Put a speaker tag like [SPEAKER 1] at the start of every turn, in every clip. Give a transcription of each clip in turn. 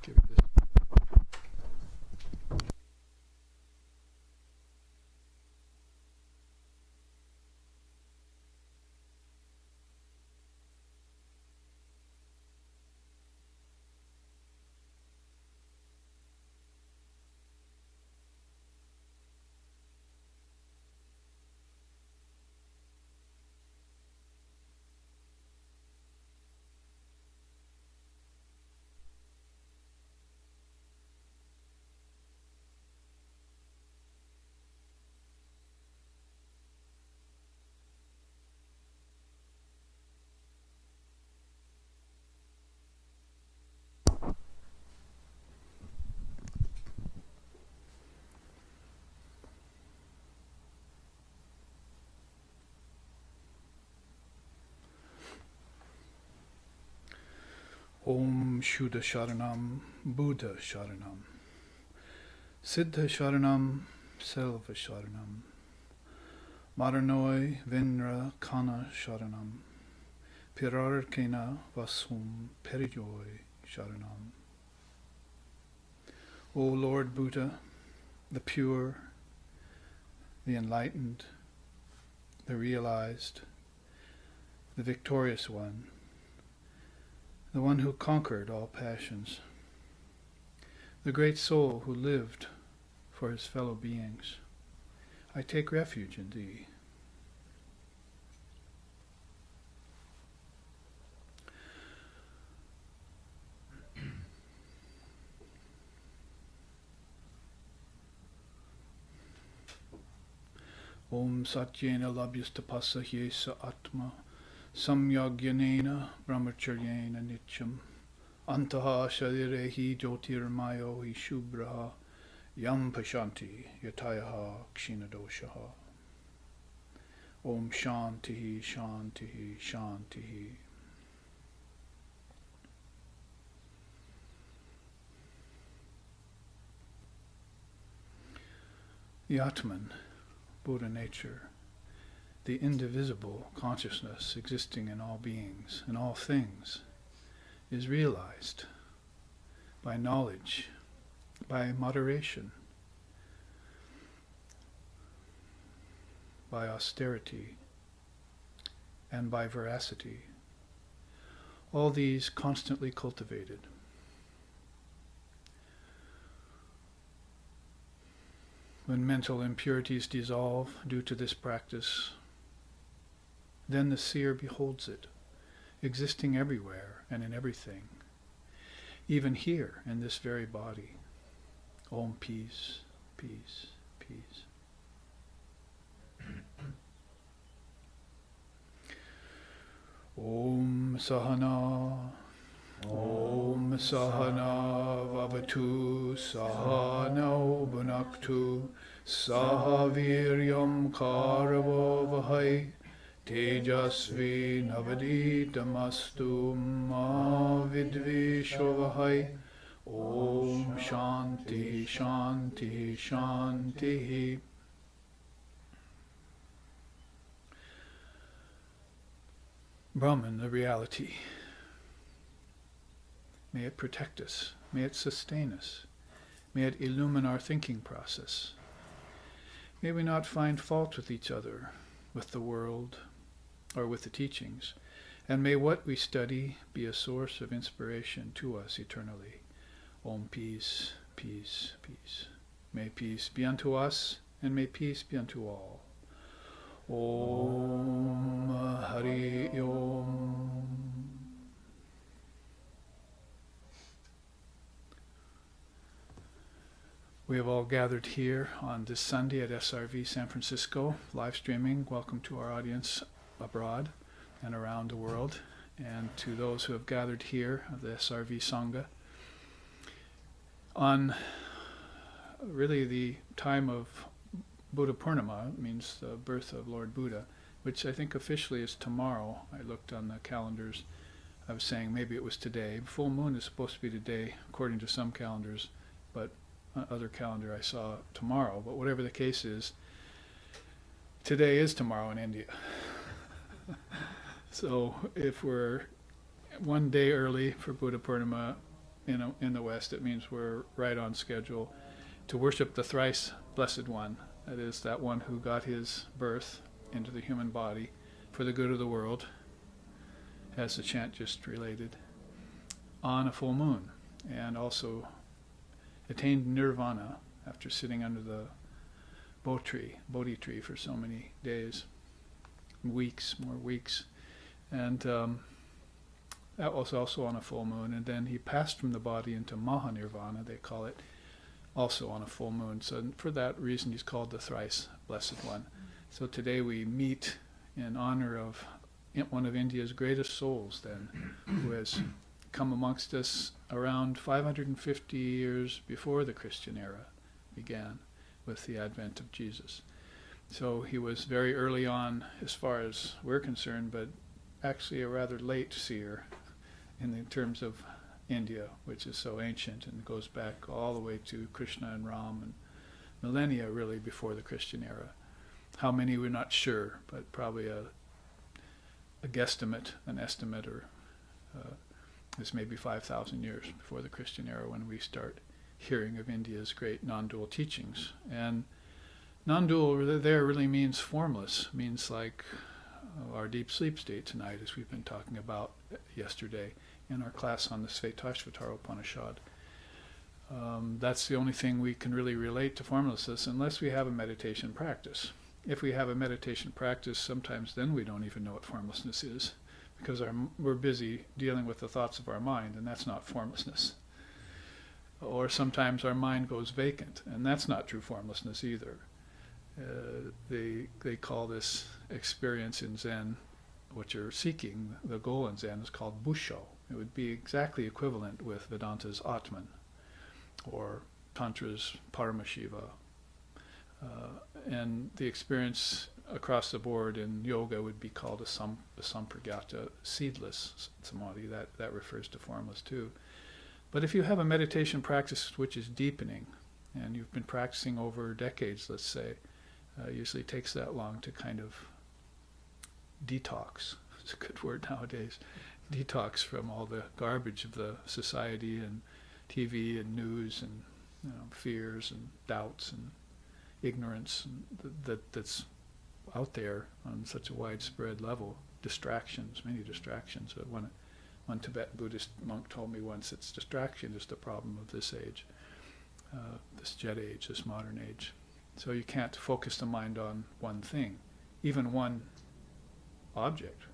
[SPEAKER 1] give it this. Om Shuddha Sharanam, Buddha Sharanam, Siddha Sharanam, Selva Sharanam, Maranoi Vinra Kana Sharanam, Pirarkena Vasum Perijoy Sharanam. O Lord Buddha, the pure, the enlightened, the realized, the victorious one, the one who conquered all passions, the great soul who lived for his fellow beings, I take refuge in thee. Om Satyena Labhyastapasa Hyesa Atma Samyagyanena Brahmacharyena Nityam Antaha Sharirehi Jyotirmayo Hi Shubhraha Yam Pashanti Yatayaha Kshinadoshaha. Om Shantihi Shantihi Shantihi. The Atman, Buddha nature, the indivisible consciousness existing in all beings and all things, is realized by knowledge, by moderation, by austerity, and by veracity, all these constantly cultivated. When mental impurities dissolve due to this practice, then the seer beholds it, existing everywhere and in everything, even here in this very body. Om peace, peace, peace. Om Sahana, Om Sahana Vavatu, Sahana Bhunaktu, Sahaviryam Karavo Vahai, Tejasvi Navaditamastu Ma Vidvishovahai. Om Shanti Shanti Shanti. Brahman, the reality. May it protect us. May it sustain us. May it illumine our thinking process. May we not find fault with each other, with the world, or with the teachings. And may what we study be a source of inspiration to us eternally. Om peace, peace, peace. May peace be unto us, and may peace be unto all. Om Hari Om. We have all gathered here on this Sunday at SRV San Francisco, live streaming. Welcome to our audience abroad and around the world, and to those who have gathered here of the SRV Sangha on really the time of Buddha Purnima, means the birth of Lord Buddha, which I think officially is tomorrow. I looked on the calendars. I was saying maybe it was today. Full moon is supposed to be today, according to some calendars, but other calendar I saw tomorrow. But whatever the case is, today is tomorrow in India. So if we're one day early for Buddha Purnima, in the West, it means we're right on schedule to worship the thrice blessed one. That is, that one who got his birth into the human body for the good of the world, as the chant just related, on a full moon, and also attained nirvana after sitting under the Bodhi tree for so many days, more weeks. And that was also on a full moon. And then he passed from the body into Mahanirvana, they call it, also on a full moon. So for that reason, he's called the thrice blessed one. So today we meet in honor of one of India's greatest souls, then, who has come amongst us around 550 years before the Christian era began with the advent of Jesus. So he was very early on, as far as we're concerned, but actually a rather late seer in terms of India, which is so ancient and goes back all the way to Krishna and Ram and millennia really before the Christian era. How many we're not sure, but probably a guesstimate, an estimate, or is maybe 5,000 years before the Christian era when we start hearing of India's great non-dual teachings. And non-dual there really means formless, means like our deep sleep state tonight, as we've been talking about yesterday in our class on the Svetashvatara Upanishad. That's the only thing we can really relate to formlessness unless we have a meditation practice. If we have a meditation practice, sometimes then we don't even know what formlessness is, because we're busy dealing with the thoughts of our mind, and that's not formlessness. Or sometimes our mind goes vacant, and that's not true formlessness either. They call this experience in Zen, what you're seeking, the goal in Zen is called Busho. It would be exactly equivalent with Vedanta's Atman, or Tantra's Paramashiva. And the experience across the board in yoga would be called a sampragyata, seedless samadhi. That refers to formless too. But if you have a meditation practice which is deepening, and you've been practicing over decades, let's say, usually takes that long to kind of detox. It's a good word nowadays. Detox from all the garbage of the society and TV and news and fears and doubts and ignorance that's out there on such a widespread level. Distractions, many distractions. One Tibetan Buddhist monk told me once, it's distraction is the problem of this age, this jet age, this modern age. So you can't focus the mind on one thing, even one object,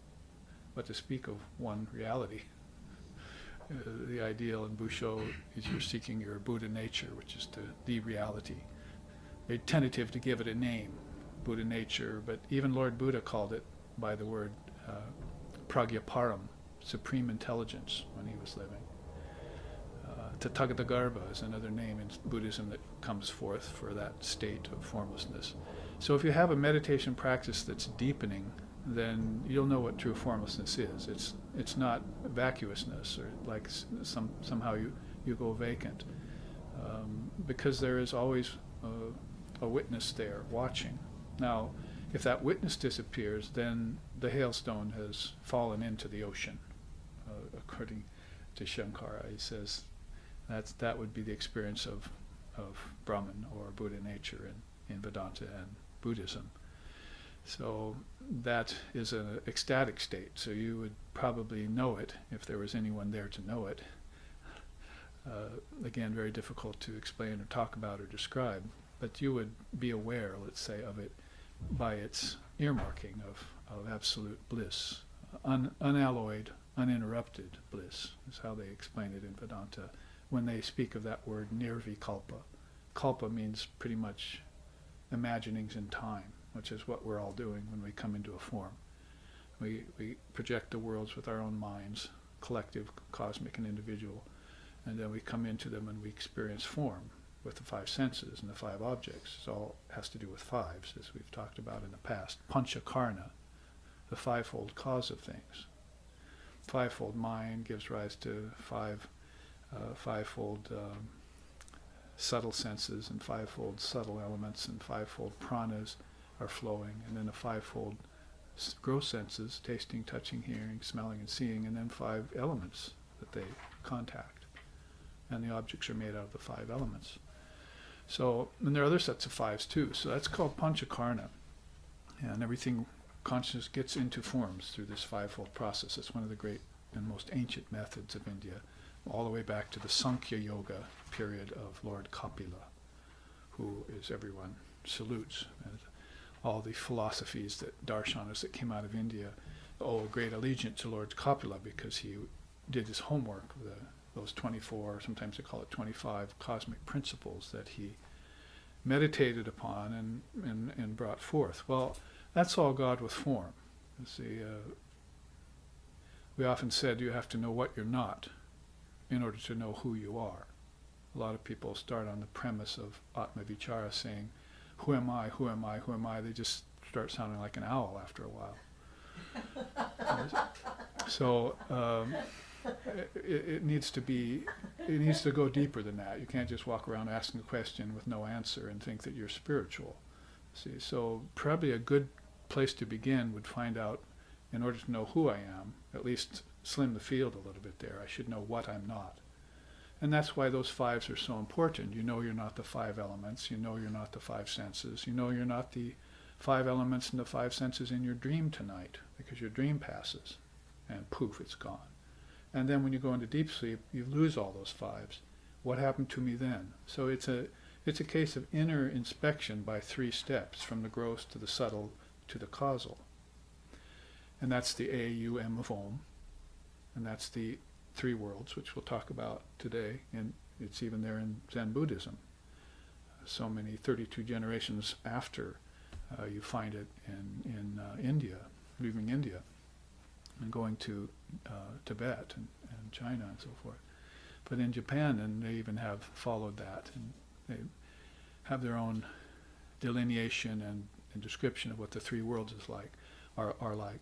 [SPEAKER 1] but to speak of one reality. The ideal in Busho is you're seeking your Buddha nature, which is the reality. Very tentative to give it a name, Buddha nature, but even Lord Buddha called it by the word pragyaparam, supreme intelligence, when he was living. Tathagata is another name in Buddhism that comes forth for that state of formlessness. So if you have a meditation practice that's deepening, then you'll know what true formlessness is. It's not vacuousness, or like somehow you go vacant, because there is always a witness there watching. Now, if that witness disappears, then the hailstone has fallen into the ocean, according to Shankara. He says that would be the experience of Brahman or Buddha nature in Vedanta and Buddhism. So that is an ecstatic state. So you would probably know it if there was anyone there to know it. Again, very difficult to explain or talk about or describe, but you would be aware, let's say, of it by its earmarking of absolute bliss, unalloyed, uninterrupted bliss, is how they explain it in Vedanta when they speak of that word nirvikalpa. Kalpa means pretty much imaginings in time, which is what we're all doing when we come into a form. We project the worlds with our own minds, collective, cosmic, and individual, and then we come into them and we experience form with the five senses and the five objects. It all has to do with fives, as we've talked about in the past. Panchakarna, the fivefold cause of things. Fivefold mind gives rise to fivefold subtle senses, and fivefold subtle elements, and fivefold pranas are flowing, and then the fivefold gross senses, tasting, touching, hearing, smelling, and seeing, and then five elements that they contact. and the objects are made out of the 5 elements. So, and there are other sets of 5s too. So that's called panchakarna, and everything consciousness gets into forms through this 5-fold process. It's one of the great and most ancient methods of India, all the way back to the Sankhya Yoga period of Lord Kapila, who is everyone salutes. And all the philosophies that darshanas that came out of India owe a great allegiance to Lord Kapila because he did his homework, those 24, sometimes they call it 25 cosmic principles that he meditated upon and brought forth. Well, that's all God with form. You see, we often said you have to know what you're not in order to know who you are. A lot of people start on the premise of Atma Vichara saying, who am I, who am I, who am I? They just start sounding like an owl after a while. So it needs to go deeper than that. You can't just walk around asking a question with no answer and think that you're spiritual. See, so probably a good place to begin would find out, in order to know who I am, at least slim the field a little bit there. I should know what I'm not. And that's why those 5s are so important. You know you're not the 5 elements. You know you're not the 5 senses. You know you're not the 5 elements and the 5 senses in your dream tonight, because your dream passes and poof, it's gone. And then when you go into deep sleep, you lose all those 5s. What happened to me then? So it's a case of inner inspection by 3 steps, from the gross to the subtle to the causal. And that's the A-U-M of Om. And that's the 3 worlds, which we'll talk about today. And it's even there in Zen Buddhism. So many 32 generations after you find it in India, leaving India and going to Tibet and China and so forth. But in Japan, and they even have followed that, and they have their own delineation and description of what the 3 worlds are like.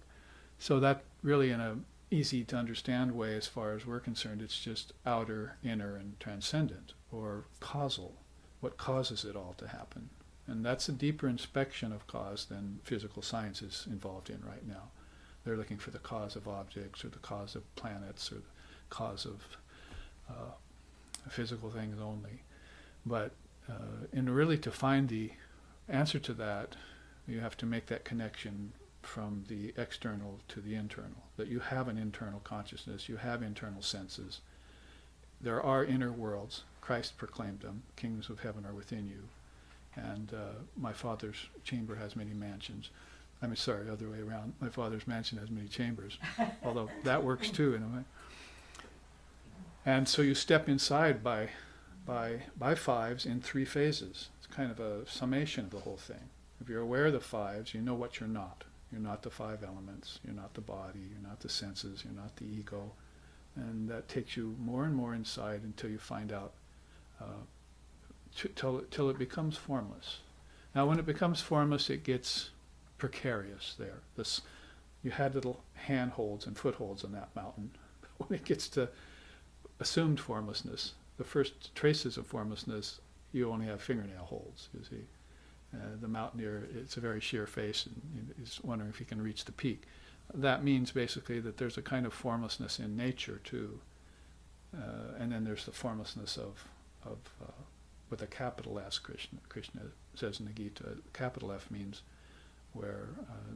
[SPEAKER 1] So that really, in a easy to understand way as far as we're concerned, it's just outer, inner, and transcendent, or causal. What causes it all to happen? And that's a deeper inspection of cause than physical science is involved in right now. They're looking for the cause of objects, or the cause of planets, or the cause of physical things only. But really to find the answer to that, you have to make that connection from the external to the internal, that you have an internal consciousness, you have internal senses. There are inner worlds. Christ proclaimed them. Kingdoms of heaven are within you. And my Father's chamber has many mansions. I mean, sorry, other way around. My Father's mansion has many chambers, although that works too in a way. And so you step inside by 5s in 3 phases. It's kind of a summation of the whole thing. If you're aware of the 5s, you know what you're not. You're not the 5 elements. You're not the body. You're not the senses. You're not the ego. And that takes you more and more inside until you find out, till it becomes formless. Now, when it becomes formless, it gets precarious there. You had little handholds and footholds on that mountain. When it gets to assumed formlessness, the first traces of formlessness, you only have fingernail holds, you see. The mountaineer, it's a very sheer face, and he's wondering if he can reach the peak. That means basically that there's a kind of formlessness in nature too, and then there's the formlessness of with a capital S. Krishna says in the Gita, capital F means where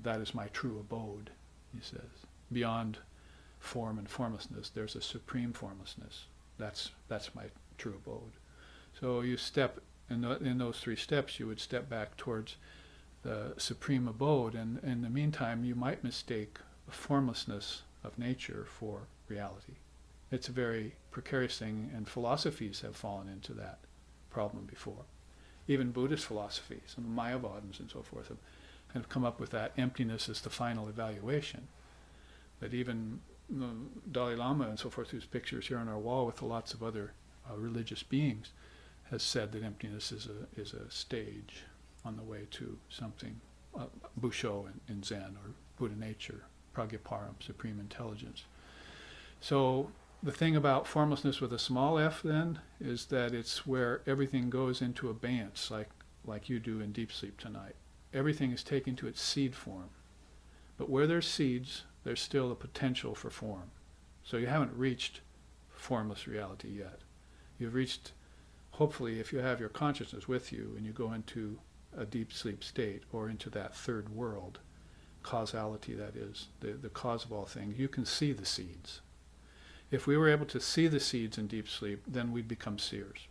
[SPEAKER 1] that is my true abode, he says. Beyond form and formlessness, there's a supreme formlessness. That's my true abode. So you step in those 3 steps, you would step back towards the supreme abode, and in the meantime, you might mistake the formlessness of nature for reality. It's a very precarious thing, and philosophies have fallen into that problem before. Even Buddhist philosophies, and the Mayavadins and so forth, have come up with that emptiness as the final evaluation. But even Dalai Lama and so forth, whose pictures here on our wall with lots of other religious beings, has said that emptiness is a stage on the way to something, Busho in Zen, or Buddha nature, Pragyaparam, supreme intelligence. So the thing about formlessness with a small f then is that it's where everything goes into abeyance, like you do in deep sleep tonight. Everything is taken to its seed form. But where there's seeds, there's still a potential for form. So you haven't reached formless reality yet. You've reached, hopefully, if you have your consciousness with you and you go into a deep sleep state or into that third world, causality that is, the cause of all things, you can see the seeds. If we were able to see the seeds in deep sleep, then we'd become seers.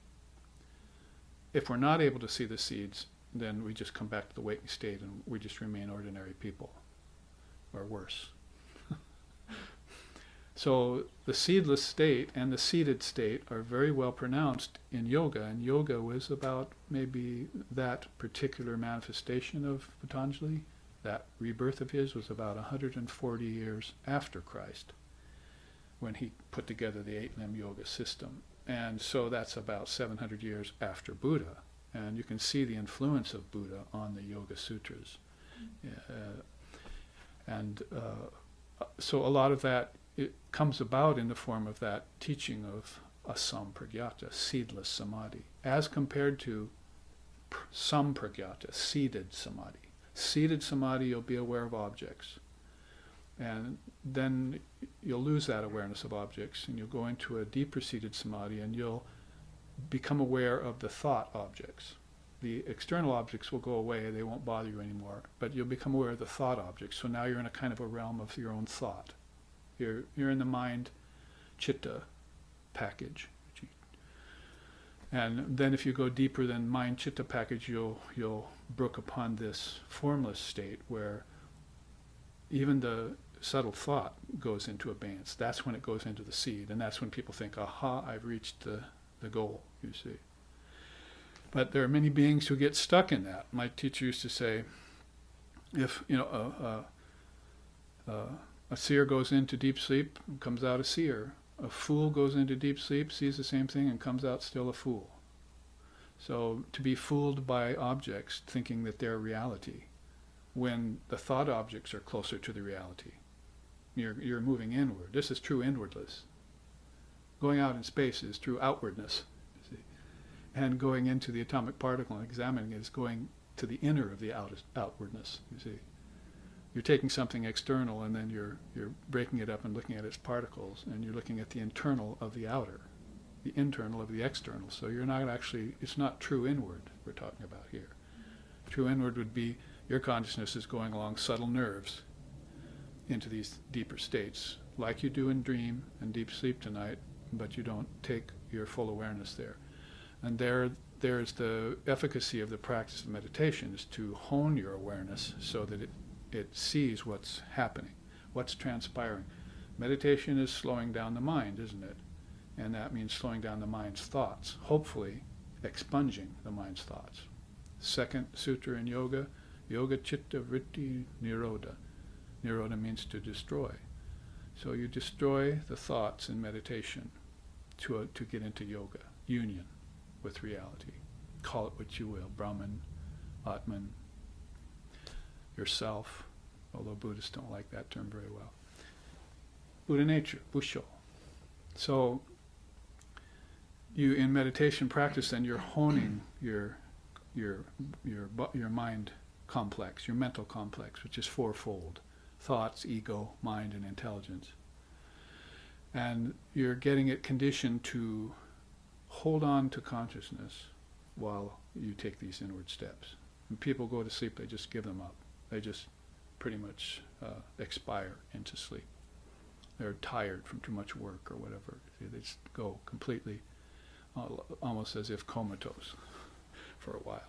[SPEAKER 1] If we're not able to see the seeds, then we just come back to the waking state and we just remain ordinary people, or worse. So the seedless state and the seeded state are very well pronounced in yoga, and yoga was about maybe that particular manifestation of Patanjali. That rebirth of his was about 140 years after Christ, when he put together the 8-limb yoga system. And so that's about 700 years after Buddha. And you can see the influence of Buddha on the Yoga Sutras. So a lot of that, it comes about in the form of that teaching of asampragyata, seedless samadhi, as compared to sampragyata, seeded samadhi. Seeded samadhi, you'll be aware of objects. And then you'll lose that awareness of objects, and you'll go into a deeper seated samadhi, and you'll become aware of the thought objects. The external objects will go away, they won't bother you anymore, but you'll become aware of the thought objects. So now you're in a kind of a realm of your own thought. You're in the mind chitta package. And then if you go deeper than mind chitta package, you'll brook upon this formless state where even the subtle thought goes into abeyance. That's when it goes into the seed, and that's when people think, aha, I've reached the goal, you see. But there are many beings who get stuck in that. My teacher used to say, if a seer goes into deep sleep and comes out a seer, a fool goes into deep sleep, sees the same thing, and comes out still a fool. So to be fooled by objects thinking that they're reality, when the thought objects are closer to the reality, you're moving inward. This is true inwardness. Going out in space is true outwardness. You see. And going into the atomic particle and examining it is going to the inner of the outwardness, you see. You're taking something external and then you're breaking it up and looking at its particles, and you're looking at the internal of the outer, the internal of the external. So you're not actually, it's not true inward we're talking about here. True inward would be your consciousness is going along subtle nerves into these deeper states, like you do in dream and deep sleep tonight, but you don't take your full awareness there. And there's the efficacy of the practice of meditation, is to hone your awareness so that it sees what's happening, what's transpiring. Meditation is slowing down the mind, isn't it? And that means slowing down the mind's thoughts, hopefully expunging the mind's thoughts. Second sutra in yoga, yoga chitta vritti nirodha. Nirodha means to destroy. So you destroy the thoughts in meditation to get into yoga, union with reality. Call it what you will, Brahman, Atman, yourself, although Buddhists don't like that term very well. Buddha nature, Busho. So you, in meditation practice, then you're honing your mind complex, your mental complex, which is fourfold: thoughts, ego, mind, and intelligence. And you're getting it conditioned to hold on to consciousness while you take these inward steps. When people go to sleep, they just give them up. They just pretty much expire into sleep. They're tired from too much work or whatever. They just go completely, almost as if comatose for a while.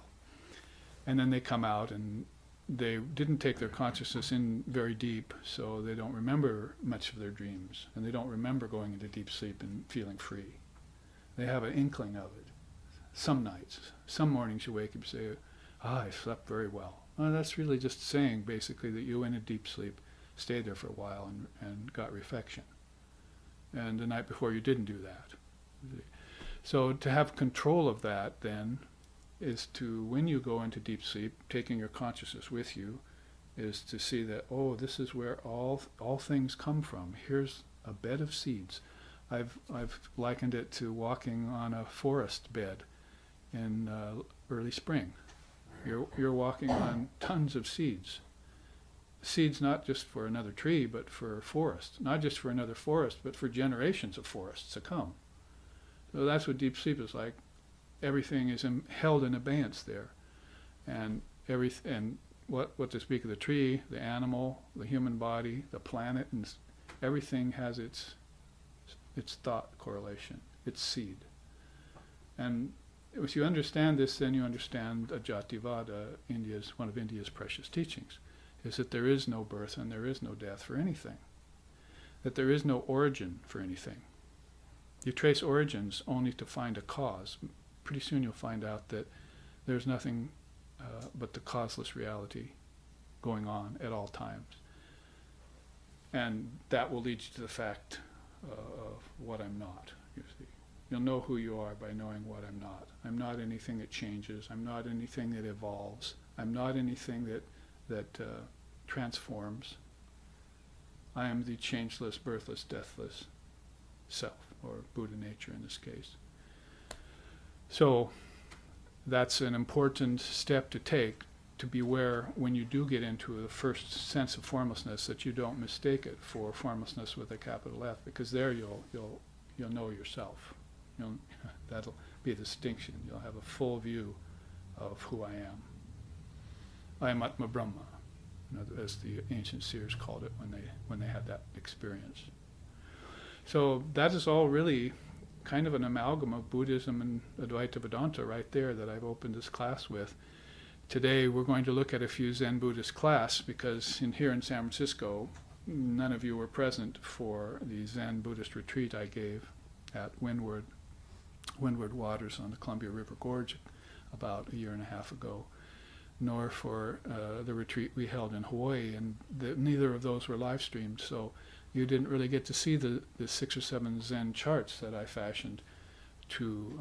[SPEAKER 1] And then they come out and they didn't take their consciousness in very deep, so they don't remember much of their dreams, and they don't remember going into deep sleep and feeling free. They have an inkling of it. Some nights, some mornings you wake up and say, I slept very well. Well, that's really just saying basically that you went into deep sleep, stayed there for a while and got reflection. And the night before you didn't do that. So to have control of that then is to, when you go into deep sleep, taking your consciousness with you, is to see that, oh, this is where all things come from. Here's a bed of seeds. I've likened it to walking on a forest bed in early spring. You're walking on tons of seeds. Seeds not just for another tree, but for a forest. Not just for another forest, but for generations of forests to come. So that's what deep sleep is like. Everything is held in abeyance there, and what to speak of the tree, the animal, the human body, the planet, and everything has its thought correlation, its seed. And if you understand this, then you understand Ajativada, one of India's precious teachings, is that there is no birth and there is no death for anything, that there is no origin for anything. You trace origins only to find a cause. Pretty soon you'll find out that there's nothing but the causeless reality going on at all times. And that will lead you to the fact of what I'm not, you see. You'll know who you are by knowing what I'm not. I'm not anything that changes. I'm not anything that evolves. I'm not anything that transforms. I am the changeless, birthless, deathless self, or Buddha nature in this case. So that's an important step to take, to beware when you do get into the first sense of formlessness, that you don't mistake it for formlessness with a capital F, because there you'll know yourself. That'll be the distinction. You'll have a full view of who I am. I am Atma Brahma, as the ancient seers called it when they had that experience. So that is all really kind of an amalgam of Buddhism and Advaita Vedanta right there that I've opened this class with. Today we're going to look at a few Zen Buddhist class, because here in San Francisco, none of you were present for the Zen Buddhist retreat I gave at Windward Waters on the Columbia River Gorge about a year and a half ago, nor for the retreat we held in Hawaii, and neither of those were live streamed, so you didn't really get to see the 6 or 7 Zen charts that I fashioned to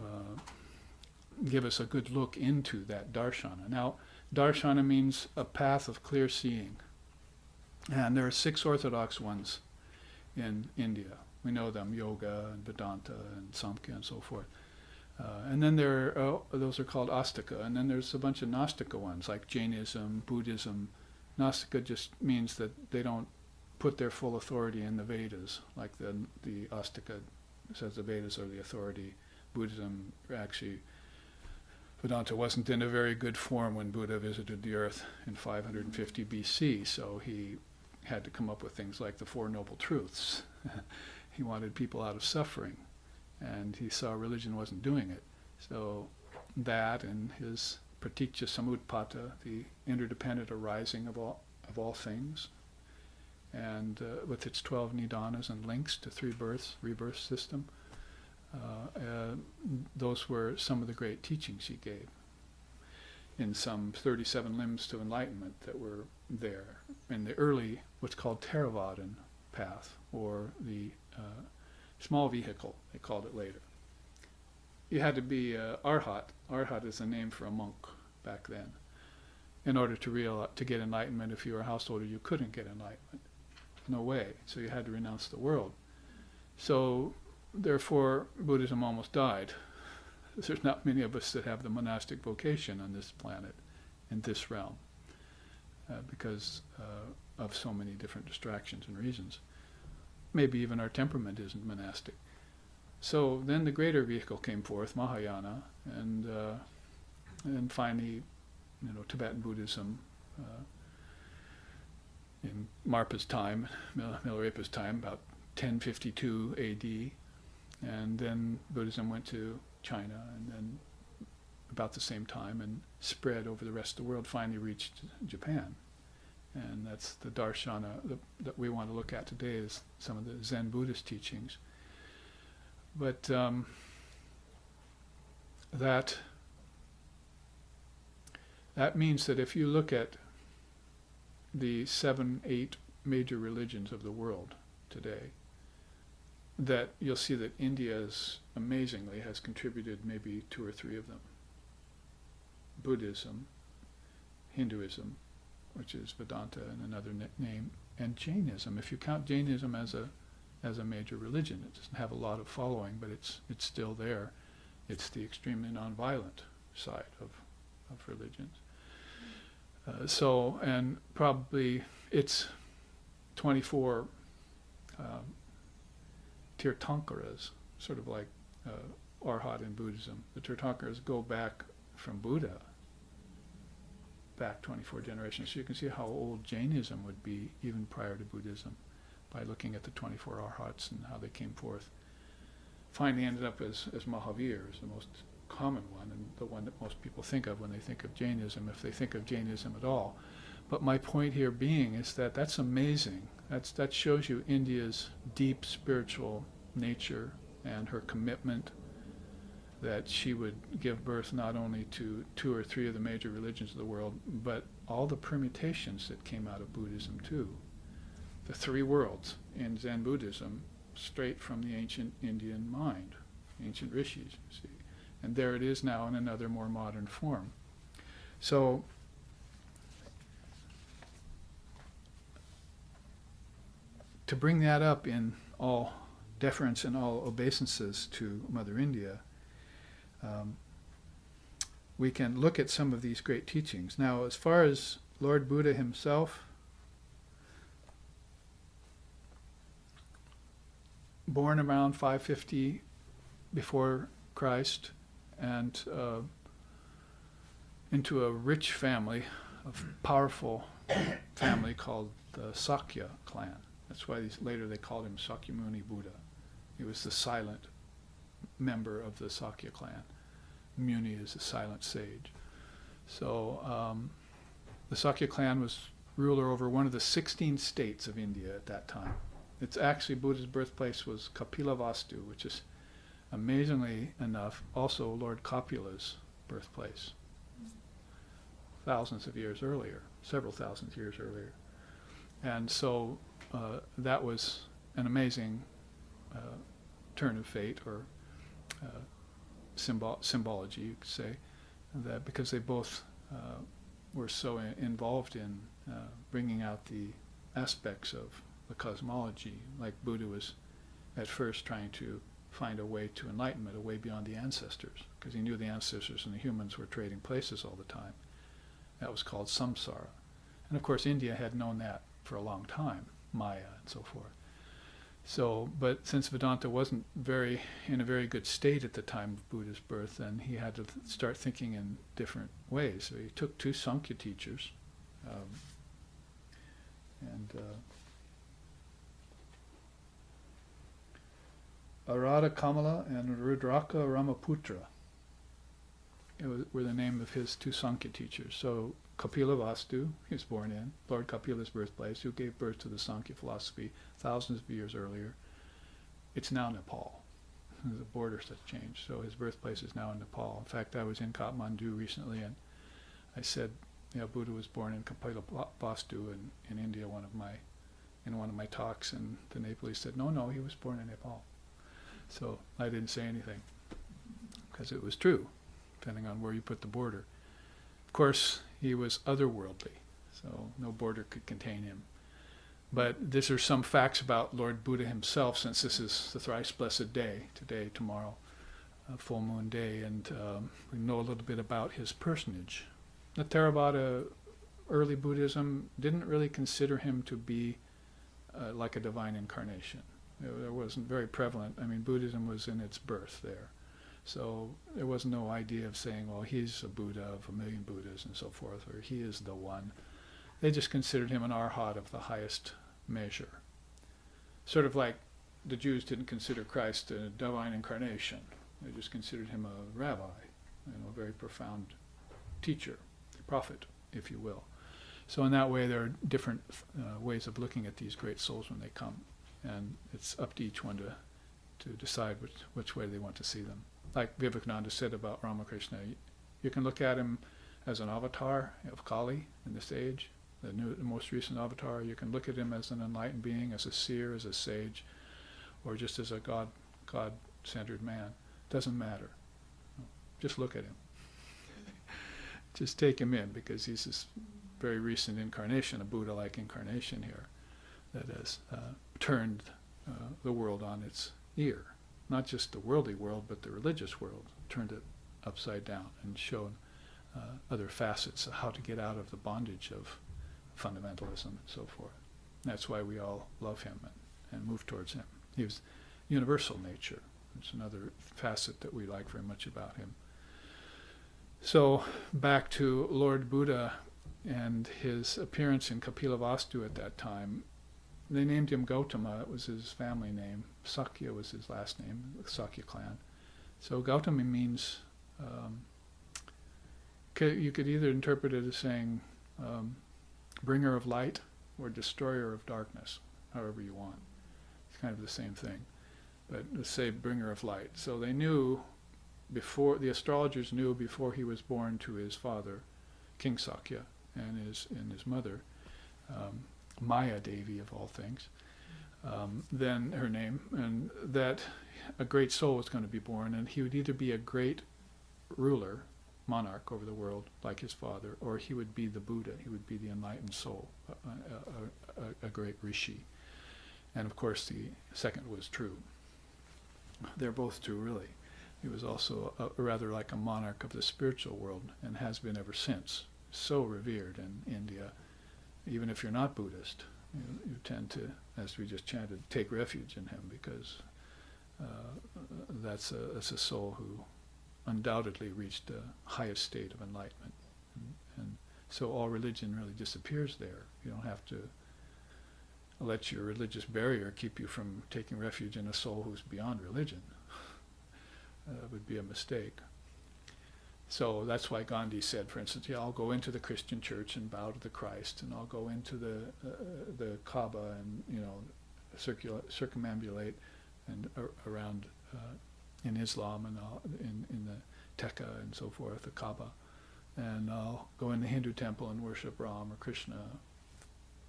[SPEAKER 1] give us a good look into that darshana. Now, darshana means a path of clear seeing, and there are 6 orthodox ones in India. We know them: yoga and Vedanta and Samkhya and so forth. And then those are called Astika, and then there's a bunch of Nastika ones like Jainism, Buddhism. Nastika just means that they don't put their full authority in the Vedas, like the Astika says the Vedas are the authority. Buddhism, actually, Vedanta wasn't in a very good form when Buddha visited the earth in 550 BC, so he had to come up with things like the Four Noble Truths. He wanted people out of suffering, and he saw religion wasn't doing it. So that and his Praticca Samutpata, the interdependent arising of all things, and with its 12 nidanas and links to 3 births, rebirth system, those were some of the great teachings he gave in some 37 limbs to enlightenment that were there in the early, what's called Theravadan path, or the small vehicle, they called it later. You had to be arhat. Arhat is a name for a monk back then. In order to get enlightenment, if you were a householder, you couldn't get enlightenment. No way. So you had to renounce the world. So therefore, Buddhism almost died. There's not many of us that have the monastic vocation on this planet, in this realm, because of so many different distractions and reasons. Maybe even our temperament isn't monastic. So then the greater vehicle came forth, Mahayana, and finally, Tibetan Buddhism in Marpa's time, Milarepa's time, about 1052 AD, and then Buddhism went to China, and then about the same time, and spread over the rest of the world, finally reached Japan. And that's the darshana that we want to look at today, is some of the Zen Buddhist teachings. But that means that if you look at the 7, 8 major religions of the world today, that you'll see that India amazingly has contributed maybe 2 or 3 of them. Buddhism, Hinduism, which is Vedanta in another name, and Jainism. If you count Jainism as a major religion, it doesn't have a lot of following, but it's still there. It's the extremely nonviolent side of religions. And probably it's 24 Tirthankaras, sort of like arhat in Buddhism. The Tirthankars go back from Buddha, back 24 generations. So you can see how old Jainism would be even prior to Buddhism by looking at the 24 arhats and how they came forth. Finally ended up as Mahavir, as the most common one, and the one that most people think of when they think of Jainism, if they think of Jainism at all. But my point here being is that that's amazing. That shows you India's deep spiritual nature and her commitment that she would give birth not only to 2 or 3 of the major religions of the world, but all the permutations that came out of Buddhism too. The 3 worlds in Zen Buddhism, straight from the ancient Indian mind, ancient rishis, you see. And there it is now in another more modern form. So to bring that up in all deference and all obeisances to Mother India, we can look at some of these great teachings. Now, as far as Lord Buddha himself, born around 550 before Christ, and into a rich family, a powerful family called the Sakya clan. That's why later they called him Sakyamuni Buddha. He was the silent member of the Sakya clan. Muni is a silent sage. So the Sakya clan was ruler over one of the 16 states of India at that time. It's actually, Buddha's birthplace was Kapilavastu, which is, amazingly enough, also Lord Kapula's birthplace. Thousands of years earlier, several thousand years earlier. And so that was an amazing turn of fate, or symbology, you could say, that because they both were so involved in bringing out the aspects of the cosmology, like Buddha was at first trying to find a way to enlightenment, a way beyond the ancestors, because he knew the ancestors and the humans were trading places all the time. That was called samsara. And of course India had known that for a long time, Maya and so forth. So, but since Vedanta wasn't in a very good state at the time of Buddha's birth, then he had to start thinking in different ways. So he took 2 Sankhya teachers, Arada Kamala and Rudraka Ramaputra were the name of his 2 Sankhya teachers. So Kapilavastu, he was born in, Lord Kapila's birthplace, who gave birth to the Sankhya philosophy thousands of years earlier. It's now Nepal. The borders have changed, so his birthplace is now in Nepal. In fact, I was in Kathmandu recently, and I said, Buddha was born in Kapilavastu in India, in one of my talks, and the Nepalese said, no, he was born in Nepal. So I didn't say anything, because it was true, depending on where you put the border. Of course, he was otherworldly, so no border could contain him. But these are some facts about Lord Buddha himself, since this is the thrice blessed day, today, tomorrow, full moon day, and we know a little bit about his personage. The Theravada early Buddhism didn't really consider him to be like a divine incarnation. It wasn't very prevalent. I mean, Buddhism was in its birth there. So there was no idea of saying, well, he's a Buddha of 1,000,000 Buddhas and so forth, or he is the one. They just considered him an arhat of the highest measure. Sort of like the Jews didn't consider Christ a divine incarnation. They just considered him a rabbi, a very profound teacher, prophet, if you will. So in that way, there are different ways of looking at these great souls when they come. And it's up to each one to decide which way they want to see them. Like Vivekananda said about Ramakrishna, you can look at him as an avatar of Kali in this age, the most recent avatar. You can look at him as an enlightened being, as a seer, as a sage, or just as a God-centered man. Doesn't matter. Just look at him. Just take him in, because he's this very recent incarnation, a Buddha-like incarnation here, that has turned the world on its ear. Not just the worldly world, but the religious world. Turned it upside down and showed other facets of how to get out of the bondage of fundamentalism and so forth. That's why we all love him and move towards him. He was universal nature, It's another facet that we like very much about him. So back to Lord Buddha and his appearance in Kapilavastu at that time. They named him Gautama. It was his family name. Sakya was his last name, the Sakya clan. So Gautama means, you could either interpret it as saying bringer of light or destroyer of darkness, however you want. It's kind of the same thing. But let's say bringer of light. So they knew before, the astrologers knew before he was born to his father, King Sakya, and his mother, Maya Devi of all things, then her name, and that a great soul was going to be born, and he would either be a great ruler, monarch over the world like his father, or he would be the Buddha, he would be the enlightened soul, a great rishi. And of course the second was true. They're both true, really. He was also rather like a monarch of the spiritual world, and has been ever since. So revered in India. Even if you're not Buddhist, you tend to, as we just chanted, take refuge in him, because that's a soul who undoubtedly reached the highest state of enlightenment. And so all religion really disappears there. You don't have to let your religious barrier keep you from taking refuge in a soul who's beyond religion. That would be a mistake. So that's why Gandhi said, for instance, yeah, I'll go into the Christian church and bow to the Christ, and I'll go into the Kaaba and, you know, circumambulate and around in Islam and in the Tekka and so forth, the Kaaba, and I'll go in the Hindu temple and worship Ram or Krishna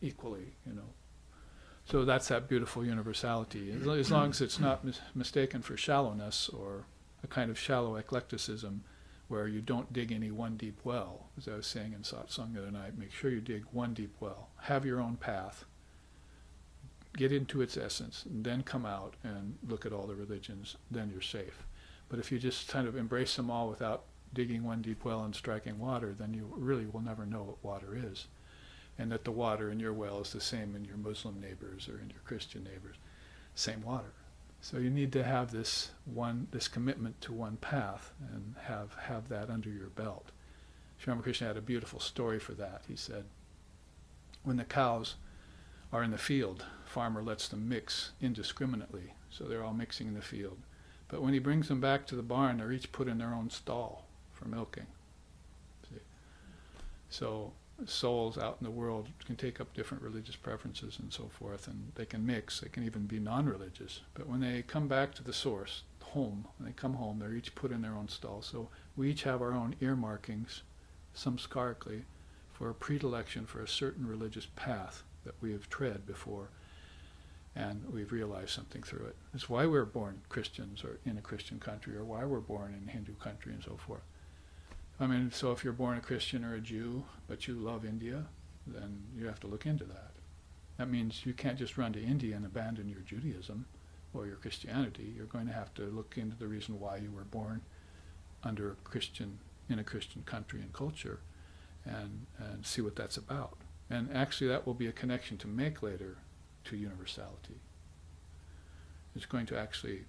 [SPEAKER 1] equally, you know. So that's that beautiful universality, as long as it's not mistaken for shallowness or a kind of shallow eclecticism, where you don't dig any one deep well. As I was saying in Satsanga the other night, make sure you dig one deep well. Have your own path. Get into its essence, and then come out and look at all the religions. Then you're safe. But if you just kind of embrace them all without digging one deep well and striking water, then you really will never know what water is. And that the water in your well is the same in your Muslim neighbors or in your Christian neighbors. Same water. So you need to have this commitment to one path, and have that under your belt. Sri Ramakrishna had a beautiful story for that. He said, when the cows are in the field, farmer lets them mix indiscriminately, so they're all mixing in the field. But when he brings them back to the barn, they're each put in their own stall for milking. See? So souls out in the world can take up different religious preferences and so forth, and they can mix, they can even be non-religious. But when they come back to the source, home, when they come home, they're each put in their own stall. So we each have our own earmarkings, samskarically, for a predilection for a certain religious path that we have tread before, and we've realized something through it. It's why we're born Christians or in a Christian country, or why we're born in a Hindu country and so forth. I mean, so if you're born a Christian or a Jew, but you love India, then you have to look into that. That means you can't just run to India and abandon your Judaism or your Christianity. You're going to have to look into the reason why you were born under a Christian, in a Christian country and culture, and see what that's about. And actually that will be a connection to make later to universality. It's going to actually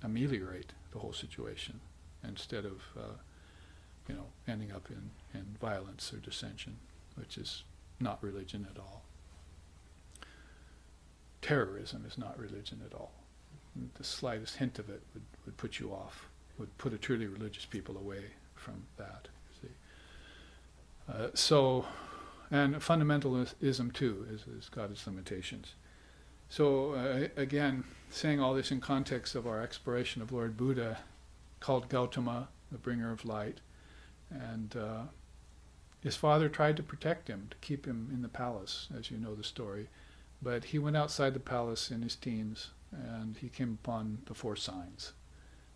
[SPEAKER 1] ameliorate the whole situation instead of ending up in violence or dissension, which is not religion at all. Terrorism is not religion at all. The slightest hint of it would put you off, would put a truly religious people away from that. See? And fundamentalism too has got its limitations. So again, saying all this in context of our exploration of Lord Buddha, called Gautama, the bringer of light, and his father tried to protect him, to keep him in the palace, as you know the story. But he went outside the palace in his teens, and he came upon the 4 signs.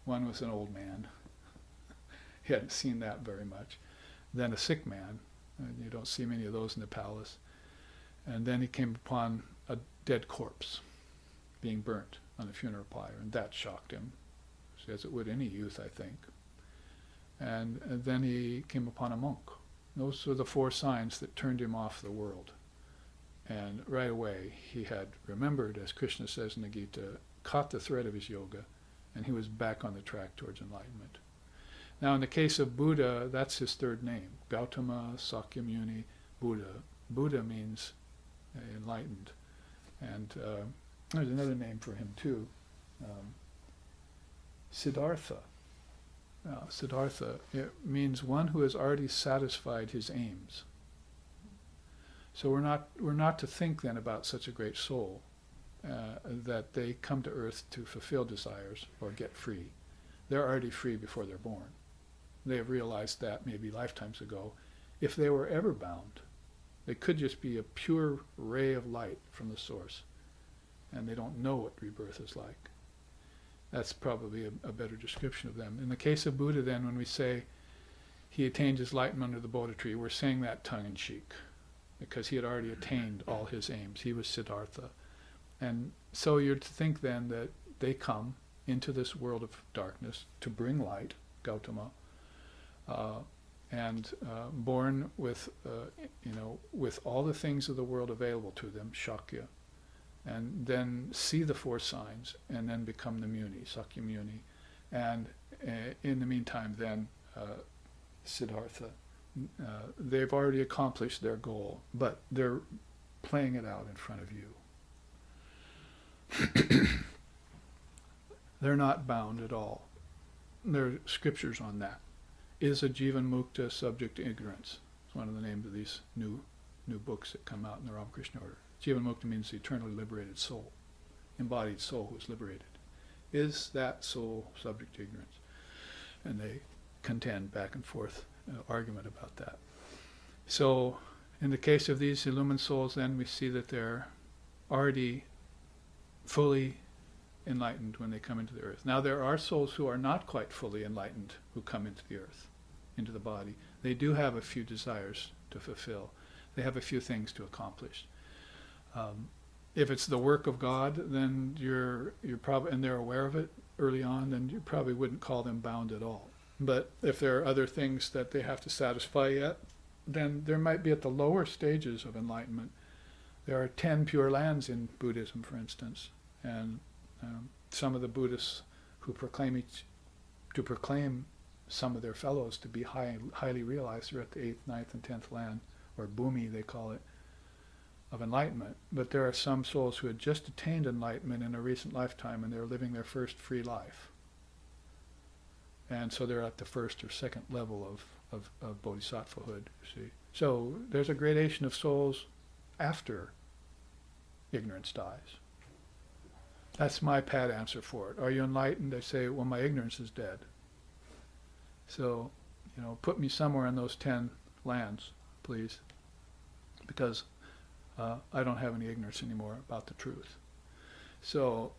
[SPEAKER 1] One was an old man. He hadn't seen that very much. Then a sick man, and you don't see many of those in the palace. And then he came upon a dead corpse being burnt on a funeral pyre, and that shocked him, as it would any youth, I think. And then he came upon a monk. Those were the 4 signs that turned him off the world. And right away he had remembered, as Krishna says in the Gita, caught the thread of his yoga and he was back on the track towards enlightenment. Now in the case of Buddha, that's his third name, Gautama, Sakyamuni, Buddha. Buddha means enlightened. And there's another name for him too, Siddhartha. Siddhartha, it means one who has already satisfied his aims. So we're not to think then about such a great soul that they come to earth to fulfill desires or get free. They're already free before they're born. They have realized that maybe lifetimes ago. If they were ever bound, they could just be a pure ray of light from the source, and they don't know what rebirth is like. That's probably a better description of them. In the case of Buddha then, when we say he attained his enlightenment under the Bodhi tree, we're saying that tongue-in-cheek, because he had already attained all his aims. He was Siddhartha. And so you're to think then that they come into this world of darkness to bring light, Gautama, and born with, with all the things of the world available to them, Shakya, and then see the four signs, and then become the Muni, Sakyamuni, and in the meantime then Siddhartha. They've already accomplished their goal, but they're playing it out in front of you. They're not bound at all. There are scriptures on that. Is a Jivan Mukta subject to ignorance? It's one of the names of these new books that come out in the Ramakrishna order. Jivan Mukta means the eternally liberated soul, embodied soul who is liberated. Is that soul subject to ignorance? And they contend back and forth, argument about that. So in the case of these illumined souls, then we see that they're already fully enlightened when they come into the earth. Now there are souls who are not quite fully enlightened who come into the earth, into the body. They do have a few desires to fulfill. They have a few things to accomplish. If it's the work of God, then you're probably, and they're aware of it early on, then you probably wouldn't call them bound at all. But if there are other things that they have to satisfy yet, then there might be at the lower stages of enlightenment. There are 10 pure lands in Buddhism, for instance, and some of the Buddhists who proclaim some of their fellows to be highly realized are at the 8th, 9th, and 10th land, or Bhumi they call it, of enlightenment. But there are some souls who had just attained enlightenment in a recent lifetime, and they're living their first free life. And so they're at the first or second level of bodhisattvahood, you see. So there's a gradation of souls after ignorance dies. That's my pat answer for it. Are you enlightened? I say, well, my ignorance is dead. So, put me somewhere in those 10 lands, please, because I don't have any ignorance anymore about the truth. So,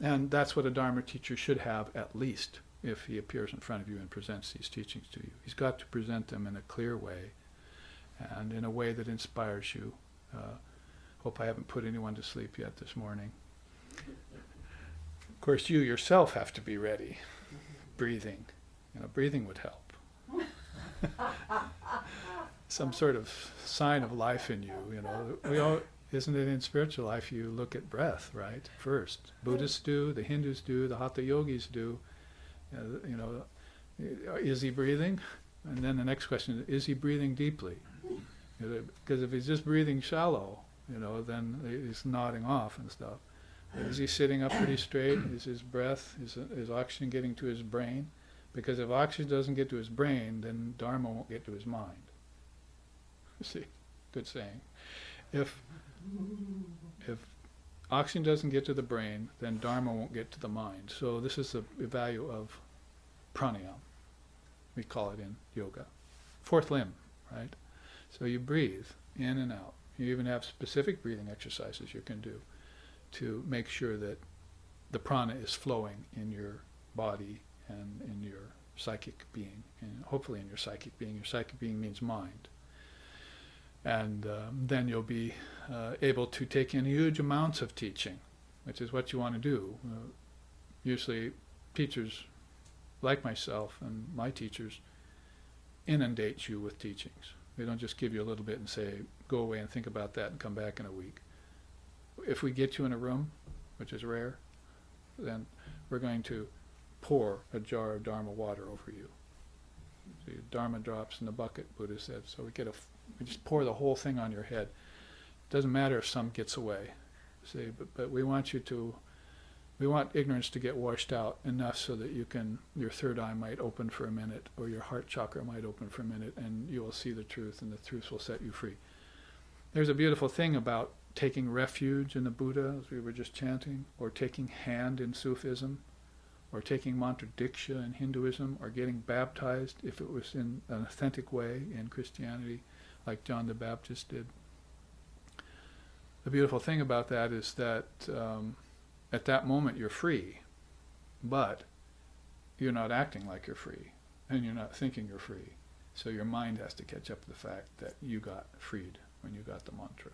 [SPEAKER 1] and that's what a Dharma teacher should have, at least, if he appears in front of you and presents these teachings to you. He's got to present them in a clear way and in a way that inspires you. Hope I haven't put anyone to sleep yet this morning. Of course, you yourself have to be ready. Breathing. Breathing would help. Some sort of sign of life in you. Isn't it in spiritual life you look at breath, right? First. Buddhists do, the Hindus do, the Hatha yogis do. Is he breathing? And then the next question is he breathing deeply? Because if he's just breathing shallow, then he's nodding off and stuff. Is he sitting up pretty straight? Is his breath, is oxygen getting to his brain? Because if oxygen doesn't get to his brain, then Dharma won't get to his mind. See, good saying. If oxygen doesn't get to the brain, then Dharma won't get to the mind. So this is the value of pranayama. We call it in yoga. Fourth limb, right? So you breathe in and out. You even have specific breathing exercises you can do to make sure that the prana is flowing in your body and in your psychic being, and hopefully in your psychic being. Your psychic being means mind. And then you'll be able to take in huge amounts of teaching, which is what you want to do. Usually teachers like myself and my teachers inundate you with teachings. They don't just give you a little bit and say, go away and think about that and come back in a week. If we get you in a room, which is rare, then we're going to pour a jar of Dharma water over you. So Dharma drops in the bucket, Buddha said. So we just pour the whole thing on your head. It doesn't matter if some gets away. See, but we want ignorance to get washed out enough so that your third eye might open for a minute, or your heart chakra might open for a minute, and you will see the truth, and the truth will set you free. There's a beautiful thing about taking refuge in the Buddha, as we were just chanting, or taking hand in Sufism, or taking mantra diksha in Hinduism, or getting baptized, if it was in an authentic way in Christianity, like John the Baptist did. The beautiful thing about that is that at that moment you're free, but you're not acting like you're free, and you're not thinking you're free. So your mind has to catch up to the fact that you got freed when you got the mantra.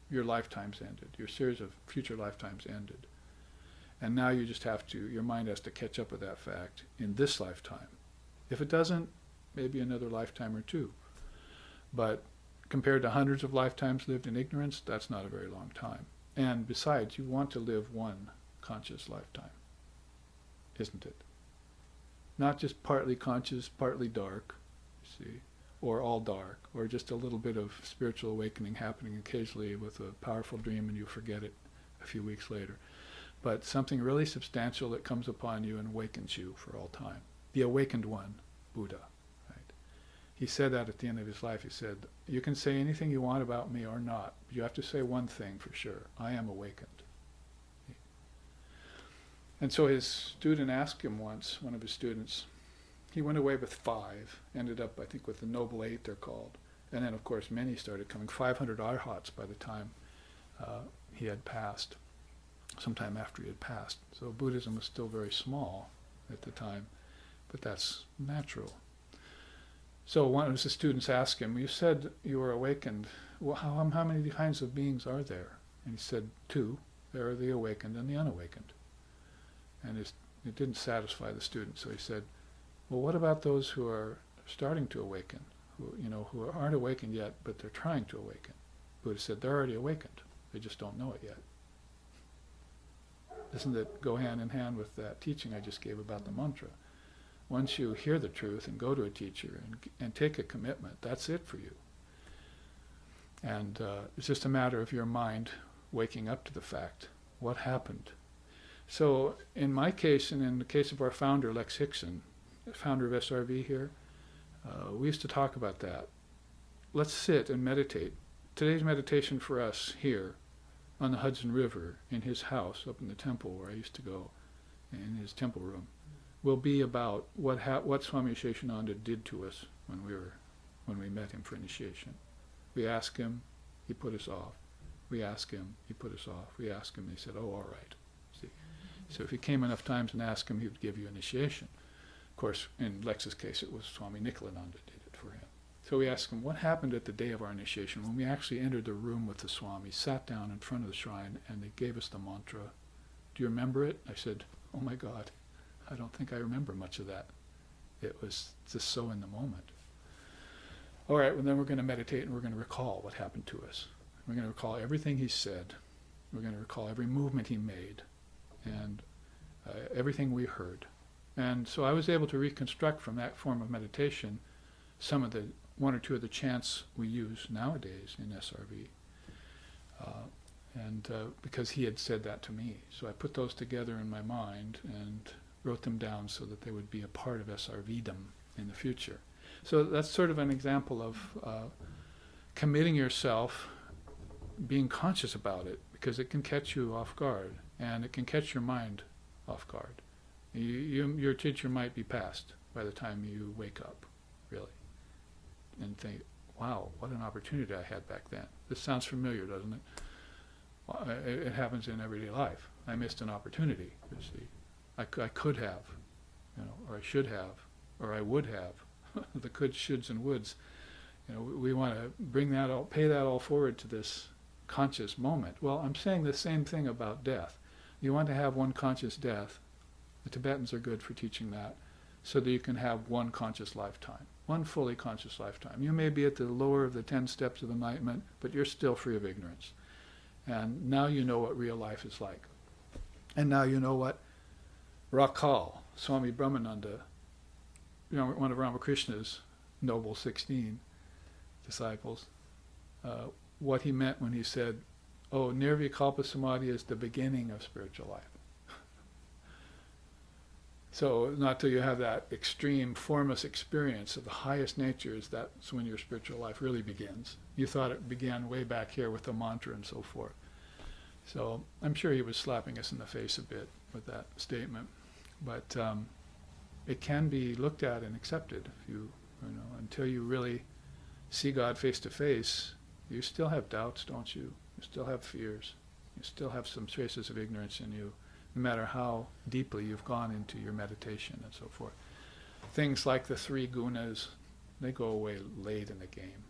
[SPEAKER 1] Your lifetimes ended. Your series of future lifetimes ended. And now you just your mind has to catch up with that fact in this lifetime. If it doesn't, maybe another lifetime or two. But compared to hundreds of lifetimes lived in ignorance, that's not a very long time. And besides, you want to live one conscious lifetime, isn't it? Not just partly conscious, partly dark, you see, or all dark, or just a little bit of spiritual awakening happening occasionally with a powerful dream and you forget it a few weeks later. But something really substantial that comes upon you and awakens you for all time. The awakened one, Buddha. Right? He said that at the end of his life. He said, you can say anything you want about me or not, but you have to say one thing for sure. I am awakened. And so his student asked him once, one of his students, he went away with 5, ended up, I think, with the Noble 8, they're called. And then, of course, many started coming, 500 arhats by the time he had passed, sometime after he had passed. So Buddhism was still very small at the time, but that's natural. So one of his students asked him, you said you were awakened. Well, how many kinds of beings are there? And he said, 2. There are the awakened and the unawakened. And it didn't satisfy the student, so he said, well, what about those who are starting to awaken, who aren't awakened yet, but they're trying to awaken? Buddha said, they're already awakened. They just don't know it yet. Doesn't it go hand in hand with that teaching I just gave about the mantra? Once you hear the truth and go to a teacher and take a commitment, that's it for you. And it's just a matter of your mind waking up to the fact, what happened? So in my case, and in the case of our founder, Lex Hickson, founder of SRV here, we used to talk about that. Let's sit and meditate. Today's meditation for us here on the Hudson River in his house up in the temple where I used to go, in his temple room, will be about what Swami Sheshananda did to us when we met him for initiation. We asked him, he put us off. We asked him, he put us off. We asked him, he said, oh, all right. See? So if you came enough times and asked him, he would give you initiation. Of course, in Lex's case, it was Swami Nikhilananda did it for him. So we asked him, what happened at the day of our initiation when we actually entered the room with the Swami, sat down in front of the shrine, and they gave us the mantra? Do you remember it? I said, oh my God, I don't think I remember much of that. It was just so in the moment. All right, well then we're going to meditate and we're going to recall what happened to us. We're going to recall everything he said. We're going to recall every movement he made and everything we heard. And so I was able to reconstruct from that form of meditation some of the one or two of the chants we use nowadays in SRV. Because he had said that to me. So I put those together in my mind and wrote them down so that they would be a part of SRVdom in the future. So that's sort of an example of committing yourself, being conscious about it, because it can catch you off guard, and it can catch your mind off guard. Your teacher might be past by the time you wake up, really, and think, wow, what an opportunity I had back then. This sounds familiar, doesn't it? Well, it happens in everyday life. I missed an opportunity, you see. I could have, or I should have, or I would have. The coulds, shoulds, and woulds. We want to bring that all, pay that all forward to this conscious moment. Well, I'm saying the same thing about death. You want to have one conscious death. The Tibetans are good for teaching that, so that you can have one conscious lifetime, one fully conscious lifetime. You may be at the lower of the 10 steps of enlightenment, but you're still free of ignorance. And now you know what real life is like. And now you know what Rakal, Swami Brahmananda, one of Ramakrishna's Noble 16 disciples, what he meant when he said, oh, Nirvikalpa Samadhi is the beginning of spiritual life. So not till you have that extreme formless experience of the highest natures, that's when your spiritual life really begins. You thought it began way back here with the mantra and so forth. So I'm sure he was slapping us in the face a bit with that statement. But it can be looked at and accepted. If you know, until you really see God face to face, you still have doubts, don't you? You still have fears. You still have some traces of ignorance in you, no matter how deeply you've gone into your meditation and so forth. Things like the three gunas, they go away late in the game.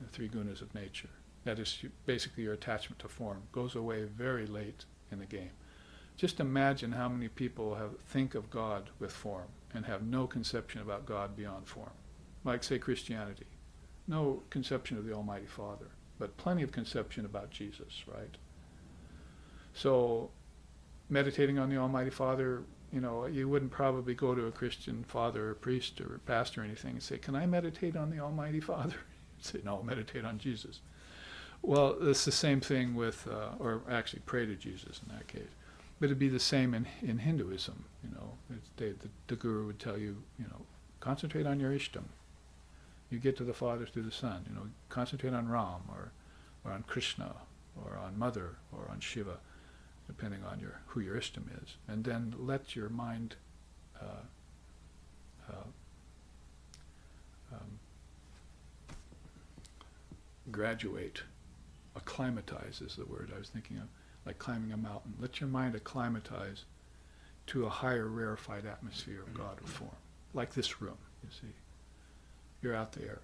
[SPEAKER 1] The three gunas of nature. That is basically your attachment to form. Goes away very late in the game. Just imagine how many people think of God with form and have no conception about God beyond form. Like, say, Christianity. No conception of the Almighty Father, but plenty of conception about Jesus, right? So, meditating on the Almighty Father, you wouldn't probably go to a Christian father or priest or pastor or anything and say, can I meditate on the Almighty Father? You'd say, no, meditate on Jesus. Well, it's the same thing with, or actually pray to Jesus in that case. But it'd be the same in Hinduism, the guru would tell you, concentrate on your Ishtam. You get to the Father through the Son, concentrate on Ram or on Krishna or on Mother or on Shiva, depending on who your Ishtam is. And then let your mind graduate. Acclimatize is the word I was thinking of, like climbing a mountain. Let your mind acclimatize to a higher rarefied atmosphere of God with form, like this room, you see. You're out there.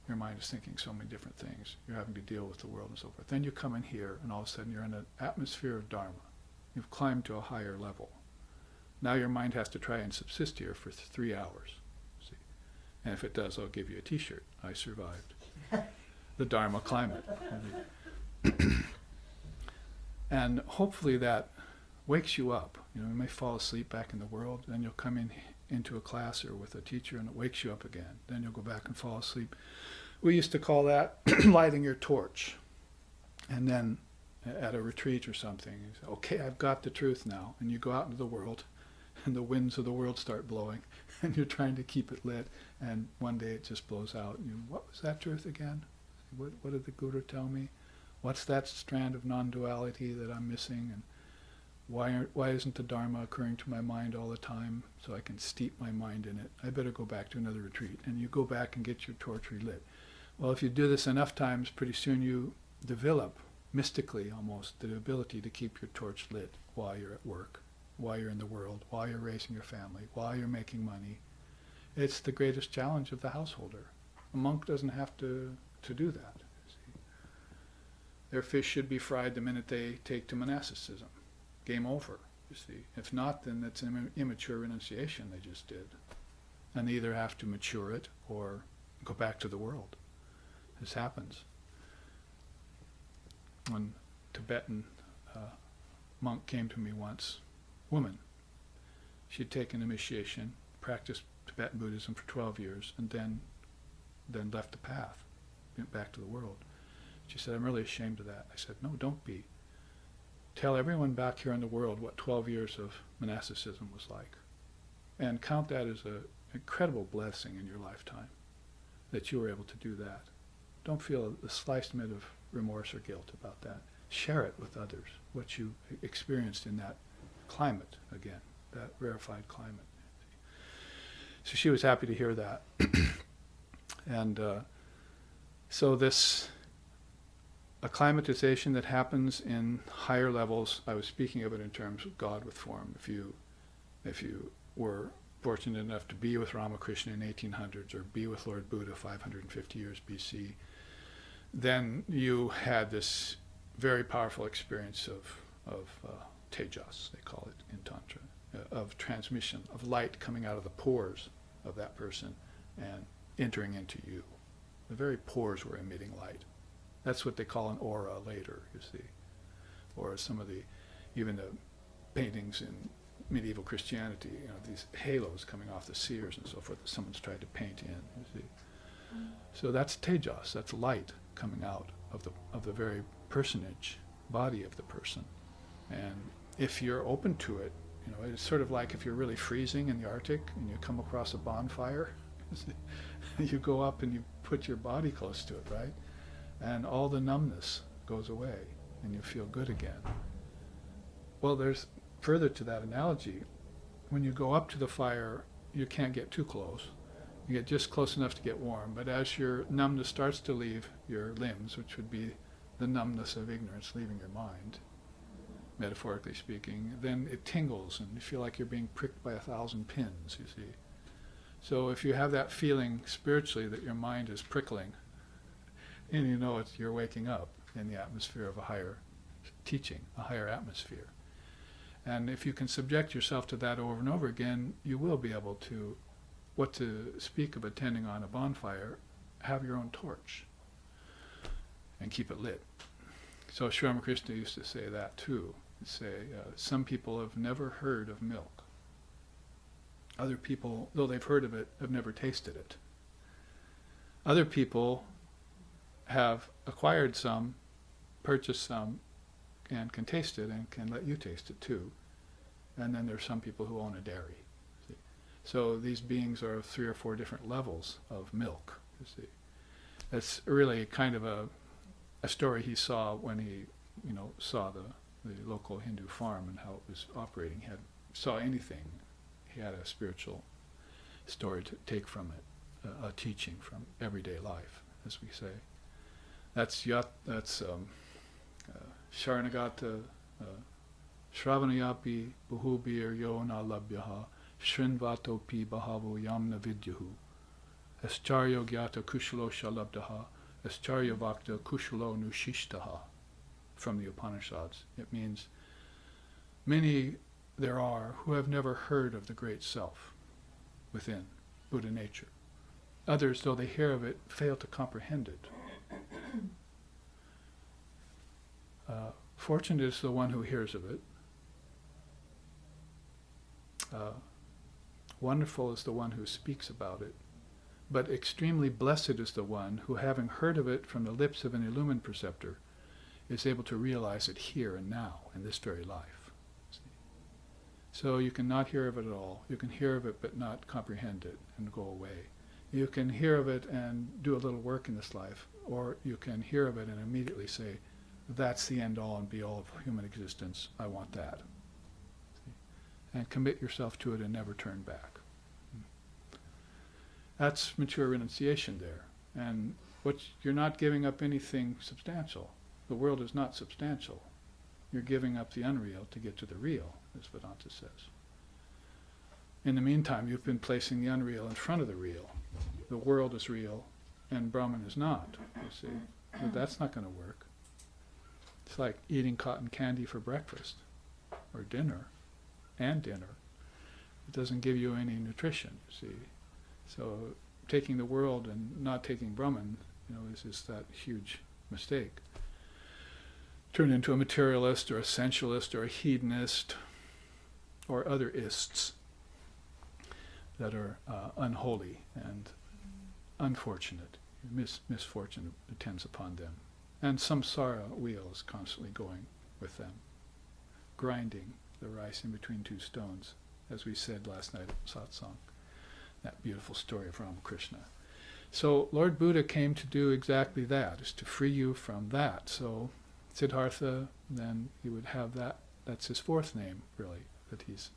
[SPEAKER 1] Your mind is thinking so many different things. You're having to deal with the world and so forth. Then you come in here, and all of a sudden you're in an atmosphere of Dharma. You've climbed to a higher level. Now your mind has to try and subsist here for 3 hours. See? And if it does, I'll give you a T-shirt. I survived. The Dharma climate. And hopefully that wakes you up. You may fall asleep back in the world, then you'll come into a class or with a teacher and it wakes you up again. Then you'll go back and fall asleep. We used to call that lighting your torch. And then at a retreat or something, you say, okay, I've got the truth now. And you go out into the world and the winds of the world start blowing and you're trying to keep it lit and one day it just blows out. And what was that truth again? What did the Guru tell me? What's that strand of non-duality that I'm missing? And why isn't the Dharma occurring to my mind all the time so I can steep my mind in it? I better go back to another retreat. And you go back and get your torch relit. Well, if you do this enough times, pretty soon you develop, mystically almost, the ability to keep your torch lit while you're at work, while you're in the world, while you're raising your family, while you're making money. It's the greatest challenge of the householder. A monk doesn't have to do that. See? Their fish should be fried the minute they take to monasticism. Game over, you see. If not, then that's an immature renunciation they just did. And they either have to mature it or go back to the world. This happens. One Tibetan monk came to me once, woman. She'd taken initiation, practiced Tibetan Buddhism for 12 years, and then left the path, went back to the world. She said, I'm really ashamed of that. I said, no, don't be. Tell everyone back here in the world what 12 years of monasticism was like. And count that as an incredible blessing in your lifetime, that you were able to do that. Don't feel the slightest bit of remorse or guilt about that. Share it with others, what you experienced in that climate, again, that rarefied climate. So she was happy to hear that. And so this acclimatization that happens in higher levels, I was speaking of it in terms of God with form. If you were fortunate enough to be with Ramakrishna in 1800s or be with Lord Buddha 550 years BC, then you had this very powerful experience of tejas, they call it in Tantra, of transmission, of light coming out of the pores of that person and entering into you. The very pores were emitting light. That's what they call an aura later, you see. Or some of even the paintings in medieval Christianity, these halos coming off the seers and so forth that someone's tried to paint in, you see. So that's tejas, that's light coming out of the very personage, body of the person. And if you're open to it, it's sort of like if you're really freezing in the Arctic and you come across a bonfire, you go up and you put your body close to it, right? And all the numbness goes away and you feel good again. Well, there's further to that analogy. When you go up to the fire, you can't get too close. You get just close enough to get warm, but as your numbness starts to leave your limbs, which would be the numbness of ignorance leaving your mind, metaphorically speaking, then it tingles and you feel like you're being pricked by 1,000 pins, you see. So if you have that feeling spiritually that your mind is prickling, and you're waking up in the atmosphere of a higher teaching, a higher atmosphere. And if you can subject yourself to that over and over again, you will be able to, what to speak of attending on a bonfire, have your own torch and keep it lit. So Sri Ramakrishna used to say that too. He'd say, some people have never heard of milk. Other people, though they've heard of it, have never tasted it. Other people have acquired some, purchased some, and can taste it and can let you taste it too. And then there's some people who own a dairy. See? So these beings are of 3 or 4 different levels of milk. You see, that's really kind of a story he saw when he, saw the local Hindu farm and how it was operating. He saw anything. He had a spiritual story to take from it, a teaching from everyday life, as we say. That's Sharanagata Shravanayapi Buhubir Yo Na Labhyaha Shrinvato Pi Bahavo Yamna Vidyahu Ascharyo Gyata Kushalo Shalabdaha Ascharya Vakta Kushalo Nushishtaha. From the Upanishads. It means many there are who have never heard of the great self within Buddha nature. Others, though they hear of it, fail to comprehend it. Fortunate is the one who hears of it. Wonderful is the one who speaks about it. But extremely blessed is the one who, having heard of it from the lips of an illumined preceptor, is able to realize it here and now, in this very life. See? So you can not hear of it at all. You can hear of it but not comprehend it and go away. You can hear of it and do a little work in this life, or you can hear of it and immediately say, that's the end all and be all of human existence, I want that. See? And commit yourself to it and never turn back. That's mature renunciation there. And you're not giving up anything substantial. The world is not substantial. You're giving up the unreal to get to the real, as Vedanta says. In the meantime, you've been placing the unreal in front of the real. The world is real, and Brahman is not, you see. But that's not going to work. It's like eating cotton candy for breakfast, or dinner, and dinner. It doesn't give you any nutrition, you see. So taking the world and not taking Brahman, is just that huge mistake. Turn into a materialist or a sensualist or a hedonist or other ists that are unholy and unfortunate. Misfortune attends upon them. And samsara wheel is constantly going with them, grinding the rice in between 2 stones, as we said last night at Satsanga, that beautiful story of Ramakrishna. So Lord Buddha came to do exactly that, is to free you from that. So Siddhartha, then he would have that. That's his 4th name, really, that he's.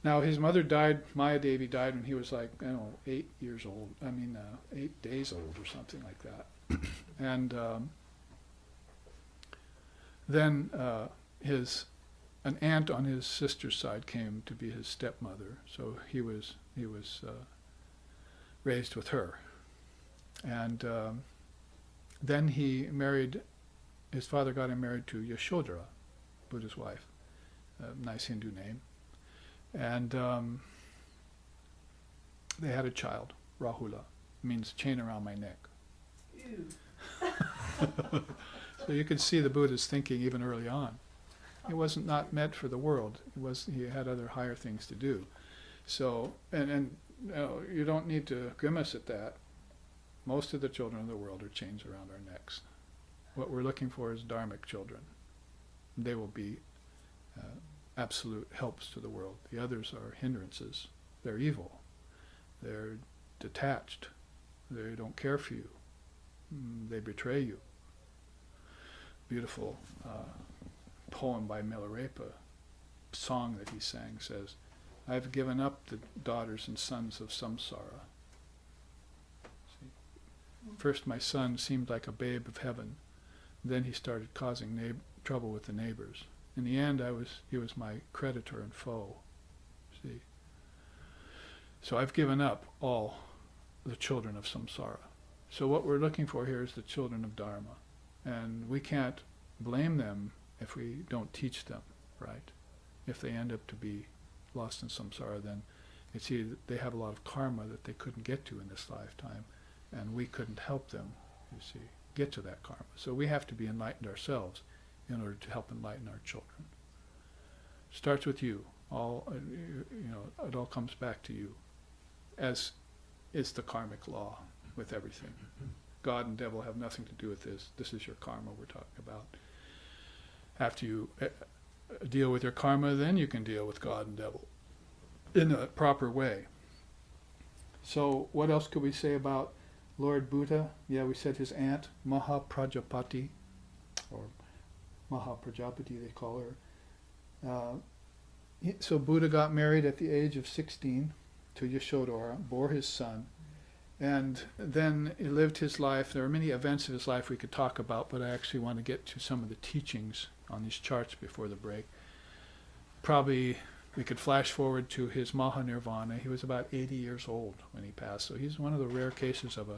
[SPEAKER 1] Now his mother died, Maya Devi died when he was 8 years old. 8 days old or something like that. And then an aunt on his sister's side came to be his stepmother. So he was raised with her. And then he married. His father got him married to Yashodhara, Buddha's wife, a nice Hindu name. And they had a child, Rahula, means chain around my neck. So you can see the Buddha's thinking even early on. He wasn't not meant for the world. He had other higher things to do. So, and you don't need to grimace at that. Most of the children of the world are chains around our necks. What we're looking for is dharmic children. They will be absolute helps to the world. The others are hindrances. They're evil. They're detached. They don't care for you. They betray you. Beautiful poem by Milarepa, song that he sang says, "I've given up the daughters and sons of samsara. See? First my son seemed like a babe of heaven. Then he started causing trouble with the neighbors. In the end, he was my creditor and foe." See? So I've given up all the children of samsara. So what we're looking for here is the children of dharma. And we can't blame them if we don't teach them, right? If they end up to be lost in samsara, then it's either they have a lot of karma that they couldn't get to in this lifetime, and we couldn't help them, you see, get to that karma. So we have to be enlightened ourselves in order to help enlighten our children. Starts with you. It all comes back to you, as is the karmic law with everything. God and devil have nothing to do with this. This is your karma we're talking about. After you deal with your karma, then you can deal with God and devil in a proper way. So what else could we say about Lord Buddha? Yeah, we said his aunt, Mahaprajapati, or Mahaprajapati they call her. So Buddha got married at the age of 16 to Yashodhara, bore his son, and then he lived his life. There are many events of his life we could talk about, but I actually want to get to some of the teachings on these charts before the break. Probably we could flash forward to his Mahanirvana. He was about 80 years old when he passed, so he's one of the rare cases of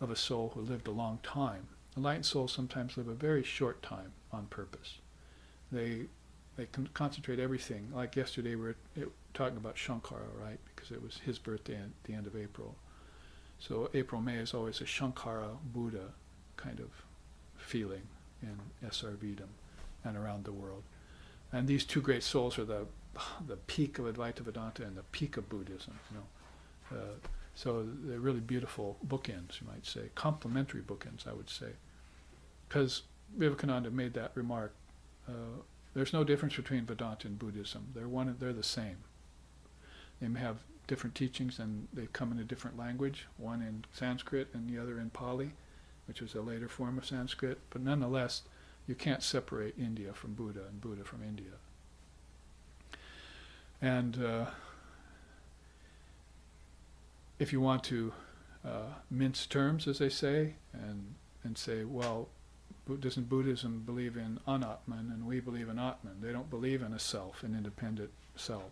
[SPEAKER 1] a soul who lived a long time. Enlightened souls sometimes live a very short time on purpose. They can concentrate everything. Like yesterday we were talking about Shankara, right? Because it was his birthday at the end of April. So April, May is always a Shankara Buddha kind of feeling in SRVdom and around the world. And these two great souls are the peak of Advaita Vedanta and the peak of Buddhism. So they're really beautiful bookends, you might say, complementary bookends, I would say. Because Vivekananda made that remark. There's no difference between Vedanta and Buddhism. They're the same. They may have different teachings and they come in a different language, one in Sanskrit and the other in Pali, which is a later form of Sanskrit. But nonetheless, you can't separate India from Buddha and Buddha from India. And if you want to mince terms, as they say, and say, well, doesn't Buddhism believe in anatman and we believe in atman? They don't believe in a self, an independent self,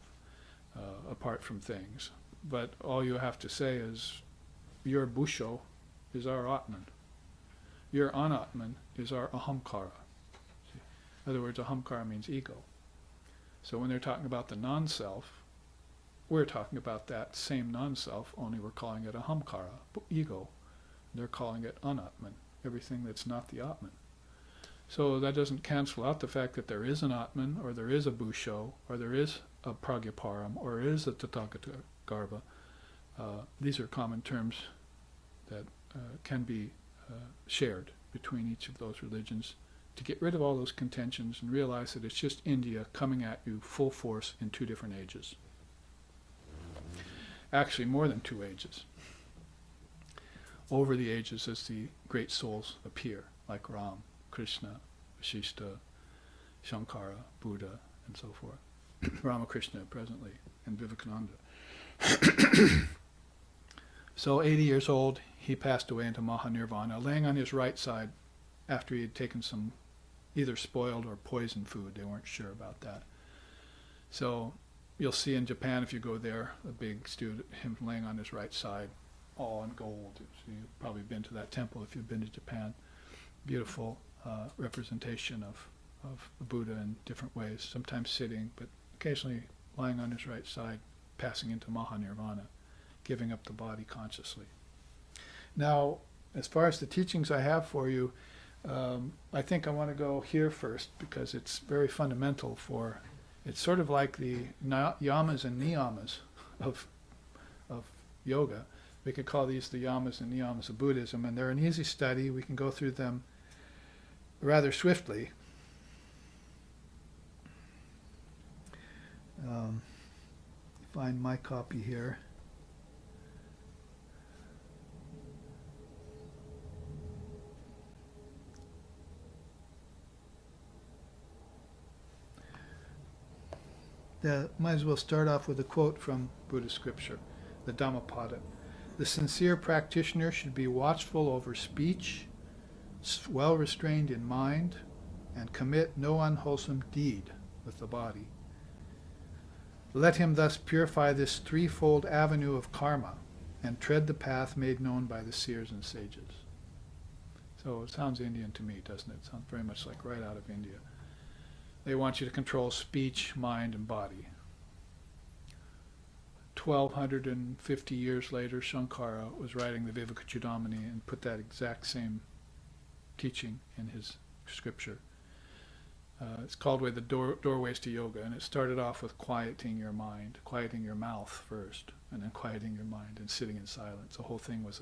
[SPEAKER 1] apart from things. But all you have to say is, your busho is our atman. Your anatman is our ahamkara. See? In other words, ahamkara means ego. So when they're talking about the non-self, we're talking about that same non-self, only we're calling it ahamkara, ego. They're calling it anatman, everything that's not the atman. So that doesn't cancel out the fact that there is an atman, or there is a busho, or there is a pragyaparam, or is a tathagata garbha. These are common terms that can be shared between each of those religions to get rid of all those contentions and realize that it's just India coming at you full force in two different ages. Actually, more than 2 ages. Over the ages as the great souls appear, like Ram, Krishna, Vashishta, Shankara, Buddha, and so forth. Ramakrishna presently, and Vivekananda. So 80 years old, he passed away into Mahanirvana, laying on his right side after he had taken some either spoiled or poisoned food. They weren't sure about that. So you'll see in Japan, if you go there, a big student, him laying on his right side, all in gold. So you've probably been to that temple if you've been to Japan. Beautiful representation of the Buddha in different ways, sometimes sitting, but occasionally lying on his right side, passing into Mahanirvana, giving up the body consciously. Now, as far as the teachings I have for you, I think I want to go here first because it's very fundamental for, it's sort of like the yamas and niyamas of yoga. We could call these the yamas and niyamas of Buddhism, and they're an easy study. We can go through them rather swiftly. Find my copy here. Might as well start off with a quote from Buddhist scripture, the Dhammapada. The sincere practitioner should be watchful over speech, well restrained in mind, and commit no unwholesome deed with the body. Let him thus purify this threefold avenue of karma and tread the path made known by the seers and sages. So it sounds Indian to me, doesn't it? It sounds very much like right out of India. They want you to control speech, mind, and body. 1250 years later, Shankara was writing the Vivekachudamani and put that exact same teaching in his scripture. It's called the Doorways to Yoga, and it started off with quieting your mind, quieting your mouth first, and then quieting your mind and sitting in silence. The whole thing was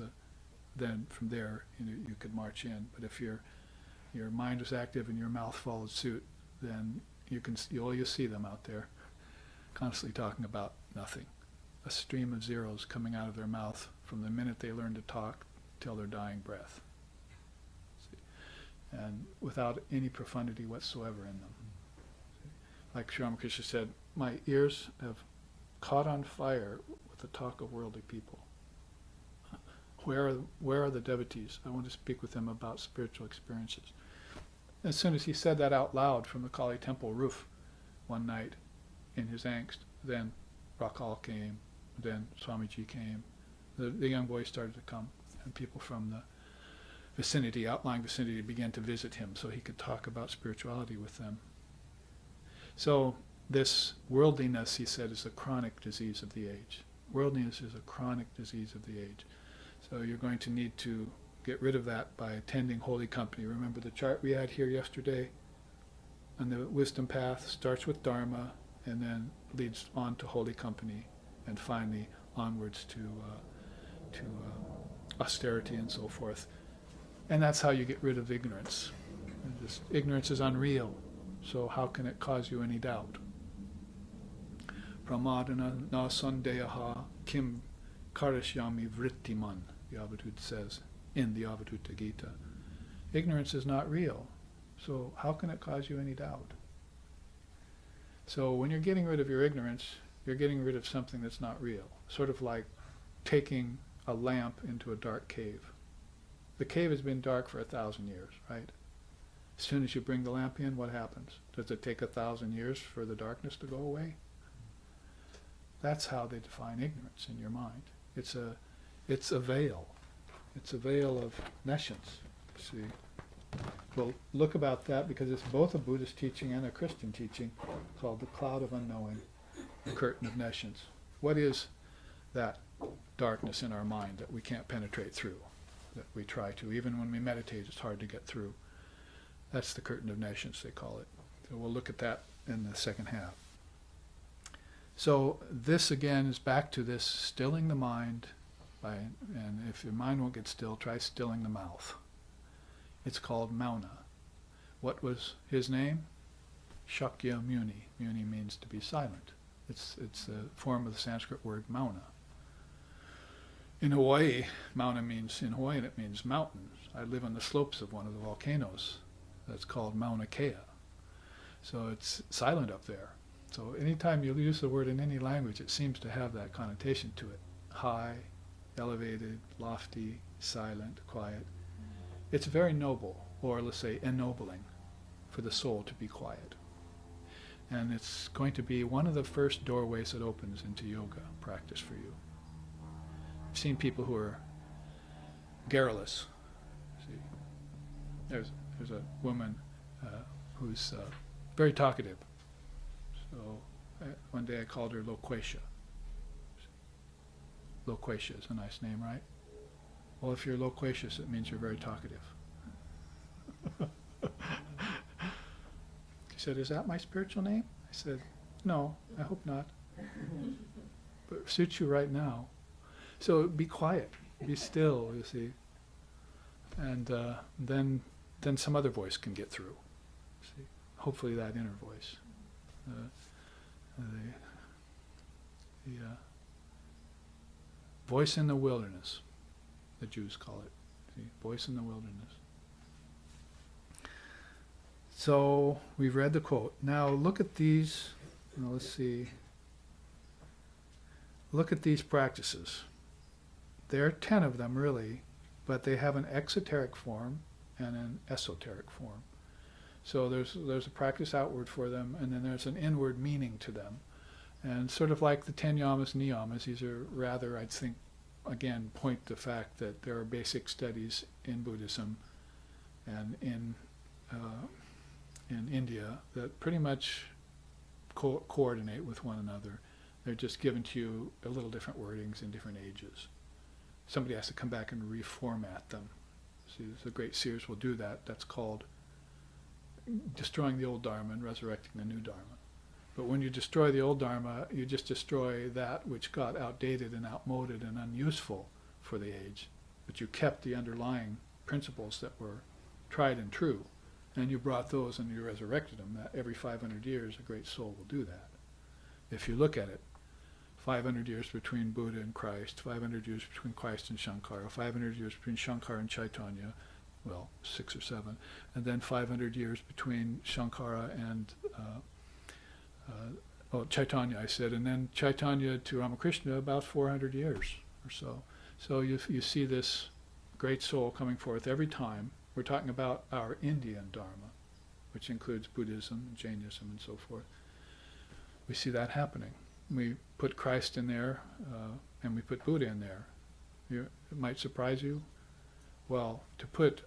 [SPEAKER 1] then from there you could march in. But if your mind was active and your mouth followed suit, then you'll see them out there constantly talking about nothing. A stream of zeros coming out of their mouth from the minute they learn to talk till their dying breath. See? And without any profundity whatsoever in them. See? Like Sri Ramakrishna said, my ears have caught on fire with the talk of worldly people. Where are the devotees? I want to speak with them about spiritual experiences. As soon as he said that out loud from the Kali temple roof one night in his angst, then Rakal came, then Swamiji came, the young boys started to come, and people from the vicinity, outlying vicinity, began to visit him so he could talk about spirituality with them. So this worldliness, he said, is a chronic disease of the age. Worldliness is a chronic disease of the age. So you're going to need to get rid of that by attending holy company. Remember the chart we had here yesterday? And the wisdom path starts with Dharma and then leads on to holy company and finally onwards to austerity and so forth. And that's how you get rid of ignorance. Ignorance is unreal, so how can it cause you any doubt? Pramadana na sandeyaha kim karishyami vrittiman, the Avadhuta says in the Avadhuta Gita. Ignorance is not real, so how can it cause you any doubt? So when you're getting rid of your ignorance, you're getting rid of something that's not real. Sort of like taking a lamp into a dark cave. The cave has been dark for 1,000 years, right? As soon as you bring the lamp in, what happens? Does it take 1,000 years for the darkness to go away? That's how they define ignorance in your mind. It's a veil. It's a veil of nescience. See, we'll look about that because it's both a Buddhist teaching and a Christian teaching called the cloud of unknowing, the curtain of nescience. What is that darkness in our mind that we can't penetrate through, that we try to? Even when we meditate, it's hard to get through. That's the curtain of nescience, they call it. So we'll look at that in the second half. So this again is back to this stilling the mind, and if your mind won't get still, try stilling the mouth. It's called Mauna. What was his name? Shakya Muni. Muni means to be silent. It's a form of the Sanskrit word Mauna. In Hawaii, Mauna means, in Hawaiian it means mountains. I live on the slopes of one of the volcanoes that's called Mauna Kea. So it's silent up there. So anytime you use the word in any language, it seems to have that connotation to it. High, elevated, lofty, silent, quiet. It's very noble, or let's say ennobling, for the soul to be quiet. And it's going to be one of the first doorways that opens into yoga practice for you. I've seen people who are garrulous. See, there's a woman who's very talkative. So one day I called her Loquacia. Loquacia is a nice name, right? Well, if you're loquacious, it means you're very talkative. said, "Is that my spiritual name?" I said, "No, I hope not. But it suits you right now." So be quiet, be still, you see. And then some other voice can get through. See? Hopefully that inner voice. The voice in the wilderness, the Jews call it. See? Voice in the wilderness. So we've read the quote. Now look at these, let's see. Look at these practices. There are 10 of them really, but they have an exoteric form and an esoteric form. So there's a practice outward for them, and then there's an inward meaning to them. And sort of like the 10 yamas, niyamas, these are rather, I think, again, point to the fact that there are basic studies in Buddhism and in India that pretty much coordinate with one another. They're just given to you a little different wordings in different ages. Somebody has to come back and reformat them. See, the great seers will do that. That's called destroying the old Dharma and resurrecting the new Dharma. But when you destroy the old Dharma, you just destroy that which got outdated and outmoded and unuseful for the age. But you kept the underlying principles that were tried and true, and you brought those and you resurrected them. That every 500 years, a great soul will do that. If you look at it, 500 years between Buddha and Christ, 500 years between Christ and Shankara, 500 years between Shankara and Chaitanya, well, 6 or 7, and then 500 years between Shankara and Chaitanya, I said, and then Chaitanya to Ramakrishna, about 400 years or so. So you see this great soul coming forth every time. We're talking about our Indian Dharma, which includes Buddhism, Jainism, and so forth. We see that happening. We put Christ in there, and we put Buddha in there. It might surprise you. Well, to put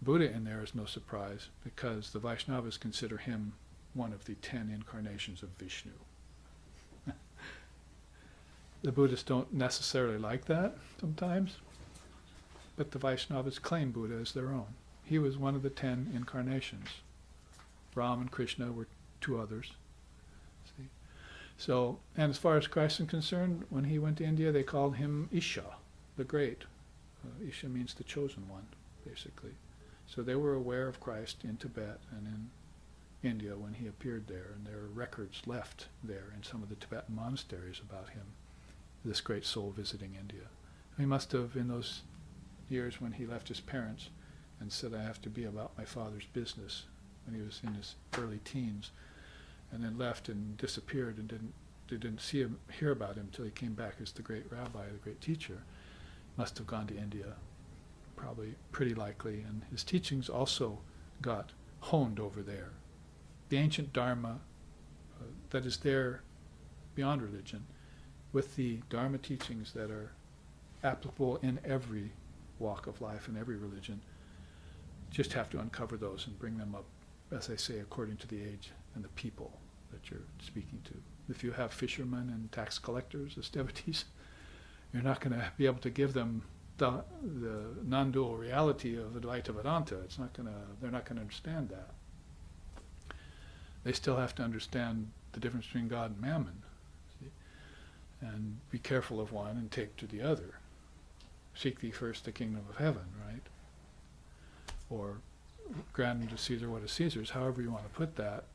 [SPEAKER 1] Buddha in there is no surprise, because the Vaishnavas consider him one of the 10 incarnations of Vishnu. The Buddhists don't necessarily like that sometimes, but the Vaishnavas claim Buddha as their own. He was one of the 10 incarnations. Ram and Krishna were 2 others. See? So, and as far as Christ is concerned, when he went to India, they called him Isha, the Great. Isha means the chosen one, basically. So they were aware of Christ in Tibet and in India when he appeared there, and there are records left there in some of the Tibetan monasteries about him, this great soul visiting India. He must have, in those years when he left his parents and said, "I have to be about my father's business," when he was in his early teens, and then left and disappeared and didn't hear about him till he came back as the great rabbi, the great teacher. Must have gone to India, probably pretty likely, and his teachings also got honed over there. The ancient Dharma that is there beyond religion, with the Dharma teachings that are applicable in every walk of life and every religion, just have to uncover those and bring them up, as I say, according to the age and the people that you're speaking to. If you have fishermen and tax collectors as devotees, you're not going to be able to give them the non-dual reality of Advaita Vedanta. They're not going to understand that. They still have to understand the difference between God and mammon, see? And be careful of one and take to the other. Seek thee first the kingdom of heaven, right? Or grant unto Caesar what is Caesar's, however you want to put that.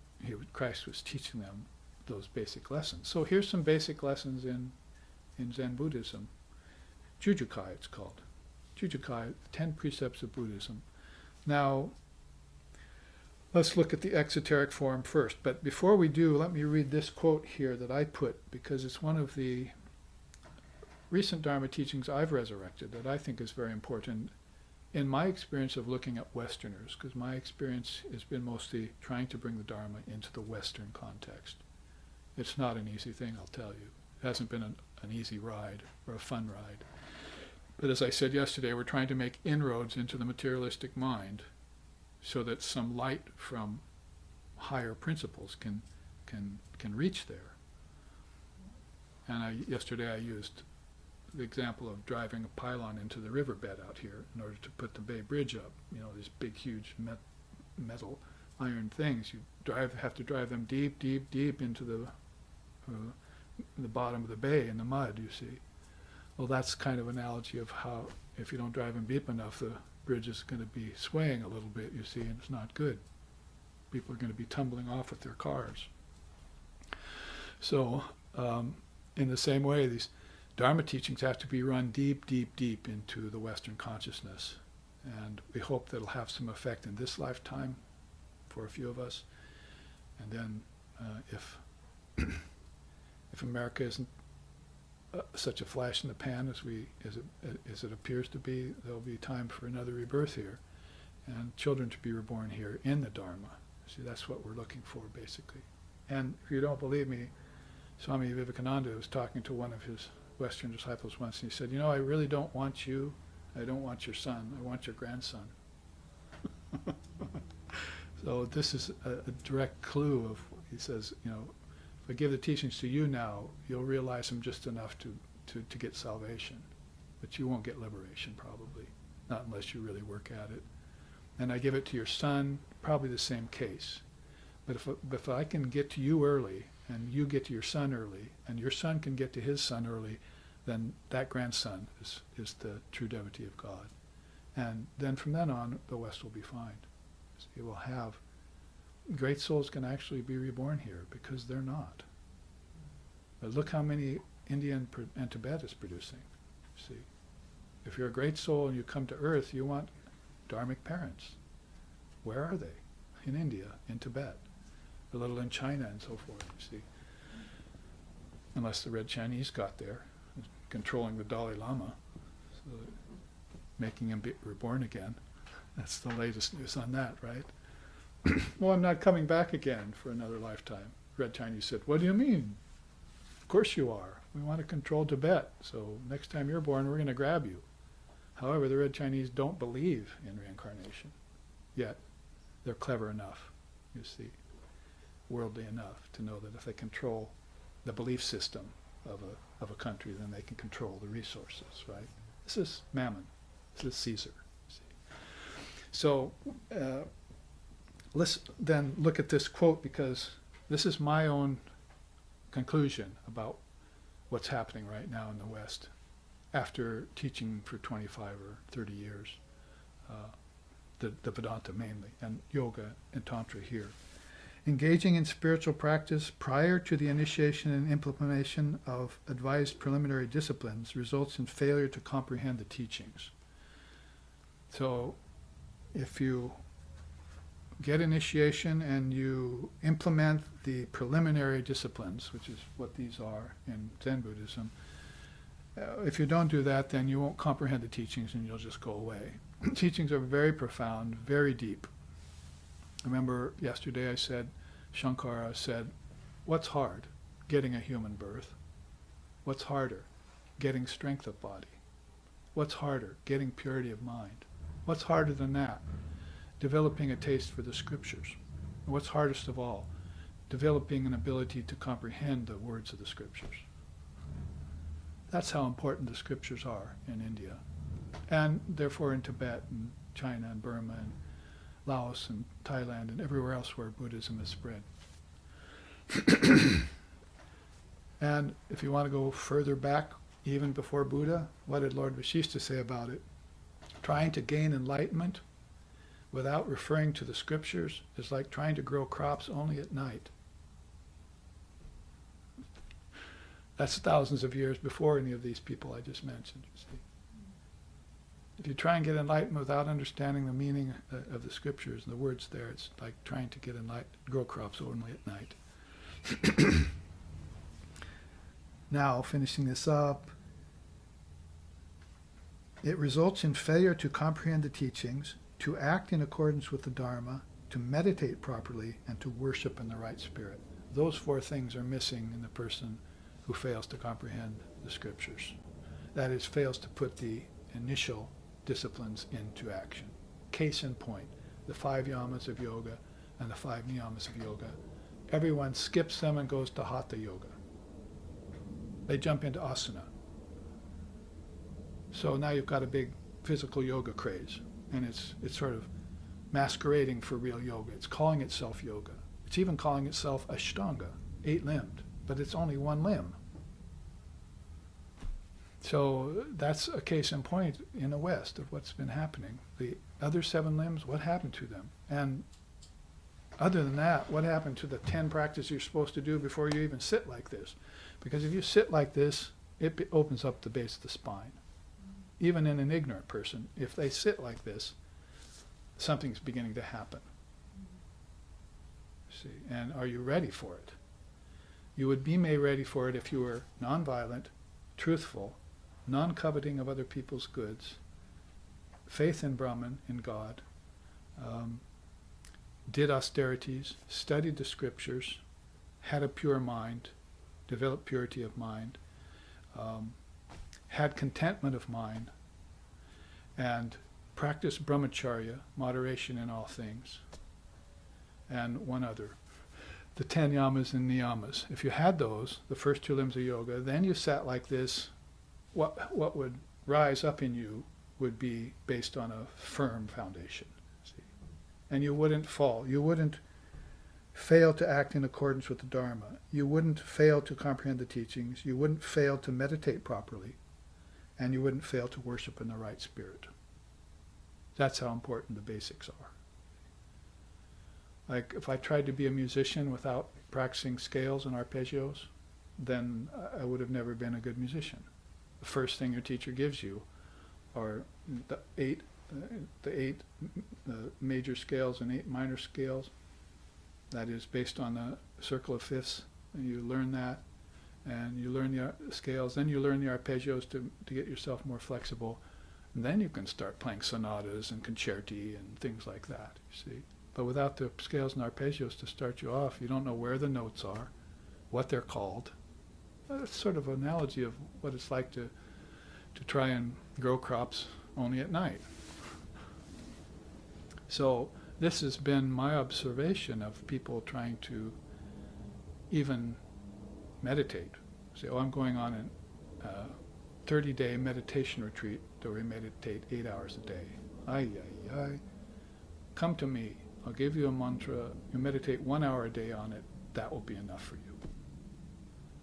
[SPEAKER 1] Christ was teaching them those basic lessons. So here's some basic lessons in Zen Buddhism. Jujukai, it's called. Jujukai, 10 Precepts of Buddhism. Now, let's look at the exoteric form first. But before we do, let me read this quote here that I put, because it's one of the recent Dharma teachings I've resurrected that I think is very important in my experience of looking at Westerners, because my experience has been mostly trying to bring the Dharma into the Western context. It's not an easy thing, I'll tell you. It hasn't been an easy ride or a fun ride. But as I said yesterday, we're trying to make inroads into the materialistic mind so that some light from higher principles can reach there. And yesterday I used the example of driving a pylon into the riverbed out here in order to put the Bay Bridge up. You know, this big, huge metal iron things. You have to drive them deep, deep, deep into the bottom of the bay in the mud, you see. Well, that's kind of an analogy of how if you don't drive them deep enough, the bridge is going to be swaying a little bit, you see, and it's not good. People are going to be tumbling off with their cars. So, in the same way, these Dharma teachings have to be run deep, deep, deep into the Western consciousness. And we hope that it'll have some effect in this lifetime for a few of us. And then if America isn't such a flash in the pan as it appears to be, there'll be time for another rebirth here, and children to be reborn here in the Dharma. See, that's what we're looking for, basically. And if you don't believe me, Swami Vivekananda was talking to one of his Western disciples once, and he said, "You know, I really don't want you. I don't want your son. I want your grandson." So this is a direct clue of, he says, you know, if I give the teachings to you now, you'll realize them just enough to get salvation. But you won't get liberation, probably, not unless you really work at it. And I give it to your son, probably the same case. But if I can get to you early, and you get to your son early, and your son can get to his son early, then that grandson is the true devotee of God. And then from then on, the West will be fine. It will have, great souls can actually be reborn here, because they're not. But look how many India and Tibet is producing. See, if you're a great soul and you come to Earth, you want dharmic parents. Where are they? In India, in Tibet, a little in China and so forth, you see. Unless the Red Chinese got there, controlling the Dalai Lama, so making him be reborn again. That's the latest news on that, right? Well, I'm not coming back again for another lifetime. Red Chinese said, "What do you mean? Of course you are. We want to control Tibet, so next time you're born, we're going to grab you." However, the Red Chinese don't believe in reincarnation, yet they're clever enough, you see, worldly enough to know that if they control the belief system of a country, then they can control the resources, right? This is Mammon. This is Caesar. See? So let's then look at this quote, because this is my own conclusion about what's happening right now in the West after teaching for 25 or 30 years, the Vedanta mainly, and yoga and Tantra here. Engaging in spiritual practice prior to the initiation and implementation of advised preliminary disciplines results in failure to comprehend the teachings. So if you get initiation and you implement the preliminary disciplines, which is what these are in Zen Buddhism, if you don't do that, then you won't comprehend the teachings and you'll just go away. Teachings are very profound, very deep. Remember yesterday I said, Shankara said, what's hard? Getting a human birth. What's harder? Getting strength of body. What's harder? Getting purity of mind. What's harder than that? Developing a taste for the scriptures. And what's hardest of all? Developing an ability to comprehend the words of the scriptures. That's how important the scriptures are in India, and therefore in Tibet and China and Burma and Laos and Thailand and everywhere else where Buddhism is spread. And if you want to go further back, even before Buddha, what did Lord Vashishta say about it? Trying to gain enlightenment without referring to the scriptures is like trying to grow crops only at night. That's thousands of years before any of these people I just mentioned, you see. If you try and get enlightened without understanding the meaning of the scriptures and the words there, it's like trying to get enlightened, grow crops only at night. Now, finishing this up, it results in failure to comprehend the teachings, to act in accordance with the Dharma, to meditate properly, and to worship in the right spirit. Those four things are missing in the person who fails to comprehend the scriptures. That is, fails to put the initial disciplines into action. Case in point, the 5 yamas of yoga and the 5 niyamas of yoga. Everyone skips them and goes to hatha yoga. They jump into asana. So now you've got a big physical yoga craze, and it's sort of masquerading for real yoga. It's calling itself yoga. It's even calling itself Ashtanga, 8-limbed, but it's only one limb. So that's a case in point in the West of what's been happening. The other 7 limbs, what happened to them? And other than that, what happened to the 10 practices you're supposed to do before you even sit like this? Because if you sit like this, it opens up the base of the spine. Even in an ignorant person, if they sit like this, something's beginning to happen. See, and are you ready for it? You would be made ready for it if you were nonviolent, truthful, non-coveting of other people's goods, faith in Brahman, in God, did austerities, studied the scriptures, had a pure mind, developed purity of mind, had contentment of mind, and practiced brahmacharya, moderation in all things, and one other, the 10 yamas and niyamas. If you had those, the first 2 limbs of yoga, then you sat like this, what would rise up in you would be based on a firm foundation. See? And you wouldn't fall. You wouldn't fail to act in accordance with the Dharma. You wouldn't fail to comprehend the teachings. You wouldn't fail to meditate properly. And you wouldn't fail to worship in the right spirit. That's how important the basics are. Like if I tried to be a musician without practicing scales and arpeggios, then I would have never been a good musician. The first thing your teacher gives you are the eight major scales and 8 minor scales. That is based on the circle of fifths. And you learn that, and you learn the scales. Then you learn the arpeggios to get yourself more flexible. And then you can start playing sonatas and concerti and things like that, you see. But without the scales and arpeggios to start you off, you don't know where the notes are, what they're called. That's sort of an analogy of what it's like to try and grow crops only at night. So this has been my observation of people trying to even meditate. Say, oh, I'm going on a 30-day meditation retreat where we meditate 8 hours a day. Ay, ay, ay. Come to me. I'll give you a mantra. You meditate 1 hour a day on it. That will be enough for you.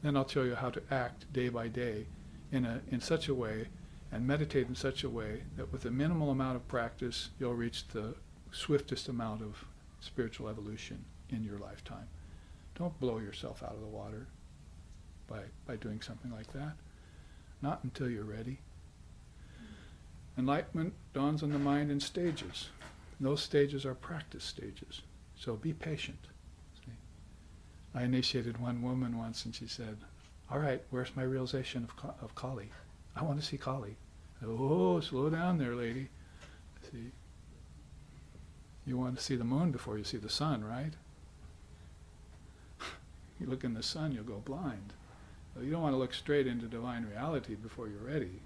[SPEAKER 1] Then I'll tell you how to act day by day in such a way and meditate in such a way that with a minimal amount of practice, you'll reach the swiftest amount of spiritual evolution in your lifetime. Don't blow yourself out of the water by doing something like that. Not until you're ready. Enlightenment dawns on the mind in stages. Those stages are practice stages. So be patient. See? I initiated one woman once and she said, all right, where's my realization of Kali? I want to see Kali. Oh, slow down there, lady. See, you want to see the moon before you see the sun, right? You look in the sun, you'll go blind. Well, you don't want to look straight into divine reality before you're ready.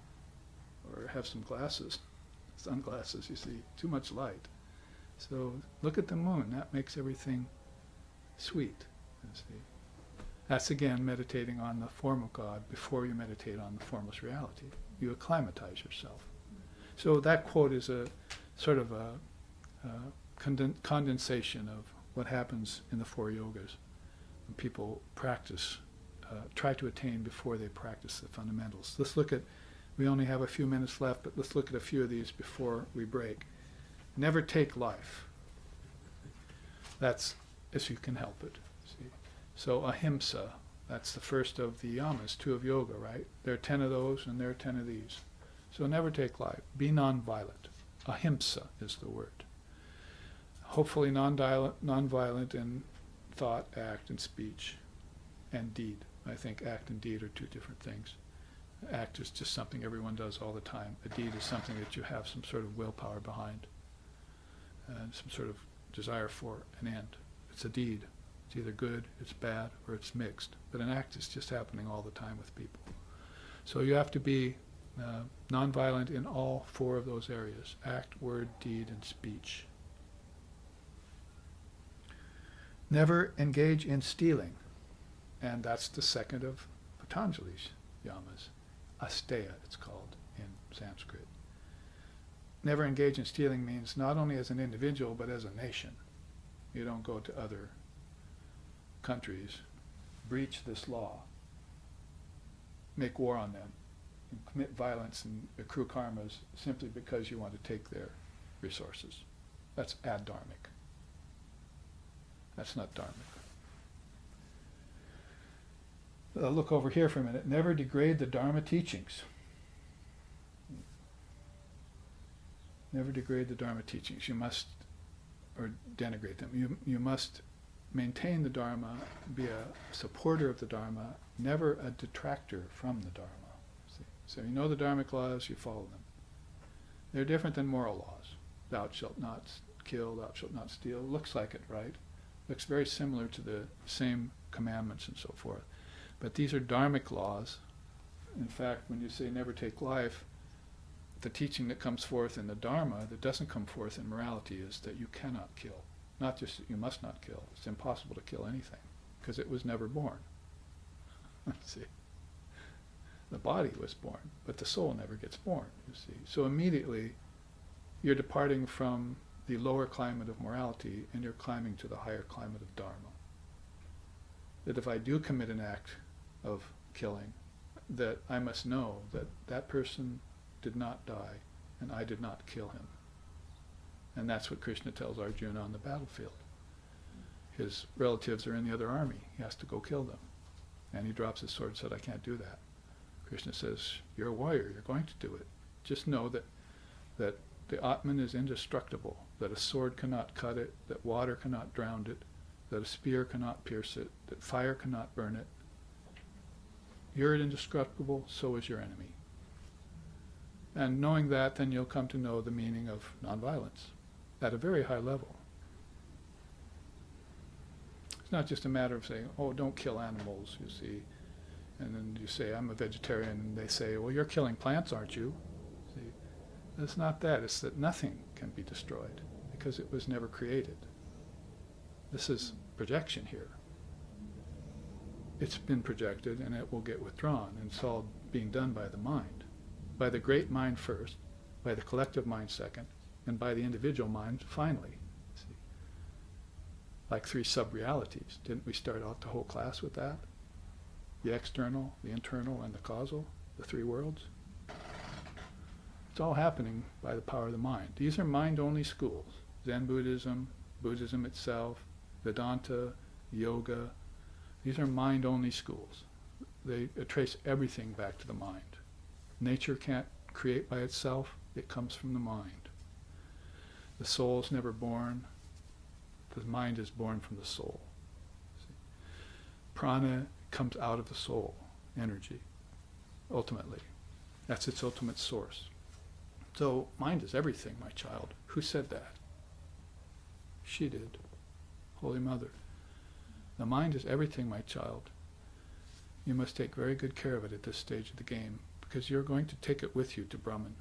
[SPEAKER 1] Or have some glasses, sunglasses, you see, too much light. So look at the moon. That makes everything sweet, you see. That's again meditating on the form of God before you meditate on the formless reality. You acclimatize yourself. So that quote is a sort of a condensation of what happens in the 4 yogas when people practice, try to attain before they practice the fundamentals. Let's look at, we only have a few minutes left, but let's look at a few of these before we break. Never take life. That's if you can help it. See? So ahimsa, that's the first of the yamas, 2 of yoga, right? There are 10 of those and there are 10 of these. So never take life. Be non-violent. Ahimsa is the word. Hopefully non-violent in thought, act, and speech, and deed. I think act and deed are 2 different things. Act is just something everyone does all the time. A deed is something that you have some sort of willpower behind and some sort of desire for an end. It's a deed. It's either good, it's bad, or it's mixed. But an act is just happening all the time with people. So you have to be nonviolent in all 4 of those areas: act, word, deed, and speech. Never engage in stealing. And that's the second of Patanjali's yamas. Asteya, it's called in Sanskrit. never engage in stealing means not only as an individual, but as a nation. You don't go to other countries, breach this law, make war on them, and commit violence and accrue karmas simply because you want to take their resources. That's ad-dharmic. That's not dharmic. Look over here for a minute. Never degrade the Dharma teachings. Never degrade the Dharma teachings. You must, or denigrate them. You must maintain the Dharma, be a supporter of the Dharma, never a detractor from the Dharma. See? So you know the Dharmic laws, you follow them. They're different than moral laws. Thou shalt not kill, thou shalt not steal. Looks like it, right? Looks very similar to the same commandments and so forth. But these are dharmic laws. In fact, when you say never take life, the teaching that comes forth in the Dharma that doesn't come forth in morality is that you cannot kill. Not just that you must not kill. It's impossible to kill anything because it was never born. See? The body was born, but the soul never gets born, you see. So immediately you're departing from the lower climate of morality and you're climbing to the higher climate of Dharma. That if I do commit an act of killing, that I must know that that person did not die and I did not kill him. And that's what Krishna tells Arjuna on the battlefield. His relatives are in the other army. He has to go kill them. And he drops his sword and said, I can't do that. Krishna says, you're a warrior, you're going to do it. Just know that the Atman is indestructible, that a sword cannot cut it, that water cannot drown it, that a spear cannot pierce it, that fire cannot burn it. You're indestructible, so is your enemy. And knowing that, then you'll come to know the meaning of nonviolence at a very high level. It's not just a matter of saying, oh, don't kill animals, you see. And then you say, I'm a vegetarian, and they say, well, you're killing plants, aren't you? See, it's not that. It's that nothing can be destroyed because it was never created. This is projection here. It's been projected and it will get withdrawn, and it's all being done by the mind. By the great mind first, by the collective mind second, and by the individual mind finally. See? Like three sub-realities. Didn't we start out the whole class with that? The external, the internal, and the causal, the three worlds. It's all happening by the power of the mind. These are mind-only schools. Zen Buddhism, Buddhism itself, Vedanta, Yoga. These are mind-only schools. They trace everything back to the mind. Nature can't create by itself. It comes from the mind. The soul is never born. The mind is born from the soul. See? Prana comes out of the soul, energy, ultimately. That's its ultimate source. So mind is everything, my child. Who said that? She did. Holy Mother. The mind is everything, my child. You must take very good care of it at this stage of the game, because you're going to take it with you to Brahman.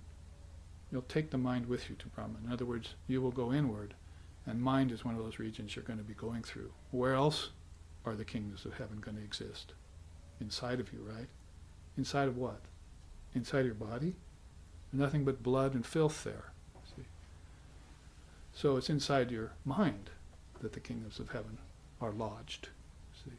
[SPEAKER 1] You'll take the mind with you to Brahman. In other words, you will go inward, and mind is one of those regions you're going to be going through. Where else are the kingdoms of heaven going to exist? Inside of you, right? Inside of what? Inside your body? Nothing but blood and filth there. See? So it's inside your mind that the kingdoms of heaven are lodged. See?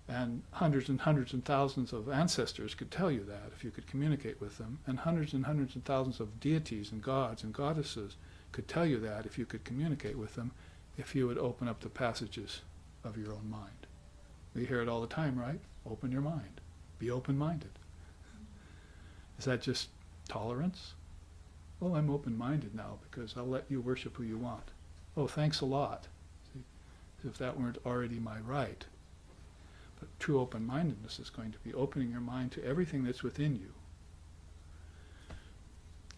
[SPEAKER 1] And hundreds and thousands of ancestors could tell you that if you could communicate with them, and hundreds and thousands of deities and gods and goddesses could tell you that if you could communicate with them, if you would open up the passages of your own mind. We hear it all the time, right? Open your mind. Be open-minded. Is that just tolerance? Oh, I'm open-minded now because I'll let you worship who you want. Oh, thanks a lot. See? As if that weren't already my right. But true open-mindedness is going to be opening your mind to everything that's within you.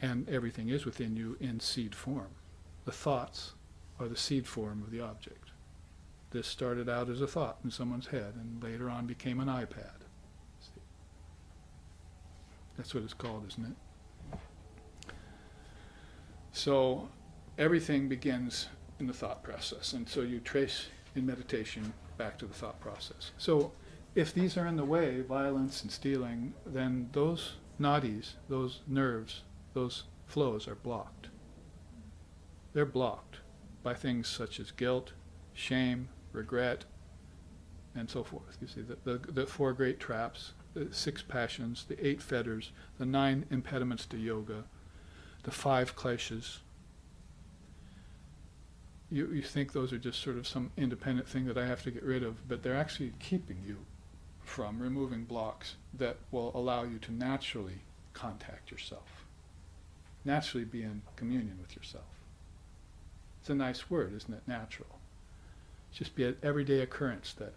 [SPEAKER 1] And everything is within you in seed form. The thoughts are the seed form of the object. This started out as a thought in someone's head and later on became an iPad. See? That's what it's called, isn't it? So everything begins in the thought process, and so you trace in meditation back to the thought process. So if these are in the way, violence and stealing, then those nadis, those nerves, those flows are blocked. they're blocked by things such as guilt, shame, regret, and so forth. You see, the four great traps, the 6 passions, the 8 fetters, the 9 impediments to yoga, the 5 kleshas. You think those are just sort of some independent thing that I have to get rid of, but they're actually keeping you from removing blocks that will allow you to naturally contact yourself, naturally be in communion with yourself. It's a nice word, isn't it? Natural. Just be an everyday occurrence that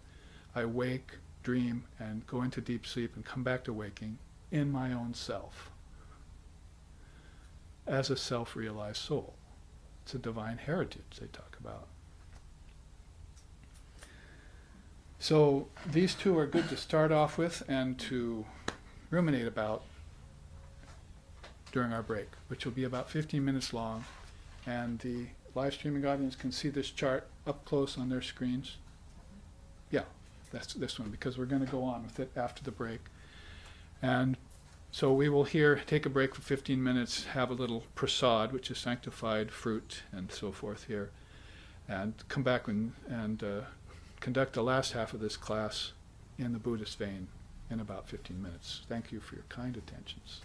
[SPEAKER 1] I wake, dream, and go into deep sleep and come back to waking in my own self as a self-realized soul. It's a divine heritage they talk about. So these 2 are good to start off with and to ruminate about during our break, which will be about 15 minutes long. And the live streaming audience can see this chart up close on their screens. Yeah, that's this one, because we're going to go on with it after the break. And so we will take a break for 15 minutes, have a little prasad, which is sanctified fruit and so forth here, and come back and conduct the last half of this class in the Buddhist vein in about 15 minutes. Thank you for your kind attentions.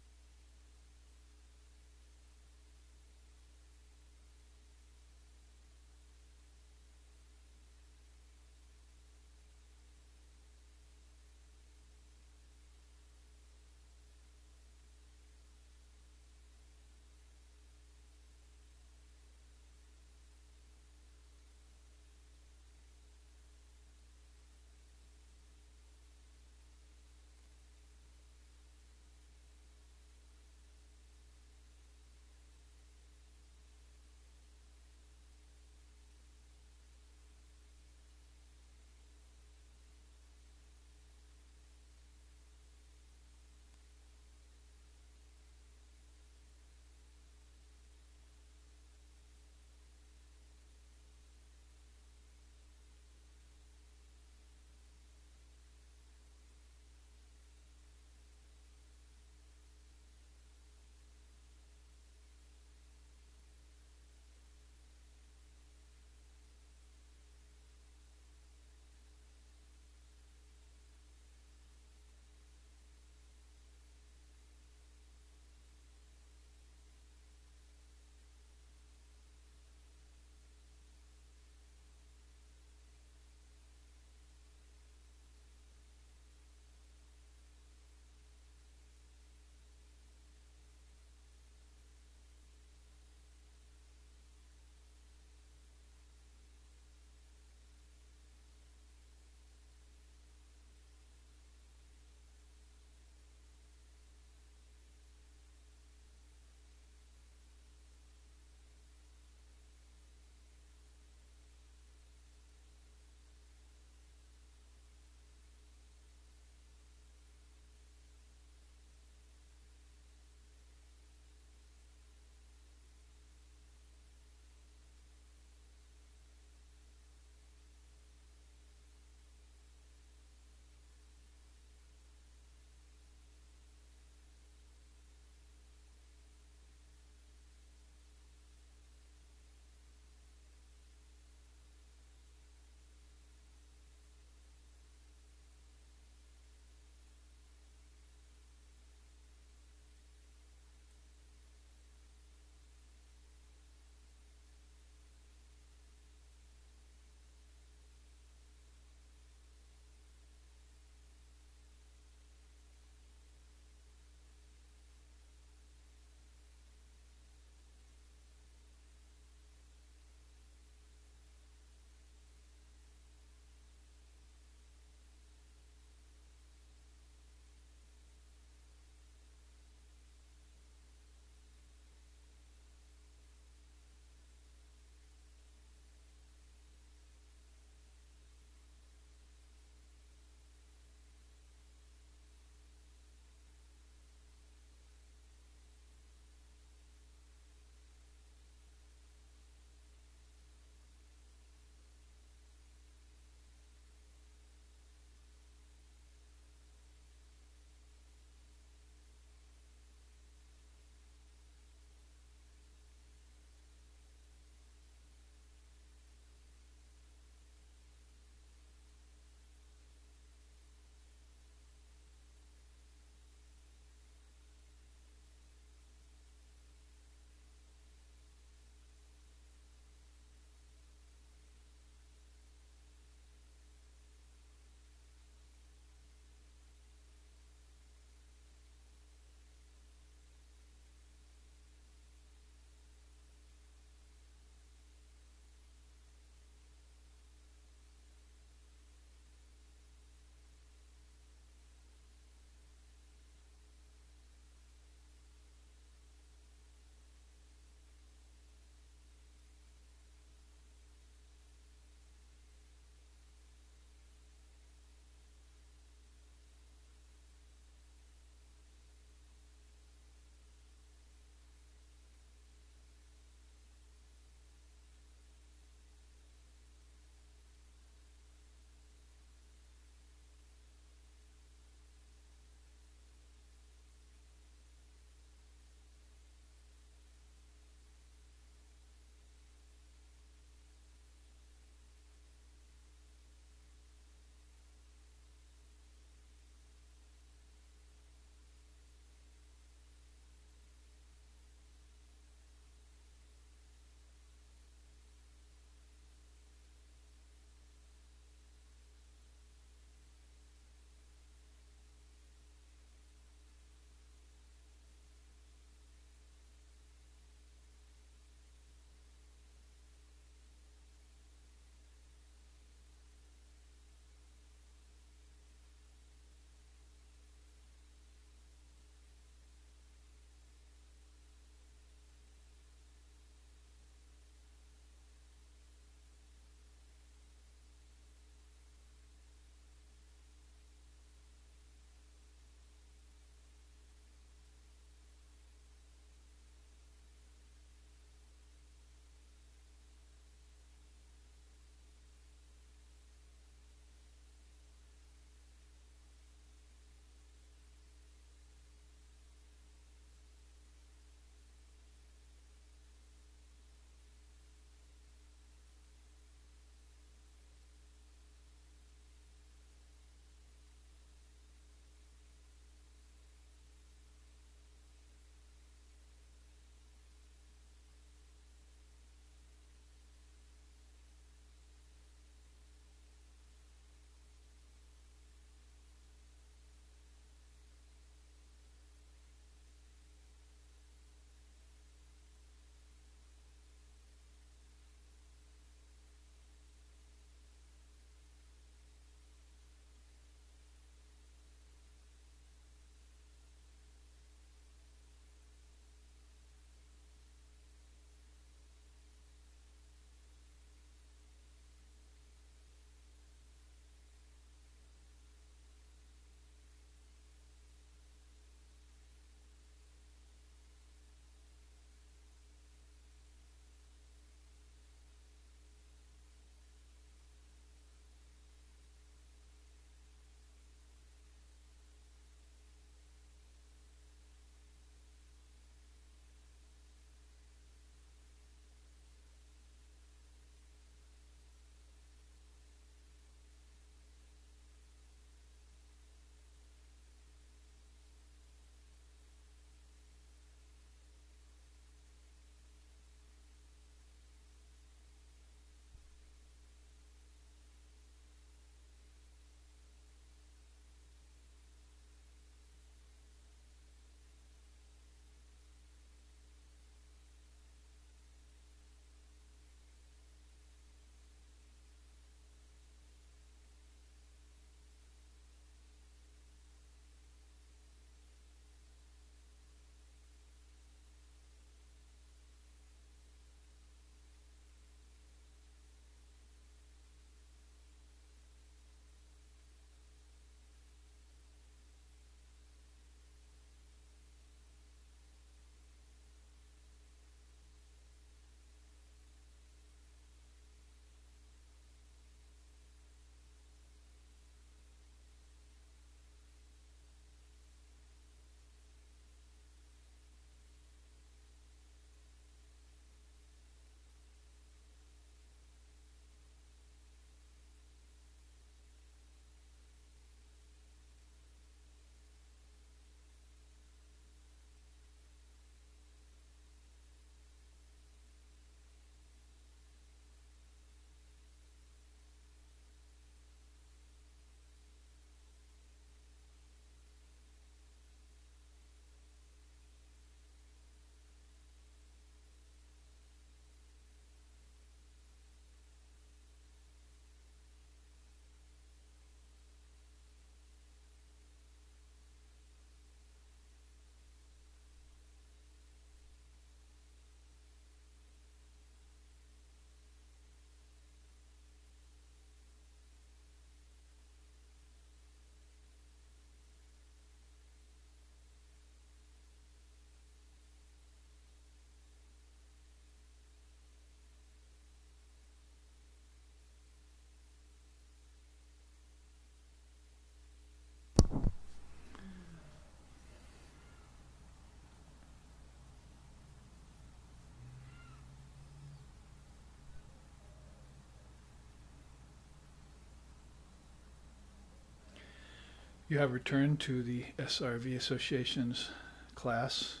[SPEAKER 1] You have returned to the SRV Association's class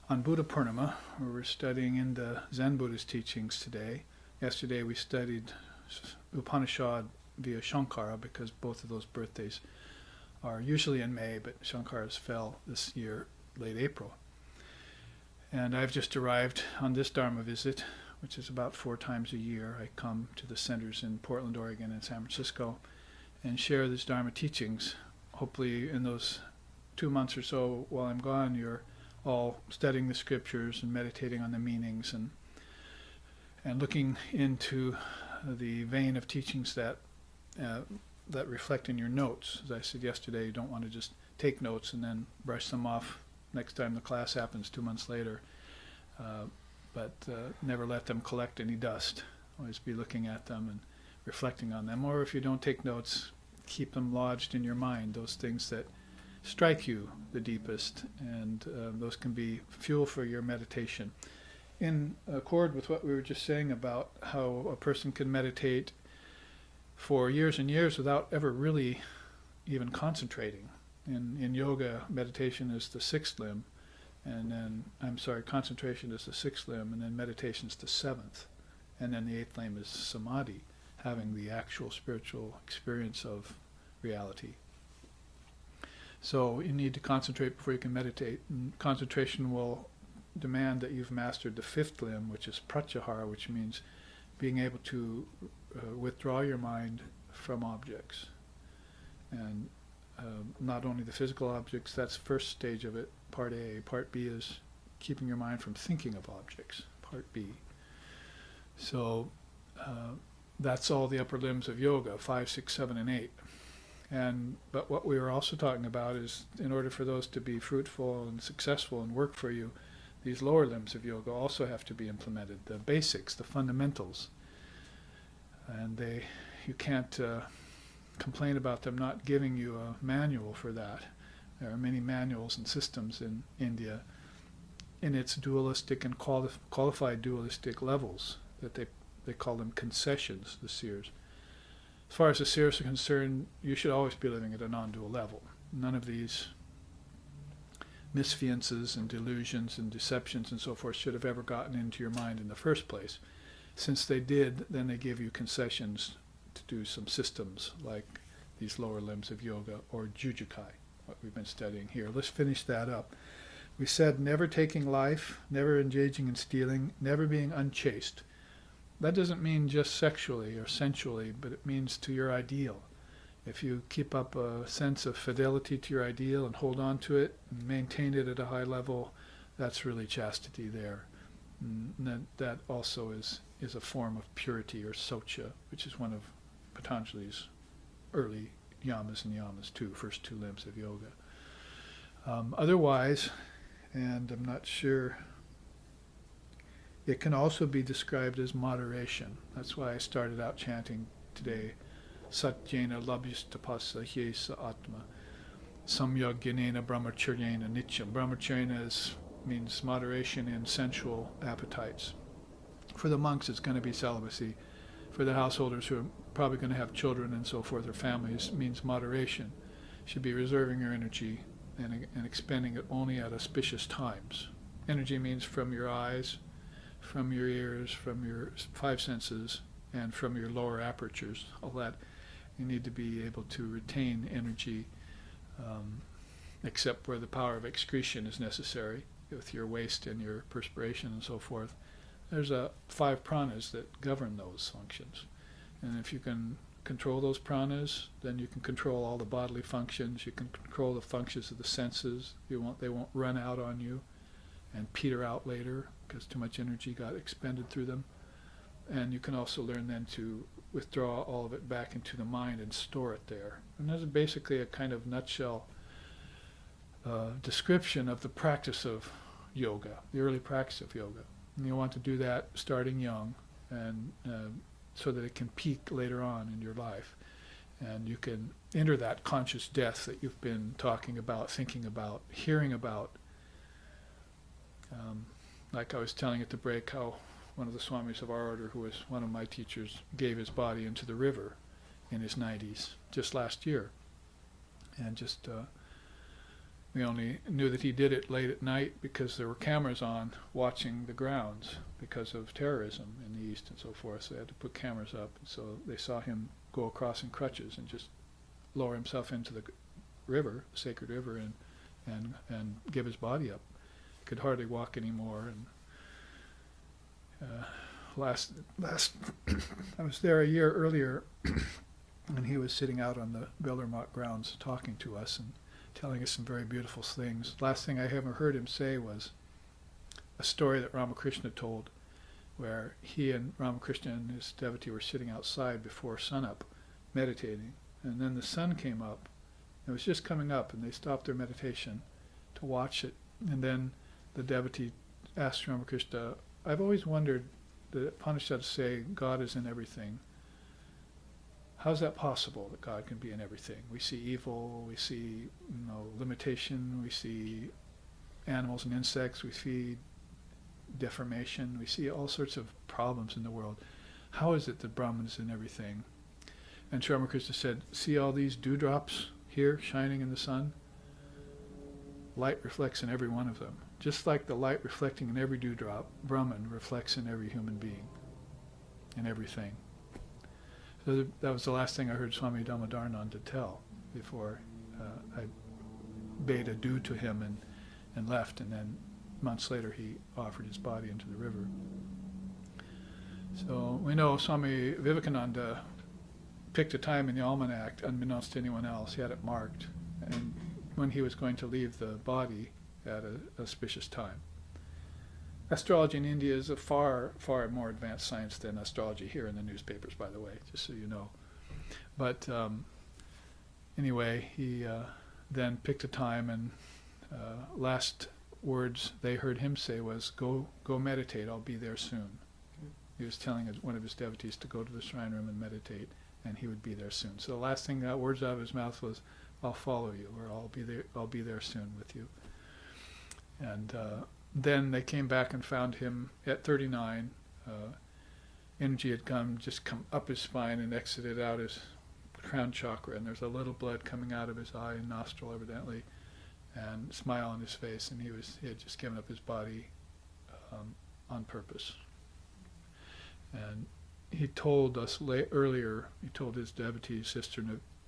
[SPEAKER 1] on Buddha Purnima, where we're studying in the Zen Buddhist teachings today. Yesterday we studied Upanishad via Shankara, because both of those birthdays are usually in May, but Shankara's fell this year, late April. And I've just arrived on this Dharma visit, which is about 4 times a year. I come to the centers in Portland, Oregon, and San Francisco, and share these Dharma teachings. Hopefully in those 2 months or so while I'm gone, you're all studying the scriptures and meditating on the meanings and looking into the vein of teachings that reflect in your notes. As I said yesterday, you don't want to just take notes and then brush them off next time the class happens 2 months later, but never let them collect any dust. Always be looking at them and reflecting on them. Or if you don't take notes, keep them lodged in your mind, those things that strike you the deepest, and those can be fuel for your meditation. In accord with what we were just saying about how a person can meditate for years and years without ever really even concentrating. In yoga, meditation is the 6th limb, and then, concentration is the 6th limb, and then meditation is the 7th, and then the 8th limb is samadhi, having the actual spiritual experience of reality. So you need to concentrate before you can meditate, and concentration will demand that you've mastered the 5th limb, which is pratyahara, which means being able to withdraw your mind from objects. And not only the physical objects, that's first stage of it, part A. Part B is keeping your mind from thinking of objects, part B. So that's all the upper limbs of yoga, 5, 6, 7, and 8. But what we were also talking about is, in order for those to be fruitful and successful and work for you, these lower limbs of yoga also have to be implemented, the basics, the fundamentals. And you can't complain about them not giving you a manual for that. There are many manuals and systems in India in its dualistic and qualified dualistic levels, that they call them concessions, the seers. As far as the seers are concerned, you should always be living at a non-dual level. None of these misfiances and delusions and deceptions and so forth should have ever gotten into your mind in the first place. Since they did, then they give you concessions to do some systems like these lower limbs of yoga, or jujukai, what we've been studying here. Let's finish that up. We said never taking life, never engaging in stealing, never being unchaste. That doesn't mean just sexually or sensually, but it means to your ideal. If you keep up a sense of fidelity to your ideal and hold on to it and maintain it at a high level, that's really chastity there. And that also is a form of purity, or socha, which is one of Patanjali's early yamas and yamas too, first 2 limbs of yoga. Otherwise, and I'm not sure, it can also be described as moderation. That's why I started out chanting today, Satyena labhyastapasa hyesa atma, samyagyanena brahmacharyena nityam. Brahmacharya means moderation in sensual appetites. For the monks, it's going to be celibacy. For the householders who are probably going to have children and so forth, or families, means moderation. Should be reserving your energy and expending it only at auspicious times. Energy means from your eyes, from your ears, from your 5 senses, and from your lower apertures. All that, you need to be able to retain energy, except where the power of excretion is necessary, with your waste and your perspiration and so forth. There's 5 pranas that govern those functions. And if you can control those pranas, then you can control all the bodily functions. You can control the functions of the senses. They won't run out on you and peter out later because too much energy got expended through them. And you can also learn then to withdraw all of it back into the mind and store it there. And that's basically a kind of nutshell description of the practice of yoga, the early practice of yoga. And you want to do that starting young, and so that it can peak later on in your life. And you can enter that conscious death that you've been talking about, thinking about, hearing about. Like I was telling at the break, how one of the swamis of our order, who was one of my teachers, gave his body into the river in his 90s, just last year. And just we only knew that he did it late at night because there were cameras on watching the grounds because of terrorism in the East and so forth. So they had to put cameras up. So they saw him go across in crutches and just lower himself into the river, the sacred river, and give his body up. Could hardly walk anymore. And last I was there a year earlier, and he was sitting out on the Beldermott grounds talking to us and telling us some very beautiful things. Last thing I ever heard him say was a story that Ramakrishna told, where he and Ramakrishna and his devotee were sitting outside before sunup, meditating, and then the sun came up. It was just coming up, and they stopped their meditation to watch it. And then the devotee asked Ramakrishna, "I've always wondered, the Upanishads say God is in everything. How's that possible, that God can be in everything? We see evil, we see limitation, we see animals and insects, we see deformation, we see all sorts of problems in the world. How is it that Brahman is in everything?" And Sri Ramakrishna said, "See all these dewdrops here shining in the sun? Light reflects in every one of them. Just like the light reflecting in every dewdrop, Brahman reflects in every human being, in everything." So that was the last thing I heard Swami Damodarananda tell before I bade adieu to him and left. And then months later he offered his body into the river. So we know Swami Vivekananda picked a time in the almanac, unbeknownst to anyone else. He had it marked, and when he was going to leave the body at an auspicious time. Astrology in India is a far, far more advanced science than astrology here in the newspapers, by the way, just so you know. But anyway, he then picked a time, and last words they heard him say was, go meditate, I'll be there soon. He was telling one of his devotees to go to the shrine room and meditate, and he would be there soon. So the last thing that words out of his mouth was, "I'll follow you," or I'll be there soon with you. And then they came back and found him at 39. Energy had just come up his spine and exited out his crown chakra, and there's a little blood coming out of his eye and nostril evidently, and a smile on his face, and he had just given up his body on purpose. And he told us earlier, he told his devotee, Sister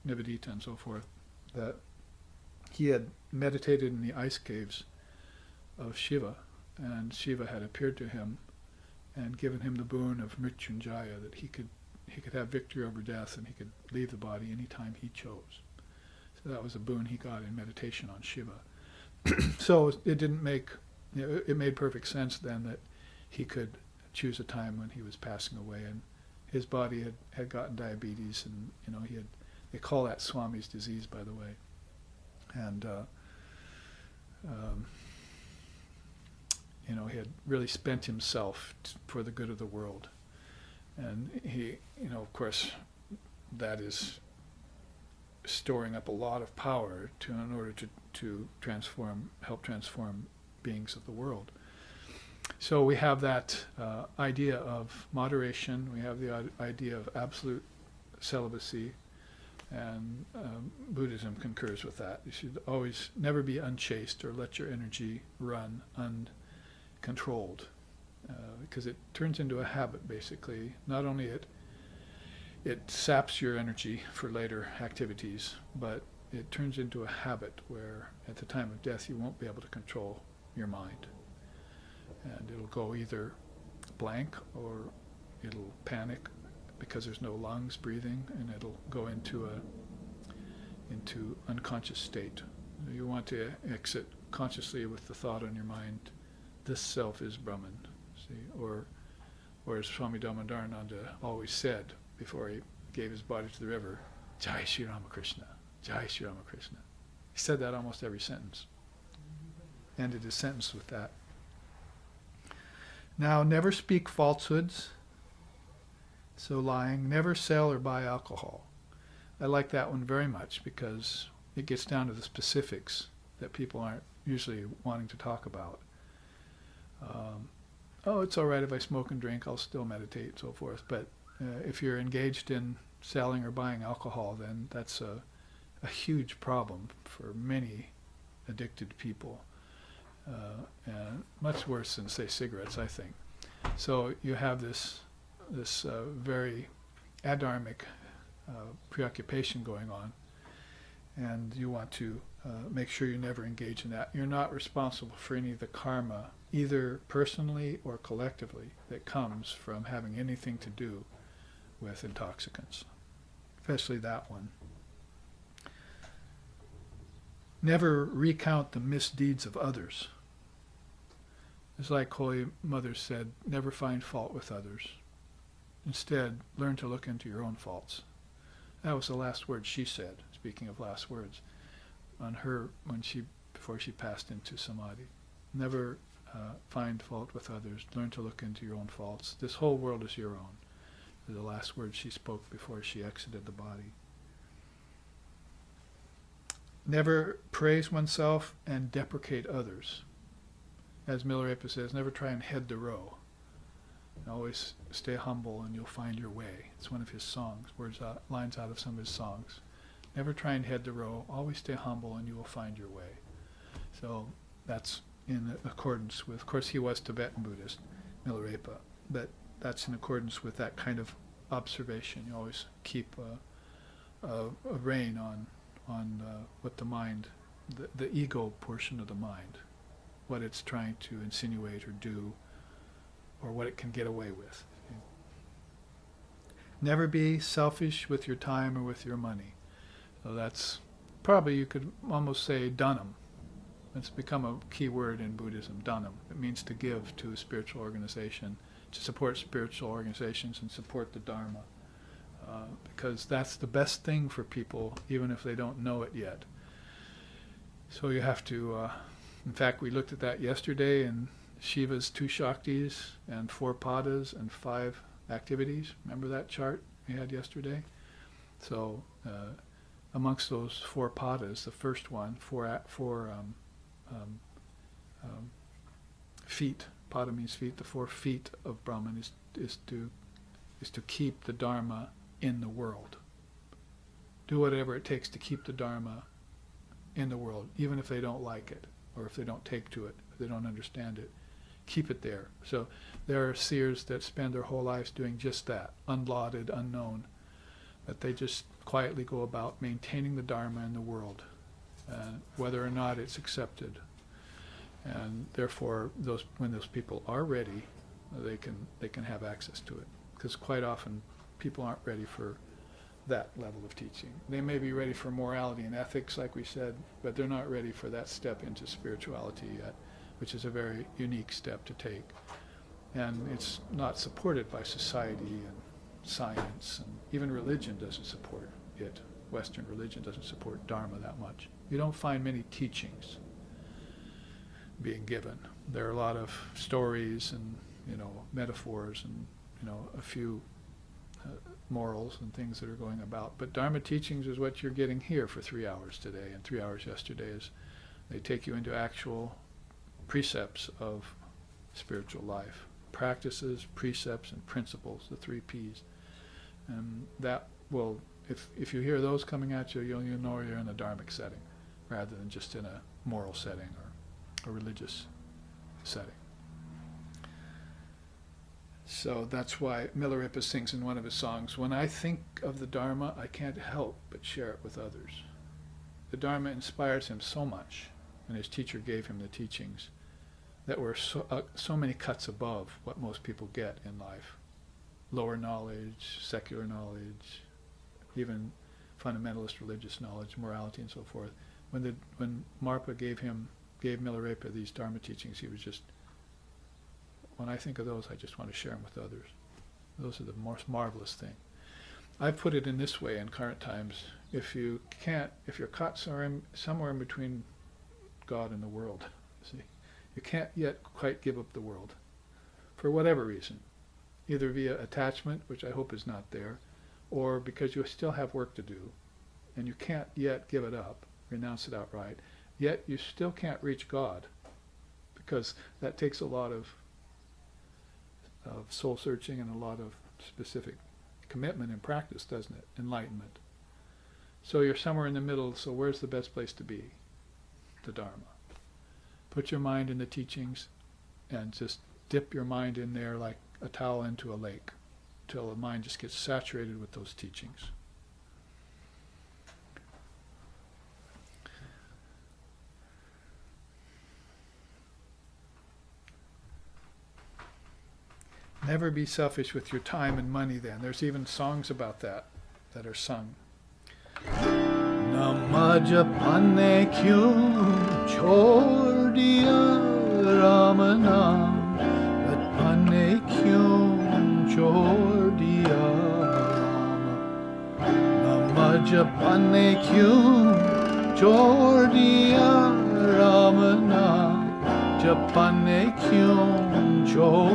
[SPEAKER 1] Nivedita and so forth, that he had meditated in the ice caves of Shiva, and Shiva had appeared to him and given him the boon of Mrityunjaya, that he could have victory over death, and he could leave the body anytime he chose. So that was a boon he got in meditation on Shiva. So it made perfect sense then that he could choose a time when he was passing away, and his body had gotten diabetes, and they call that Swami's disease, by the way. And he had really spent himself for the good of the world. And he, of course, that is storing up a lot of power in order to help transform beings of the world. So we have that idea of moderation, we have the idea of absolute celibacy, and Buddhism concurs with that. You should always never be unchaste or let your energy run uncontrolled, because it turns into a habit, basically. Not only it saps your energy for later activities, but it turns into a habit where at the time of death you won't be able to control your mind. And it'll go either blank, or it'll panic because there's no lungs breathing, and it'll go into unconscious state. You want to exit consciously with the thought on your mind, this self is Brahman. See, or as Swami Damodarananda always said before he gave his body to the river, Jai Shri Ramakrishna, Jai Shri Ramakrishna. He said that almost every sentence. Ended his sentence with that. Now, never speak falsehoods, so lying. Never sell or buy alcohol. I like that one very much because it gets down to the specifics that people aren't usually wanting to talk about. It's all right if I smoke and drink, I'll still meditate and so forth. But if you're engaged in selling or buying alcohol, then that's a a huge problem for many addicted people, and much worse than, say, cigarettes, I think. So you have this very adharmic preoccupation going on, and you want to make sure you never engage in that. You're not responsible for any of the karma, either personally or collectively, that comes from having anything to do with intoxicants, especially that one. Never recount the misdeeds of others. It's like Holy Mother said, never find fault with others. Instead, learn to look into your own faults. That was the last word she said, speaking of last words, on her before she passed into samadhi. Never find fault with others. Learn to look into your own faults. This whole world is your own. The last words she spoke before she exited the body. Never praise oneself and deprecate others. As Milarepa says, never try and head the row. Always stay humble and you'll find your way. It's one of his songs, lines out of some of his songs. Never try and head the row. Always stay humble and you will find your way. So that's in accordance with, of course he was Tibetan Buddhist, Milarepa, but that's in accordance with that kind of observation. You always keep a rein on what the mind, the ego portion of the mind, what it's trying to insinuate or do, or what it can get away with. Never be selfish with your time or with your money. So that's probably, you could almost say, dhanam. It's become a key word in Buddhism, dhanam. It means to give to a spiritual organization, to support spiritual organizations and support the Dharma. Because that's the best thing for people, even if they don't know it yet. So you have to, in fact, we looked at that yesterday in Shiva's 2 Shaktis and 4 Padas and 5 activities. Remember that chart we had yesterday? So amongst those 4 Padas, the first one, four feet, Pada means feet, the 4 feet of Brahman is to keep the Dharma in the world. Do whatever it takes to keep the Dharma in the world, even if they don't like it, or if they don't take to it, if they don't understand it. Keep it there. So there are seers that spend their whole lives doing just that, unlauded, unknown, that they just quietly go about maintaining the Dharma in the world, whether or not it's accepted. And therefore, when those people are ready, they can have access to it. Because quite often, people aren't ready for that level of teaching. They may be ready for morality and ethics, like we said, but they're not ready for that step into spirituality yet, which is a very unique step to take. And it's not supported by society and science, and even religion doesn't support it. Western religion doesn't support Dharma that much. You don't find many teachings being given. There are a lot of stories and metaphors and a few morals and things that are going about. But Dharma teachings is what you're getting here for 3 hours today, and 3 hours yesterday. Is they take you into actual precepts of spiritual life. Practices, precepts, and principles, the 3 Ps. And that will, if you hear those coming at you, you'll know you're in a dharmic setting, rather than just in a moral setting or a religious setting. So that's why Milarepa sings in one of his songs, "When I think of the Dharma, I can't help but share it with others." The Dharma inspires him so much, and his teacher gave him the teachings that were so many cuts above what most people get in life. Lower knowledge, secular knowledge, even fundamentalist religious knowledge, morality and so forth. When Marpa gave Milarepa these Dharma teachings, he was just, when I think of those, I just want to share them with others. Those are the most marvelous thing. I put it in this way in current times: if you're caught somewhere in between God and the world, see, you can't yet quite give up the world, for whatever reason, either via attachment, which I hope is not there, or because you still have work to do, and you can't yet give it up, renounce it outright, yet you still can't reach God, because that takes a lot of soul searching and a lot of specific commitment and practice, doesn't it? Enlightenment. So you're somewhere in the middle, so where's the best place to be? The Dharma. Put your mind in the teachings and just dip your mind in there like a towel into a lake till the mind just gets saturated with those teachings. Never be selfish with your time and money then. There's even songs about that are sung. Namajapane kyun chor diya Ramana Vatpane kyun chor diya Rama Namajapane kyun chor diya Ramana Japane kyun chor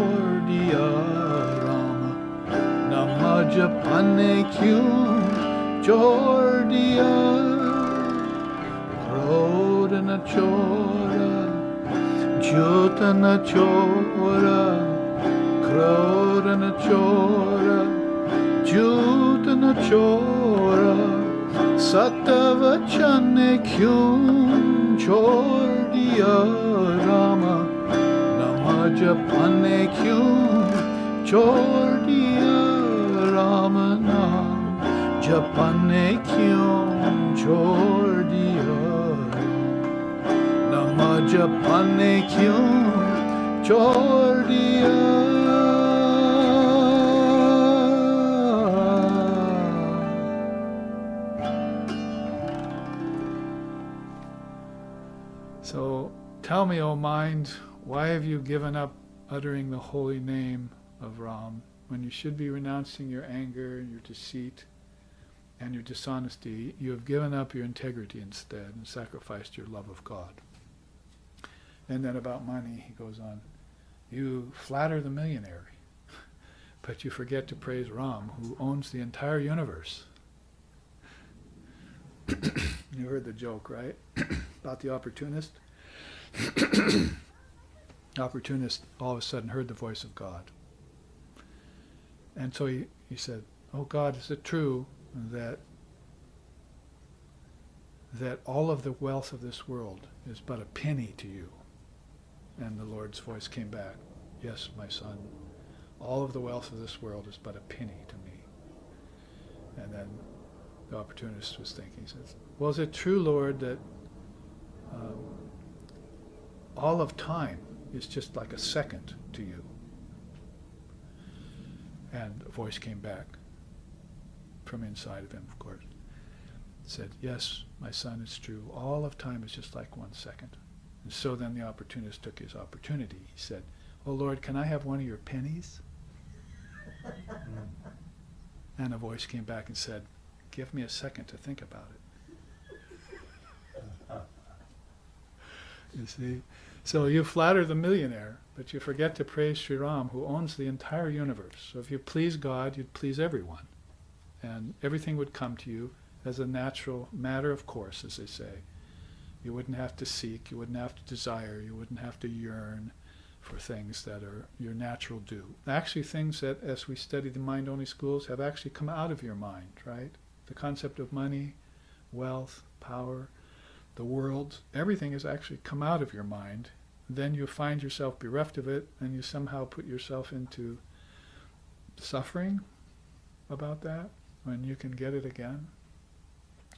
[SPEAKER 1] Rama Namajapane kyun chor diya Krodana chora Jyotana chora Krodana chora Jyotana chora Satavachane kyun chor diya Rama Namajapane kyun chor diya Ramana Japane kyun chor diya Namajapane kyun chor diya So tell me, O mind, why have you given up uttering the holy name of Ram when you should be renouncing your anger, your deceit, and your dishonesty? You have given up your integrity instead and sacrificed your love of God. And then about money, he goes on, you flatter the millionaire, but you forget to praise Ram, who owns the entire universe. You heard the joke, right? About the opportunist? Opportunist all of a sudden heard the voice of God. And so he said, oh God, is it true that all of the wealth of this world is but a penny to you? And the Lord's voice came back, yes, my son, all of the wealth of this world is but a penny to me. And then the opportunist was thinking, he says, well, is it true, Lord, that all of time is just like a second to you? And a voice came back from inside of him, of course. It said, yes, my son, it's true. All of time is just like 1 second. And so then the opportunist took his opportunity. He said, oh Lord, can I have one of your pennies? And a voice came back and said, give me a second to think about it. You see? So you flatter the millionaire, but you forget to praise Sri Ram, who owns the entire universe. So if you please God, you'd please everyone. And everything would come to you as a natural matter of course, as they say. You wouldn't have to seek, you wouldn't have to desire, you wouldn't have to yearn for things that are your natural due. Actually, things that, as we study the mind-only schools, have actually come out of your mind, right? The concept of money, wealth, power, the world, everything has actually come out of your mind. Then you find yourself bereft of it, and you somehow put yourself into suffering about that when you can get it again.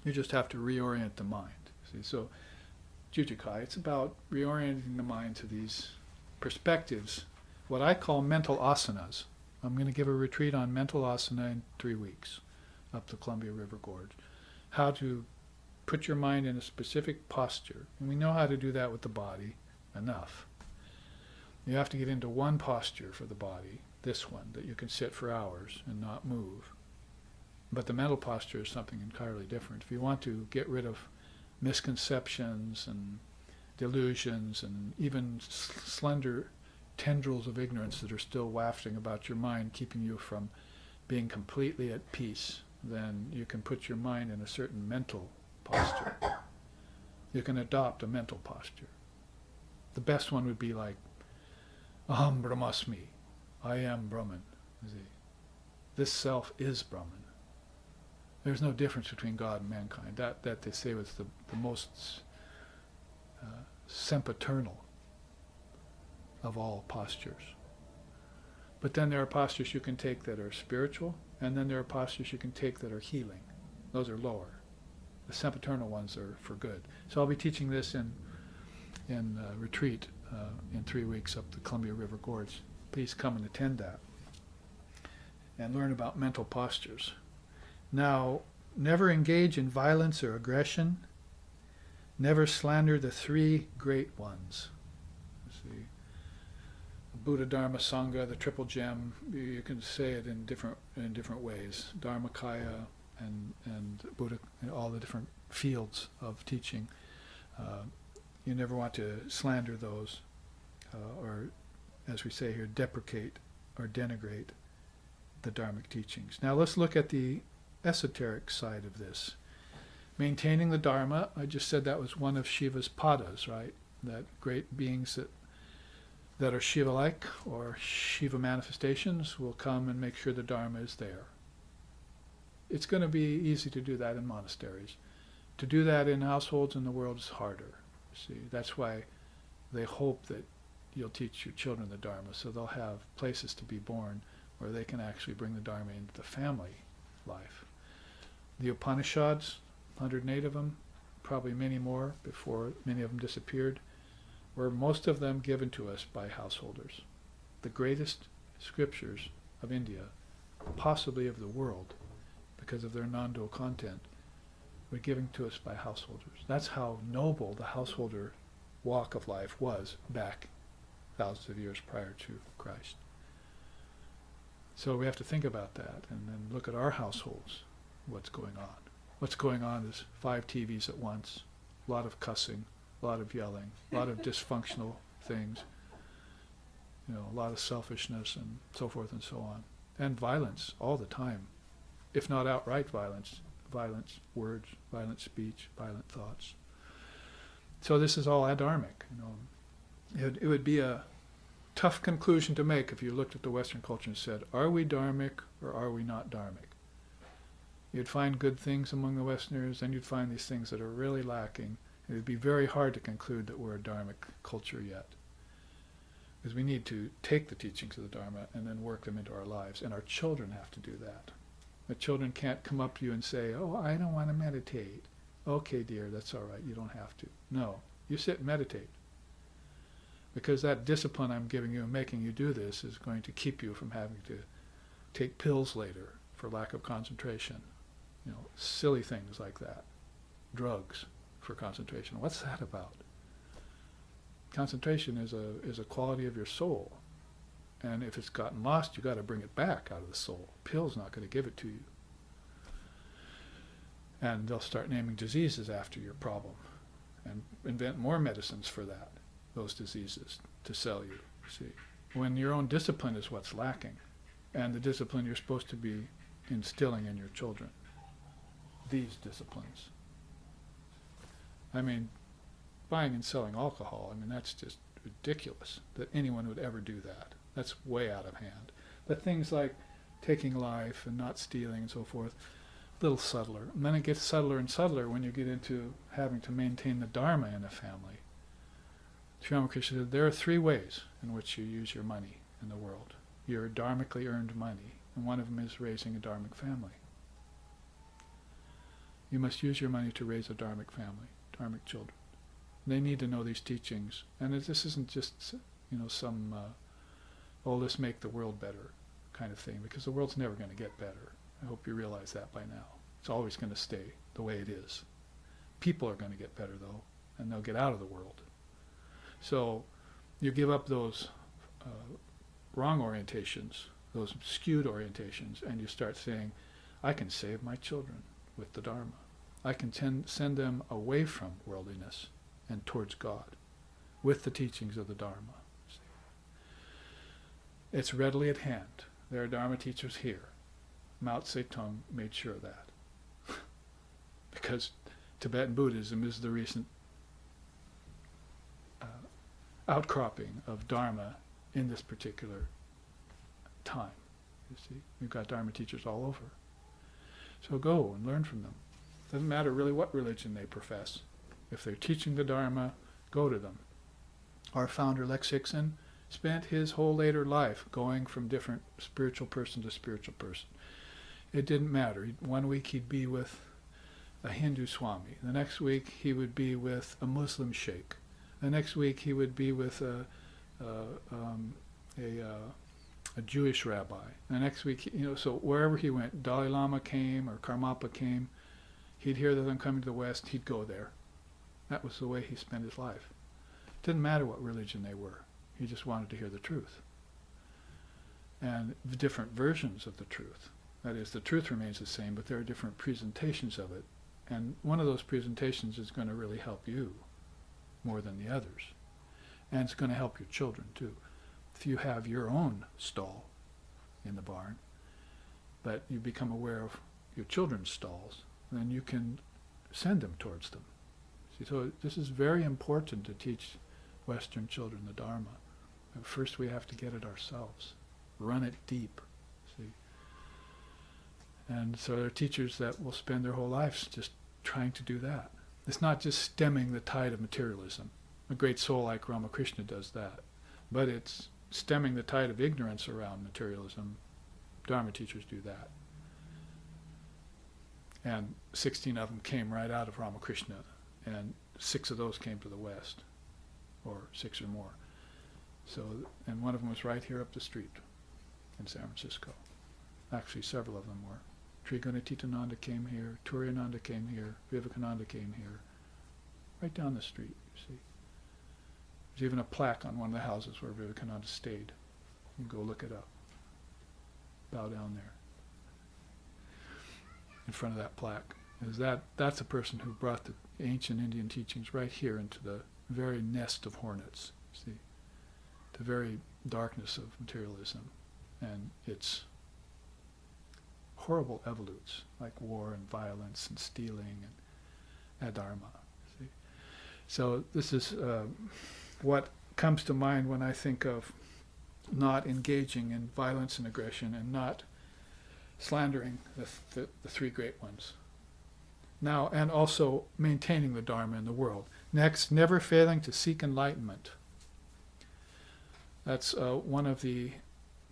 [SPEAKER 1] You just have to reorient the mind. See, so Jujikai, it's about reorienting the mind to these perspectives, what I call mental asanas. I'm going to give a retreat on mental asana in 3 weeks up the Columbia River Gorge. How to put your mind in a specific posture. And we know how to do that with the body enough. You have to get into one posture for the body, this one, that you can sit for hours and not move. But the mental posture is something entirely different. If you want to get rid of misconceptions and delusions and even slender tendrils of ignorance that are still wafting about your mind, keeping you from being completely at peace, then you can put your mind in a certain mental posture. You can adopt a mental posture. The best one would be like, Aham Brahmasmi, I am Brahman. See? This self is Brahman. There's no difference between God and mankind. That they say was the most sempiternal of all postures. But then there are postures you can take that are spiritual, and then there are postures you can take that are healing. Those are lower. The sempiternal ones are for good. So I'll be teaching this in retreat in 3 weeks up the Columbia River Gorge. Please come and attend that and learn about mental postures. Now, never engage in violence or aggression. Never slander the 3 great ones. See, Buddha, Dharma, Sangha, the triple gem. You can say it in different ways. Dharmakaya and Buddha, all the different fields of teaching. You never want to slander those, or, as we say here, deprecate or denigrate the Dharmic teachings. Now let's look at the esoteric side of this. Maintaining the Dharma, I just said that was one of Shiva's padas, right? That great beings that are Shiva-like or Shiva manifestations will come and make sure the Dharma is there. It's going to be easy to do that in monasteries. To do that in households in the world is harder. See, that's why they hope that you'll teach your children the Dharma, so they'll have places to be born where they can actually bring the Dharma into the family life. The Upanishads, 108 of them, probably many more before many of them disappeared, were most of them given to us by householders. The greatest scriptures of India, possibly of the world, because of their non-dual content, were given to us by householders. That's how noble the householder walk of life was back thousands of years prior to Christ. So we have to think about that and then look at our households, what's going on. What's going on is 5 TVs at once, a lot of cussing, a lot of yelling, a lot of dysfunctional things, a lot of selfishness and so forth and so on. And violence all the time, if not outright violence, words, violent speech, violent thoughts. So this is all adharmic. It would be a tough conclusion to make if you looked at the Western culture and said, are we dharmic or are we not dharmic? You'd find good things among the Westerners, and you'd find these things that are really lacking. It would be very hard to conclude that we're a dharmic culture yet, because we need to take the teachings of the Dharma and then work them into our lives, and our children have to do that. The children can't come up to you and say, oh, I don't want to meditate. Okay, dear, that's all right, you don't have to. No, you sit and meditate. Because that discipline I'm giving you and making you do this is going to keep you from having to take pills later for lack of concentration. Silly things like that. Drugs for concentration. What's that about? Concentration is a quality of your soul. And if it's gotten lost, you've got to bring it back out of the soul. Pill's not going to give it to you. And they'll start naming diseases after your problem and invent more medicines for those diseases to sell you. See, when your own discipline is what's lacking, and the discipline you're supposed to be instilling in your children. These disciplines. Buying and selling alcohol, that's just ridiculous that anyone would ever do that. That's way out of hand. But things like taking life and not stealing and so forth, a little subtler. And then it gets subtler and subtler when you get into having to maintain the Dharma in a family. Sri Ramakrishna said there are 3 ways in which you use your money in the world. Your dharmically earned money, and one of them is raising a dharmic family. You must use your money to raise a dharmic family, dharmic children. They need to know these teachings, and this isn't just some let's make the world better kind of thing, because the world's never going to get better. I hope you realize that by now. It's always going to stay the way it is. People are going to get better though, and they'll get out of the world. So you give up those wrong orientations, those skewed orientations, and you start saying, I can save my children with the Dharma. I can send them away from worldliness and towards God with the teachings of the Dharma. See? It's readily at hand. There are Dharma teachers here. Mao Zedong made sure of that. Because Tibetan Buddhism is the recent outcropping of Dharma in this particular time. You see, we've got Dharma teachers all over. So go and learn from them. Doesn't matter really what religion they profess. If they're teaching the Dharma, go to them. Our founder, Lex Hixon, spent his whole later life going from different spiritual person to spiritual person. It didn't matter. One week he'd be with a Hindu Swami. The next week he would be with a Muslim sheikh. The next week he would be with a Jewish rabbi. The next week, so wherever he went, Dalai Lama came or Karmapa came, he'd hear them coming to the West, he'd go there. That was the way he spent his life. It didn't matter what religion they were. He just wanted to hear the truth. And the different versions of the truth. That is, the truth remains the same, but there are different presentations of it. And one of those presentations is going to really help you more than the others. And it's going to help your children too. If you have your own stall in the barn, but you become aware of your children's stalls, then you can send them towards them. See, so this is very important to teach Western children the Dharma. But first we have to get it ourselves. Run it deep. See? And so there are teachers that will spend their whole lives just trying to do that. It's not just stemming the tide of materialism. A great soul like Ramakrishna does that. But it's stemming the tide of ignorance around materialism. Dharma teachers do that. And 16 of them came right out of Ramakrishna, and 6 of those came to the West, or 6 or more. So, and one of them was right here up the street in San Francisco. Actually, several of them were. Trigunatitananda came here, Turiyananda came here, Vivekananda came here, right down the street, you see. There's even a plaque on one of the houses where Vivekananda stayed. You can go look it up. Bow down there. In front of that plaque. That's a person who brought the ancient Indian teachings right here into the very nest of hornets, see, the very darkness of materialism and its horrible evolutes like war and violence and stealing and adharma. See? So this is what comes to mind when I think of not engaging in violence and aggression and not slandering the 3 great ones. Now, and also maintaining the Dharma in the world. Next, never failing to seek enlightenment. That's one of the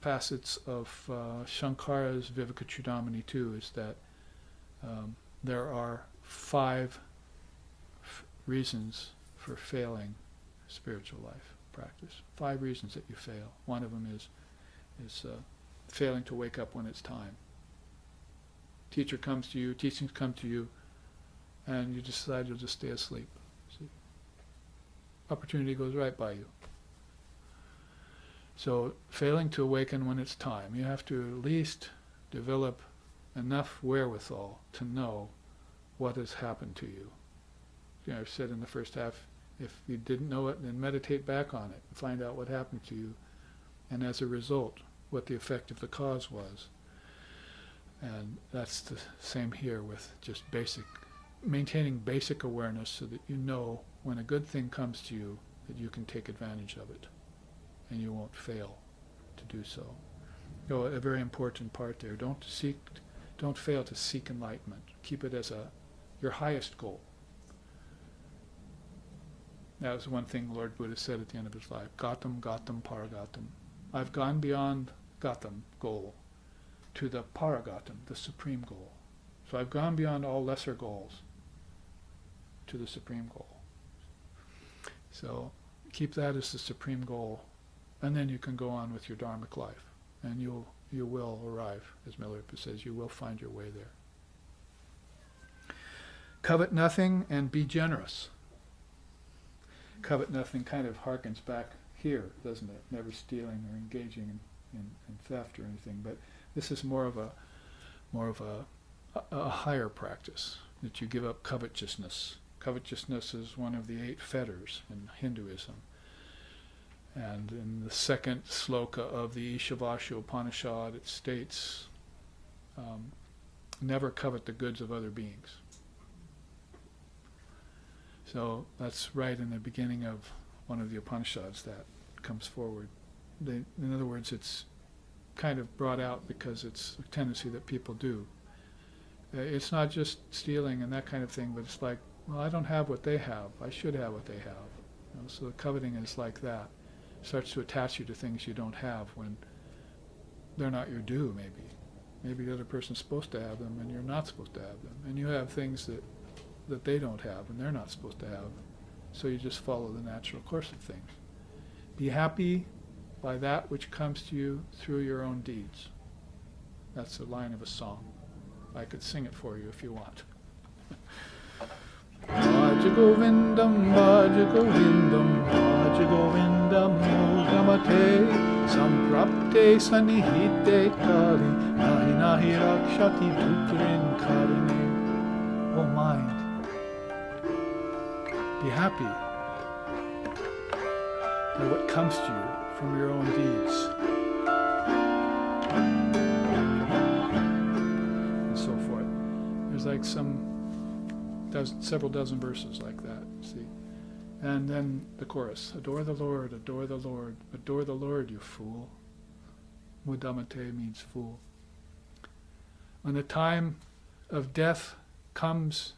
[SPEAKER 1] facets of Shankara's Vivekachudamani too, is that there are 5 reasons for failing spiritual life practice. 5 reasons that you fail. One of them is failing to wake up when it's time. Teacher comes to you, teachings come to you, and you decide you'll just stay asleep. See? Opportunity goes right by you. So failing to awaken when it's time, you have to at least develop enough wherewithal to know what has happened to you. I've said in the first half, if you didn't know it, then meditate back on it and find out what happened to you, and as a result, what the effect of the cause was. And that's the same here with just maintaining basic awareness so that you know when a good thing comes to you that you can take advantage of it and you won't fail to do so. A very important part there. Don't fail to seek enlightenment. Keep it as your highest goal. That was one thing Lord Buddha said at the end of his life. Gatam, gatam, paragatam. I've gone beyond gatam, goal, to the paragatam, the supreme goal. So I've gone beyond all lesser goals to the supreme goal. So keep that as the supreme goal, and then you can go on with your dharmic life, and you will arrive, as Milarepa says, you will find your way there. Covet nothing and be generous. Covet nothing kind of harkens back here, doesn't it? Never stealing or engaging in theft or anything, but this is more of a higher practice, that you give up covetousness. Covetousness is one of the 8 fetters in Hinduism. And in the second sloka of the Ishavasya Upanishad, it states, never covet the goods of other beings. So that's right in the beginning of one of the Upanishads that comes forward. In other words, it's kind of brought out because it's a tendency that people do. It's not just stealing and that kind of thing, but it's like, well, I don't have what they have. I should have what they have. You know, so the coveting is like that. It starts to attach you to things you don't have when they're not your due, maybe. Maybe the other person's supposed to have them and you're not supposed to have them. And you have things that they don't have and they're not supposed to have. So you just follow the natural course of things. Be happy by that which comes to you through your own deeds. That's the line of a song. I could sing it for you if you want. Bhaja Govindam, Bhaja Govindam, Bhaja Govindam, Mugamate, Samprapte Sanihite Kali, Nahi Nahi Rakshati Putrin Karine. Oh mind, be happy by what comes to you from your own deeds. And so forth. There's like several dozen verses like that, see. And then the chorus, adore the Lord, adore the Lord, adore the Lord, you fool. Mudamate means fool. When the time of death comes,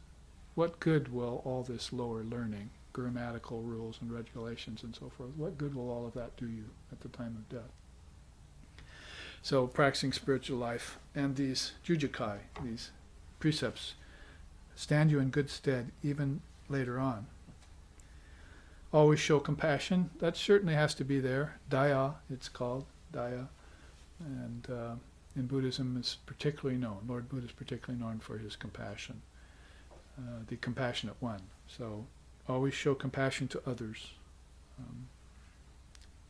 [SPEAKER 1] what good will all this lower learning, grammatical rules and regulations and so forth, what good will all of that do you at the time of death? So practicing spiritual life and these jujukai, these precepts, stand you in good stead even later on. Always show compassion. That certainly has to be there. Daya, it's called, Daya. And in Buddhism is particularly known. Lord Buddha is particularly known for his compassion, the compassionate one. So always show compassion to others.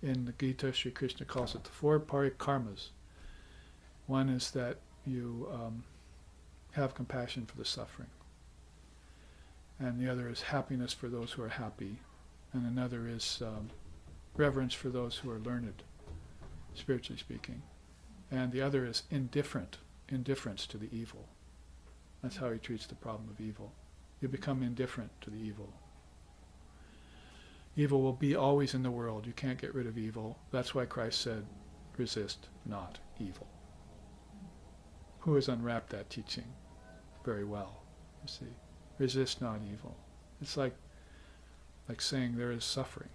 [SPEAKER 1] In the Gita, Sri Krishna calls it the 4 parikarmas. One is that you have compassion for the suffering. And the other is happiness for those who are happy. And another is reverence for those who are learned, spiritually speaking. And the other is indifference to the evil. That's how he treats the problem of evil. You become indifferent to the evil. Evil will be always in the world. You can't get rid of evil. That's why Christ said, resist not evil. Who has unwrapped that teaching very well, you see? Resist not evil. It's like saying there is suffering.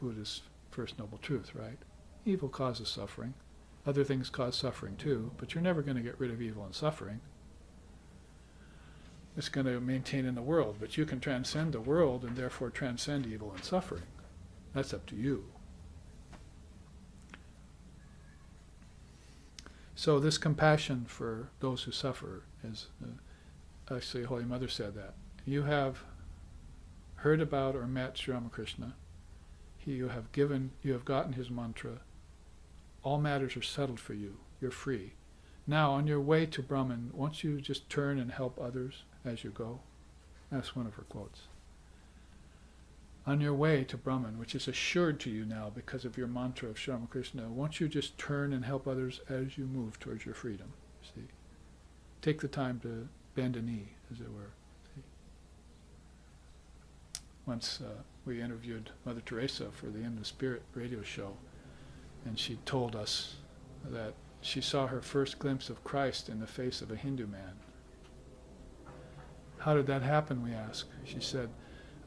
[SPEAKER 1] Buddha's first noble truth, right? Evil causes suffering. Other things cause suffering too, but you're never going to get rid of evil and suffering. It's going to maintain in the world, but you can transcend the world and therefore transcend evil and suffering. That's up to you. So this compassion for those who suffer is, actually Holy Mother said that. You have heard about or met Sri Ramakrishna. You have gotten his mantra. All matters are settled for you. You're free. Now, on your way to Brahman, won't you just turn and help others as you go? That's one of her quotes. On your way to Brahman, which is assured to you now because of your mantra of Sri Ramakrishna, won't you just turn and help others as you move towards your freedom? See? Take the time to bend a knee, as it were. See? Once we interviewed Mother Teresa for the End of Spirit radio show, and she told us that she saw her first glimpse of Christ in the face of a Hindu man. How did that happen, we asked. She said,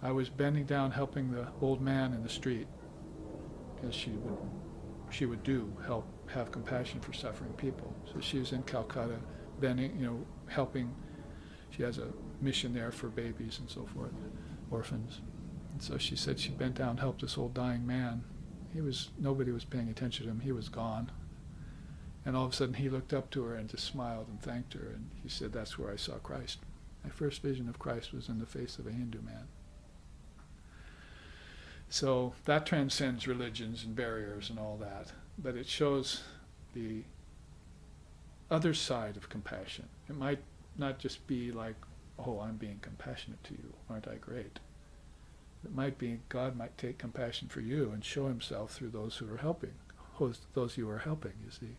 [SPEAKER 1] I was bending down helping the old man in the street, as she would do, have compassion for suffering people. So she was in Calcutta, bending, helping. She has a mission there for babies and so forth, orphans. And so she said she bent down, helped this old dying man. Nobody was paying attention to him. He was gone. And all of a sudden he looked up to her and just smiled and thanked her. And he said, that's where I saw Christ. My first vision of Christ was in the face of a Hindu man. So that transcends religions and barriers and all that. But it shows the other side of compassion. It might not just be like, oh, I'm being compassionate to you. Aren't I great? It might be God might take compassion for you and show himself through those who are helping, those you are helping, you see.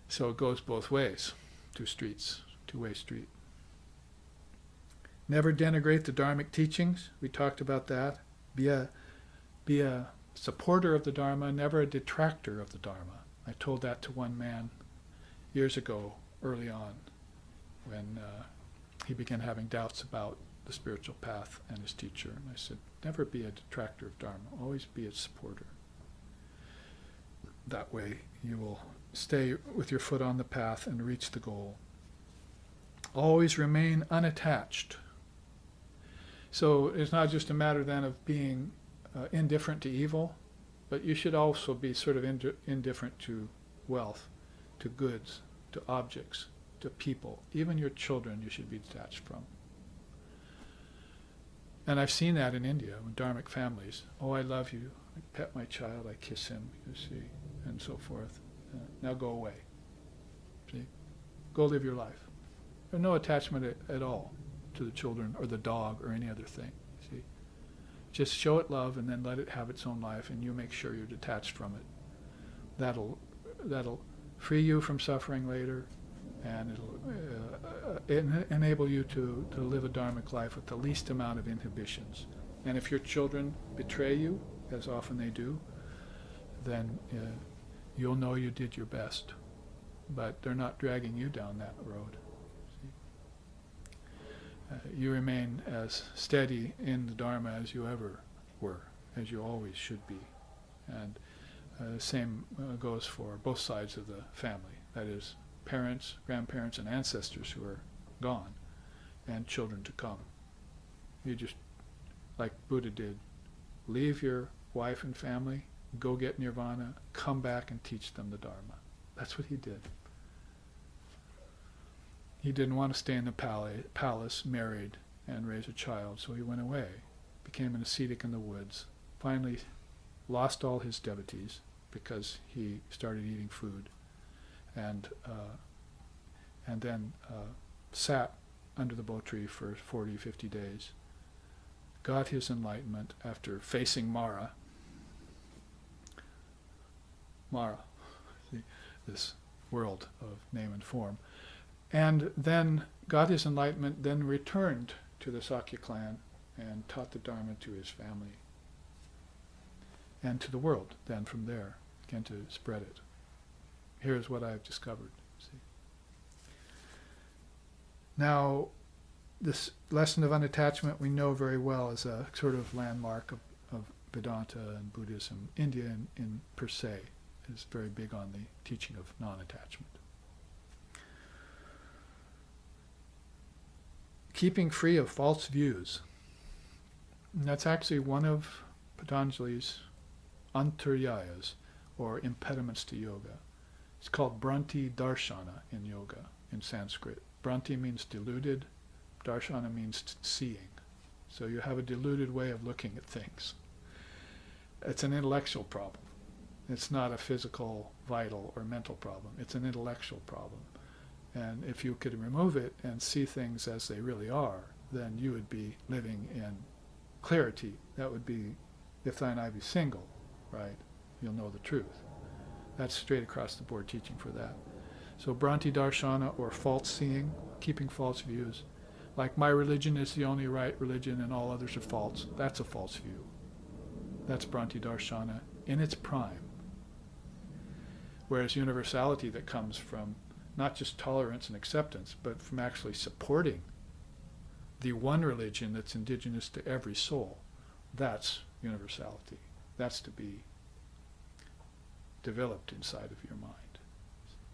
[SPEAKER 1] So it goes both ways, two-way street. Never denigrate the Dharmic teachings. We talked about that. Be a supporter of the Dharma, never a detractor of the Dharma. I told that to one man years ago, early on. when he began having doubts about the spiritual path and his teacher. And I said, never be a detractor of Dharma, always be its supporter. That way you will stay with your foot on the path and reach the goal. Always remain unattached. So it's not just a matter then of being indifferent to evil, but you should also be sort of indifferent to wealth, to goods, to objects, to people. Even your children you should be detached from. And I've seen that in India, with Dharmic families. Oh, I love you. I pet my child, I kiss him, you see, and so forth. Now go away. See? Go live your life. There's no attachment at all to the children or the dog or any other thing. See? Just show it love and then let it have its own life, and you make sure you're detached from it. That'll free you from suffering later, and it'll enable you to live a dharmic life with the least amount of inhibitions. And if your children betray you, as often they do, then you'll know you did your best. But they're not dragging you down that road. See? You remain as steady in the Dharma as you ever were, as you always should be. And the same goes for both sides of the family. That is, parents, grandparents, and ancestors who are gone, and children to come. You just, like Buddha did, leave your wife and family, go get nirvana, come back and teach them the Dharma. That's what he did. He didn't want to stay in the palace, married, and raise a child, so he went away, became an ascetic in the woods, finally lost all his devotees because he started eating food, and then sat under the bo tree for 40, 50 days, got his enlightenment after facing Mara, this world of name and form, and then got his enlightenment, then returned to the Sakya clan and taught the Dharma to his family and to the world. Then from there, began to spread it. Here's what I've discovered. See? Now, this lesson of unattachment we know very well as a sort of landmark of Vedanta and Buddhism. India in per se is very big on the teaching of non-attachment. Keeping free of false views. And that's actually one of Patanjali's antaryayas, or impediments to yoga. It's called Bhranti Darshana in yoga, in Sanskrit. Bhranti means deluded, Darshana means seeing. So you have a deluded way of looking at things. It's an intellectual problem. It's not a physical, vital, or mental problem. It's an intellectual problem. And if you could remove it and see things as they really are, then you would be living in clarity. That would be, if thine eye be single, right? You'll know the truth. That's straight across the board teaching for that. So Bhranti Darshana, or false seeing, keeping false views. Like my religion is the only right religion and all others are false. That's a false view. That's Bhranti Darshana in its prime. Whereas universality that comes from not just tolerance and acceptance, but from actually supporting the one religion that's indigenous to every soul, that's universality. That's to be developed inside of your mind.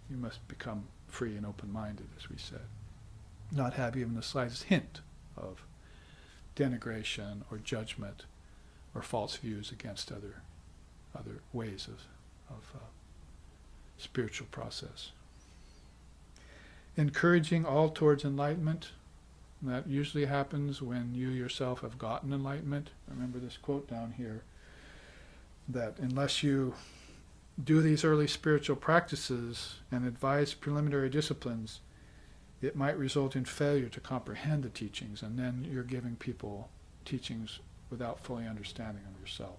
[SPEAKER 1] You must become free and open-minded, as we said. Not have even the slightest hint of denigration or judgment or false views against other ways of spiritual process. Encouraging all towards enlightenment. That usually happens when you yourself have gotten enlightenment. Remember this quote down here, that unless you do these early spiritual practices and advise preliminary disciplines, it might result in failure to comprehend the teachings, and then you're giving people teachings without fully understanding them yourself.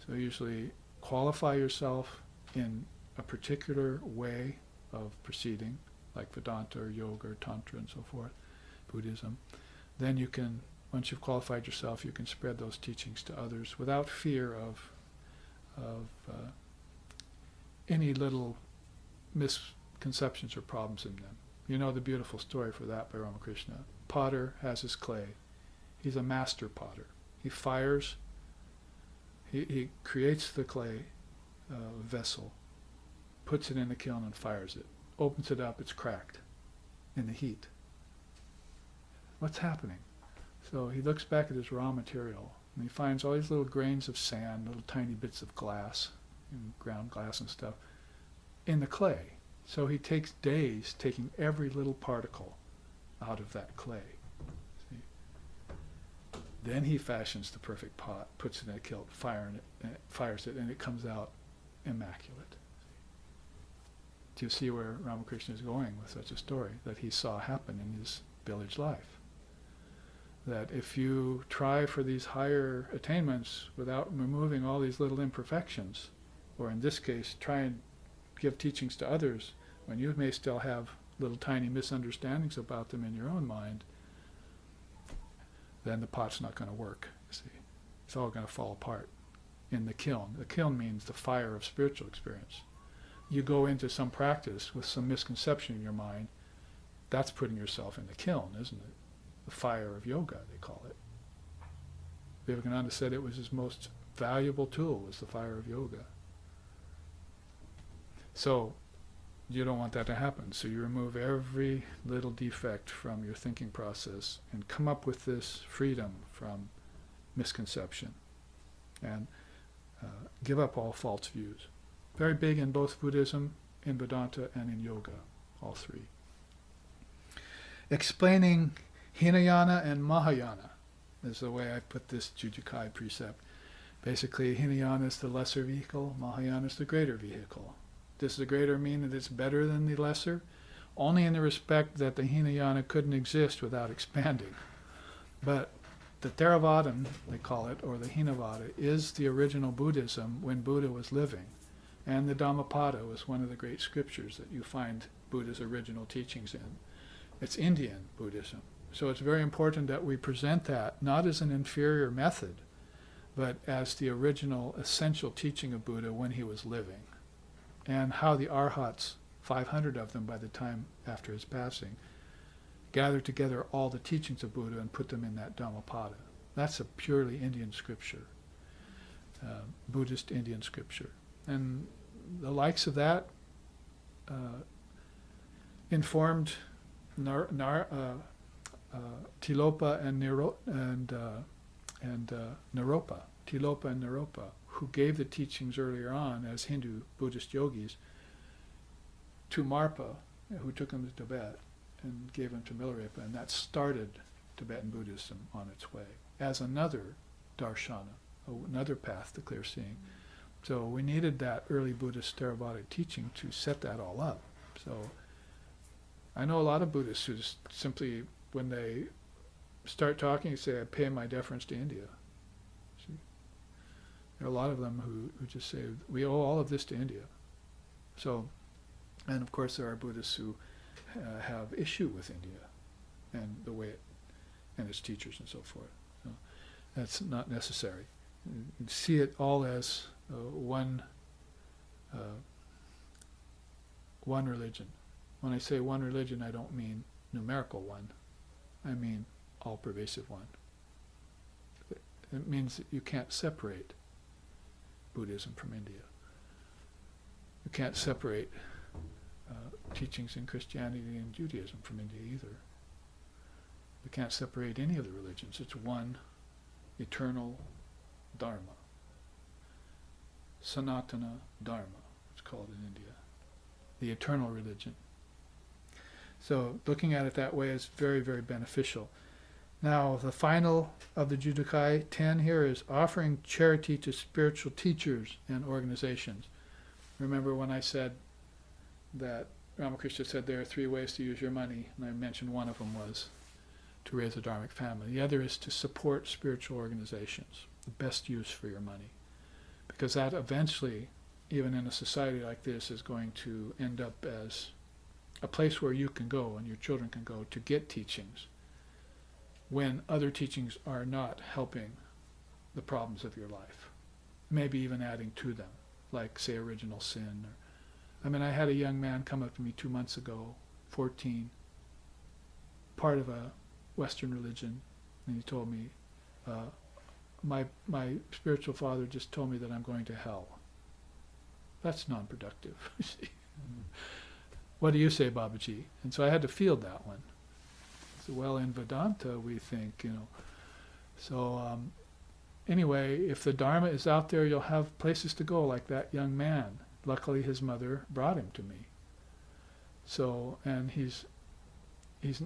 [SPEAKER 1] So usually qualify yourself in a particular way of proceeding, like Vedanta or yoga or Tantra and so forth, Buddhism. Then you can, once you've qualified yourself, you can spread those teachings to others without fear of any little misconceptions or problems in them. You know the beautiful story for that by Ramakrishna. Potter has his clay. He's a master potter. He fires, he creates the clay vessel, puts it in the kiln and fires it. Opens it up, it's cracked in the heat. What's happening? So he looks back at his raw material and he finds all these little grains of sand, little tiny bits of glass, ground glass and stuff, in the clay. So he takes days taking every little particle out of that clay. See? Then he fashions the perfect pot, puts it in a kiln, fires it, and it comes out immaculate. Do you see where Ramakrishna is going with such a story that he saw happen in his village life? That if you try for these higher attainments without removing all these little imperfections, or in this case, try and give teachings to others when you may still have little tiny misunderstandings about them in your own mind, then the pot's not going to work, you see. It's all going to fall apart in the kiln. The kiln means the fire of spiritual experience. You go into some practice with some misconception in your mind, that's putting yourself in the kiln, isn't it? The fire of yoga, they call it. Vivekananda said it was his most valuable tool, was the fire of yoga. So you don't want that to happen. So you remove every little defect from your thinking process and come up with this freedom from misconception and give up all false views. Very big in both Buddhism, in Vedanta, and in yoga, all three. Explaining Hinayana and Mahayana is the way I put this Jujukai precept. Basically, Hinayana is the lesser vehicle, Mahayana is the greater vehicle. Does the greater mean that it's better than the lesser? Only in the respect that the Hinayana couldn't exist without expanding. But the Theravada, they call it, or the Hinavada, is the original Buddhism when Buddha was living. And the Dhammapada was one of the great scriptures that you find Buddha's original teachings in. It's Indian Buddhism. So it's very important that we present that not as an inferior method, but as the original essential teaching of Buddha when he was living. And how the Arhats, 500 of them by the time after his passing, gathered together all the teachings of Buddha and put them in that Dhammapada. That's a purely Indian scripture, Buddhist Indian scripture. And the likes of that informed Tilopa and Naropa. Tilopa and Naropa, who gave the teachings earlier on as Hindu Buddhist yogis to Marpa, who took them to Tibet and gave them to Milarepa, and that started Tibetan Buddhism on its way as another darshana, another path to clear seeing. So we needed that early Buddhist Theravada teaching to set that all up. So I know a lot of Buddhists who just simply, when they start talking, say, I pay my deference to India. See? There are a lot of them who just say, we owe all of this to India. So, and of course there are Buddhists who have issue with India and the way it, and its teachers and so forth. So that's not necessary. You see it all as one religion. When I say one religion, I don't mean numerical one. I mean all-pervasive one. It means that you can't separate Buddhism from India. You can't separate teachings in Christianity and Judaism from India either. You can't separate any of the religions. It's one eternal Dharma. Sanatana Dharma, it's called in India. The eternal religion. So looking at it that way is very, very beneficial. Now, the final of the Jujukai 10 here is offering charity to spiritual teachers and organizations. Remember when I said that Ramakrishna said there are 3 ways to use your money, and I mentioned one of them was to raise a dharmic family. The other is to support spiritual organizations, the best use for your money. Because that eventually, even in a society like this, is going to end up as a place where you can go and your children can go to get teachings when other teachings are not helping the problems of your life. Maybe even adding to them, like, say, original sin. I had a young man come up to me 2 months ago 14, part of a Western religion, and he told me, my spiritual father just told me that I'm going to hell. That's non-productive. What do you say, Babaji? And so I had to field that one. So, well, in Vedanta we think, So anyway, if the Dharma is out there, you'll have places to go, like that young man. Luckily his mother brought him to me. So, and he's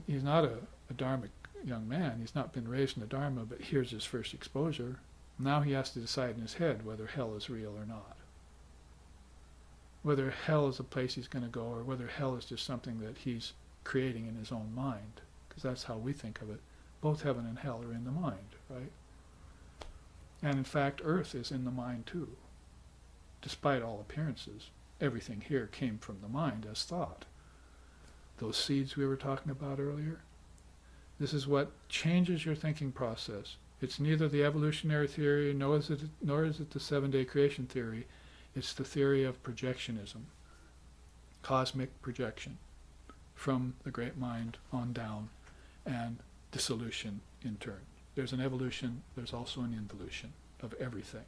[SPEAKER 1] not a Dharmic young man. He's not been raised in the Dharma, but here's his first exposure. Now he has to decide in his head whether hell is real or not. Whether hell is a place he's going to go, or whether hell is just something that he's creating in his own mind. Because that's how we think of it. Both heaven and hell are in the mind, right? And in fact, earth is in the mind too. Despite all appearances, everything here came from the mind as thought. Those seeds we were talking about earlier, this is what changes your thinking process. It's neither the evolutionary theory, nor is it the seven-day creation theory. It's the theory of projectionism, cosmic projection, from the great mind on down, and dissolution in turn. There's an evolution, there's also an involution of everything.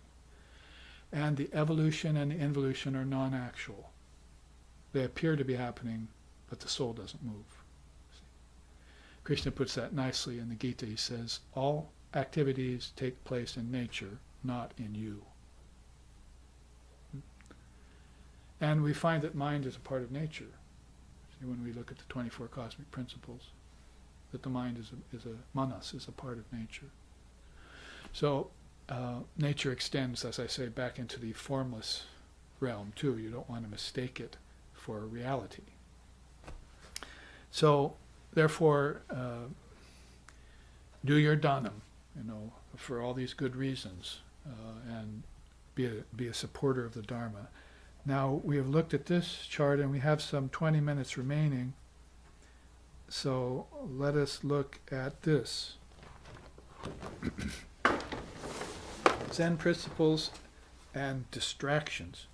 [SPEAKER 1] And the evolution and the involution are non-actual. They appear to be happening, but the soul doesn't move. Krishna puts that nicely in the Gita. He says, all activities take place in nature, not in you. And we find that mind is a part of nature. See, when we look at the 24 cosmic principles, that the mind is a manas, is a part of nature. So nature extends, as I say, back into the formless realm too. You don't want to mistake it for reality. So therefore, do your dhanam, for all these good reasons, and be a supporter of the Dharma. Now, we have looked at this chart and we have some 20 minutes remaining. So let us look at this. Zen principles and distractions.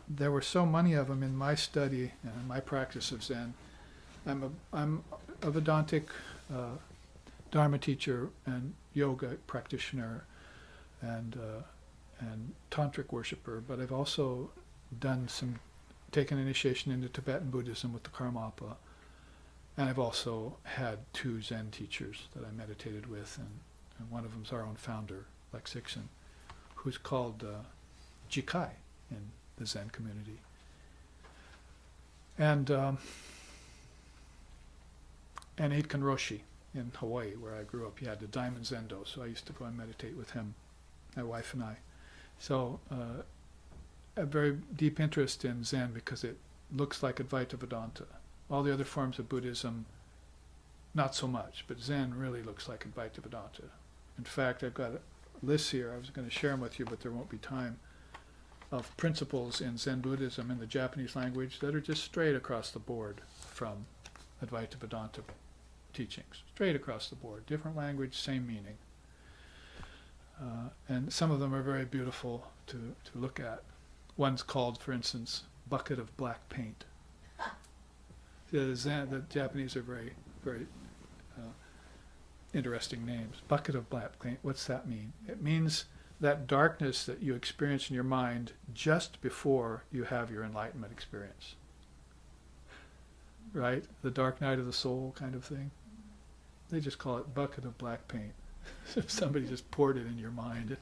[SPEAKER 1] There were so many of them in my study and my practice of Zen. I'm a Vedantic Dharma teacher and yoga practitioner and tantric worshiper, but I've also taken initiation into Tibetan Buddhism with the Karmapa, and I've also had 2 Zen teachers that I meditated with, and one of them's our own founder, Lex Sixon, who's called Jikai in the Zen community. And Aitken Roshi in Hawaii, where I grew up. He had the Diamond Zendo, so I used to go and meditate with him, my wife and I. So a very deep interest in Zen because it looks like Advaita Vedanta. All the other forms of Buddhism, not so much, but Zen really looks like Advaita Vedanta. In fact, I've got lists here. I was going to share them with you, but there won't be time, of principles in Zen Buddhism in the Japanese language that are just straight across the board from Advaita Vedanta teachings. Straight across the board. Different language, same meaning. And some of them are very beautiful to look at. One's called, for instance, Bucket of Black Paint. The Japanese are very, very interesting names. Bucket of Black Paint, what's that mean? It means that darkness that you experience in your mind just before you have your enlightenment experience. Right? The dark night of the soul kind of thing. They just call it bucket of black paint. Somebody just poured it in your mind.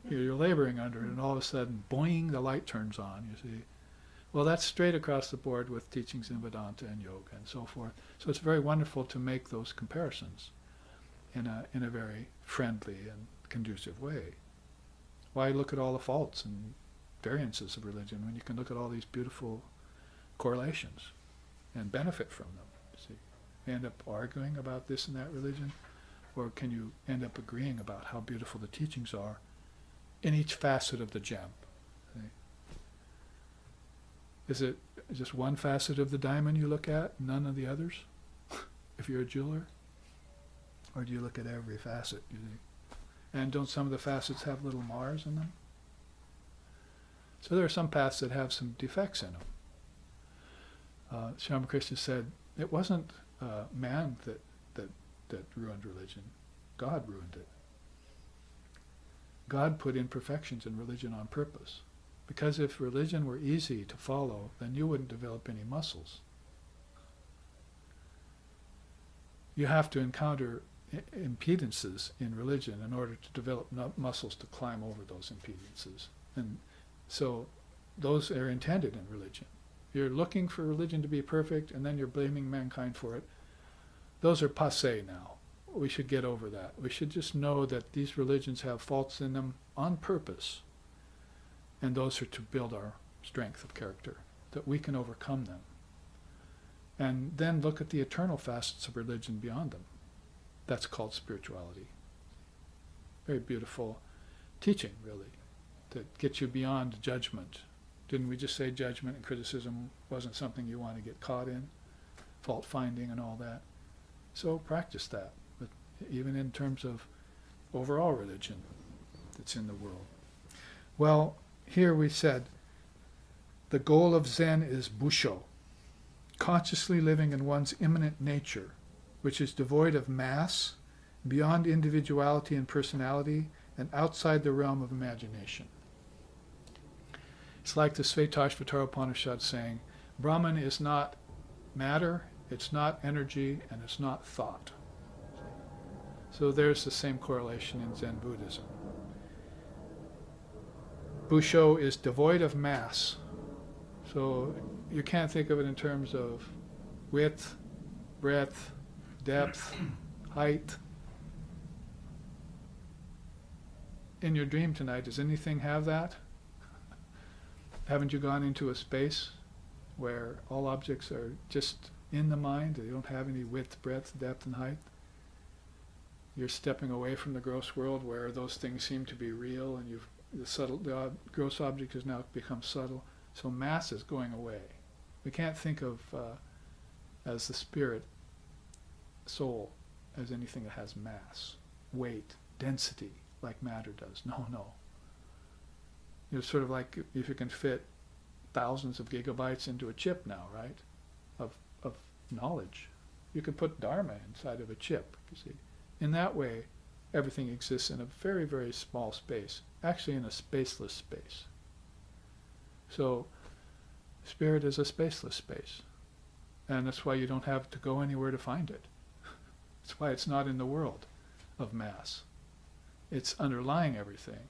[SPEAKER 1] You're laboring under it, and all of a sudden, boing, the light turns on, you see. Well, that's straight across the board with teachings in Vedanta and yoga and so forth. So it's very wonderful to make those comparisons in a very friendly and conducive way. Why look at all the faults and variances of religion when you can look at all these beautiful correlations and benefit from them? See, you end up arguing about this and that religion, or can you end up agreeing about how beautiful the teachings are in each facet of the gem? See? Is it just one facet of the diamond you look at, none of the others, if you're a jeweler? Or do you look at every facet, you see? And don't some of the facets have little Mars in them? So there are some paths that have some defects in them. Sri Ramakrishna said it wasn't man that ruined religion. God ruined it. God put imperfections in religion on purpose. Because if religion were easy to follow, then you wouldn't develop any muscles. You have to encounter impedances in religion in order to develop muscles to climb over those impedances. And so those are intended in religion. You're looking for religion to be perfect and then you're blaming mankind for it. Those are passé now. We should get over that. We should just know that these religions have faults in them on purpose. And those are to build our strength of character, that we can overcome them. And then look at the eternal facets of religion beyond them. That's called spirituality. Very beautiful teaching, really, that gets you beyond judgment. Didn't we just say judgment and criticism wasn't something you want to get caught in? Fault finding and all that. So practice that, but even in terms of overall religion that's in the world. Well, here we said the goal of Zen is Busho, consciously living in one's immanent nature, which is devoid of mass, beyond individuality and personality, and outside the realm of imagination. It's like the Svetasvatara Upanishad saying, Brahman is not matter, it's not energy, and it's not thought. So there's the same correlation in Zen Buddhism. Busho is devoid of mass. So you can't think of it in terms of width, breadth, depth, height. In your dream tonight, does anything have that? Haven't you gone into a space where all objects are just in the mind? They don't have any width, breadth, depth, and height? You're stepping away from the gross world where those things seem to be real, and the gross object has now become subtle. So mass is going away. We can't think of as the spirit, soul, as anything that has mass, weight, density, like matter does. No. It's sort of like if you can fit thousands of gigabytes into a chip now, right? Of knowledge. You can put Dharma inside of a chip, you see. In that way, everything exists in a very, very small space, actually in a spaceless space. So, spirit is a spaceless space. And that's why you don't have to go anywhere to find it. That's why it's not in the world of mass. It's underlying everything.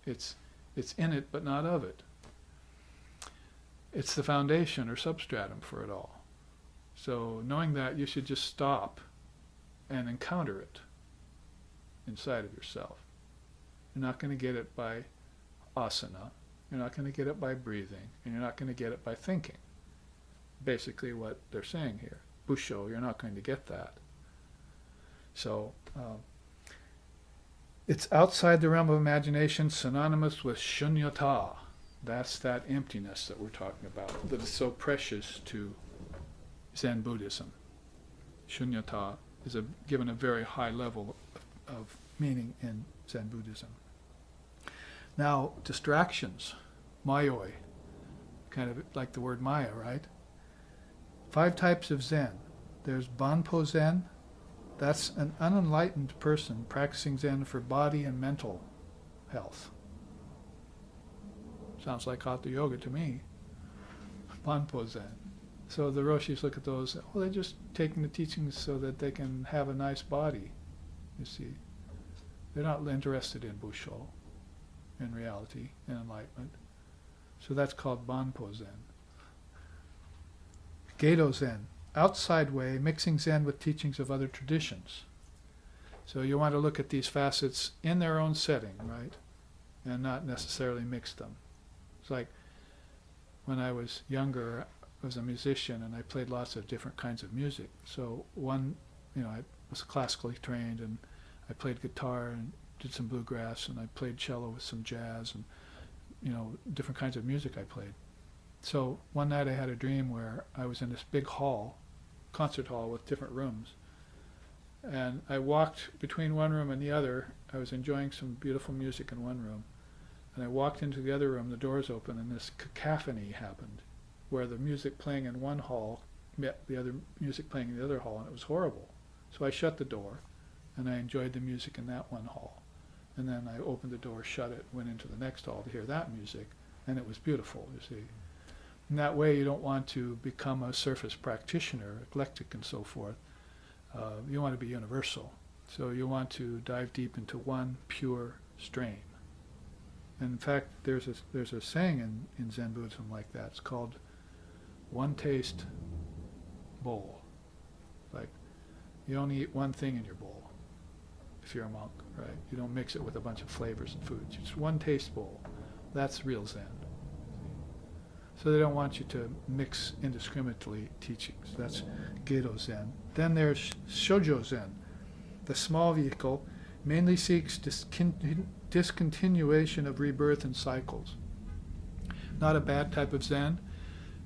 [SPEAKER 1] It's in it, but not of it. It's the foundation or substratum for it all. So knowing that, you should just stop and encounter it inside of yourself. You're not going to get it by asana. You're not going to get it by breathing. And you're not going to get it by thinking. Basically what they're saying here. Busho, you're not going to get that. So it's outside the realm of imagination, synonymous with shunyata. That's that emptiness that we're talking about, that is so precious to Zen Buddhism. Shunyata is given a very high level of meaning in Zen Buddhism. Now, distractions, mayoi, kind of like the word Maya, right? 5 types of Zen. There's Banpo Zen. That's an unenlightened person practicing Zen for body and mental health. Sounds like Hatha Yoga to me. Banpo Zen. So the Roshis look at those, well, they're just taking the teachings so that they can have a nice body, you see. They're not interested in Busho, in reality, in enlightenment. So that's called Banpo Zen. Gedo Zen. Outside way, mixing Zen with teachings of other traditions. So you want to look at these facets in their own setting, right? And not necessarily mix them. It's like when I was younger, I was a musician and I played lots of different kinds of music. So I was classically trained and I played guitar and did some bluegrass and I played cello with some jazz and, different kinds of music I played. So one night I had a dream where I was in this big hall, concert hall with different rooms. And I walked between one room and the other. I was enjoying some beautiful music in one room. And I walked into the other room, the doors open, and this cacophony happened. where the music playing in one hall met the other music playing in the other hall, and it was horrible. So I shut the door, and I enjoyed the music in that one hall. And then I opened the door, shut it, went into the next hall to hear that music, and it was beautiful, you see. In that way, you don't want to become a surface practitioner, eclectic and so forth. You want to be universal. So you want to dive deep into one pure stream. And in fact, there's a saying in Zen Buddhism like that. It's called one taste bowl. Like, you only eat one thing in your bowl if you're a monk, right? You don't mix it with a bunch of flavors and foods. It's one taste bowl. That's real Zen. So they don't want you to mix indiscriminately teachings. That's Gedo Zen. Then there's Shoujo Zen. The small vehicle mainly seeks discontinuation of rebirth and cycles. Not a bad type of Zen.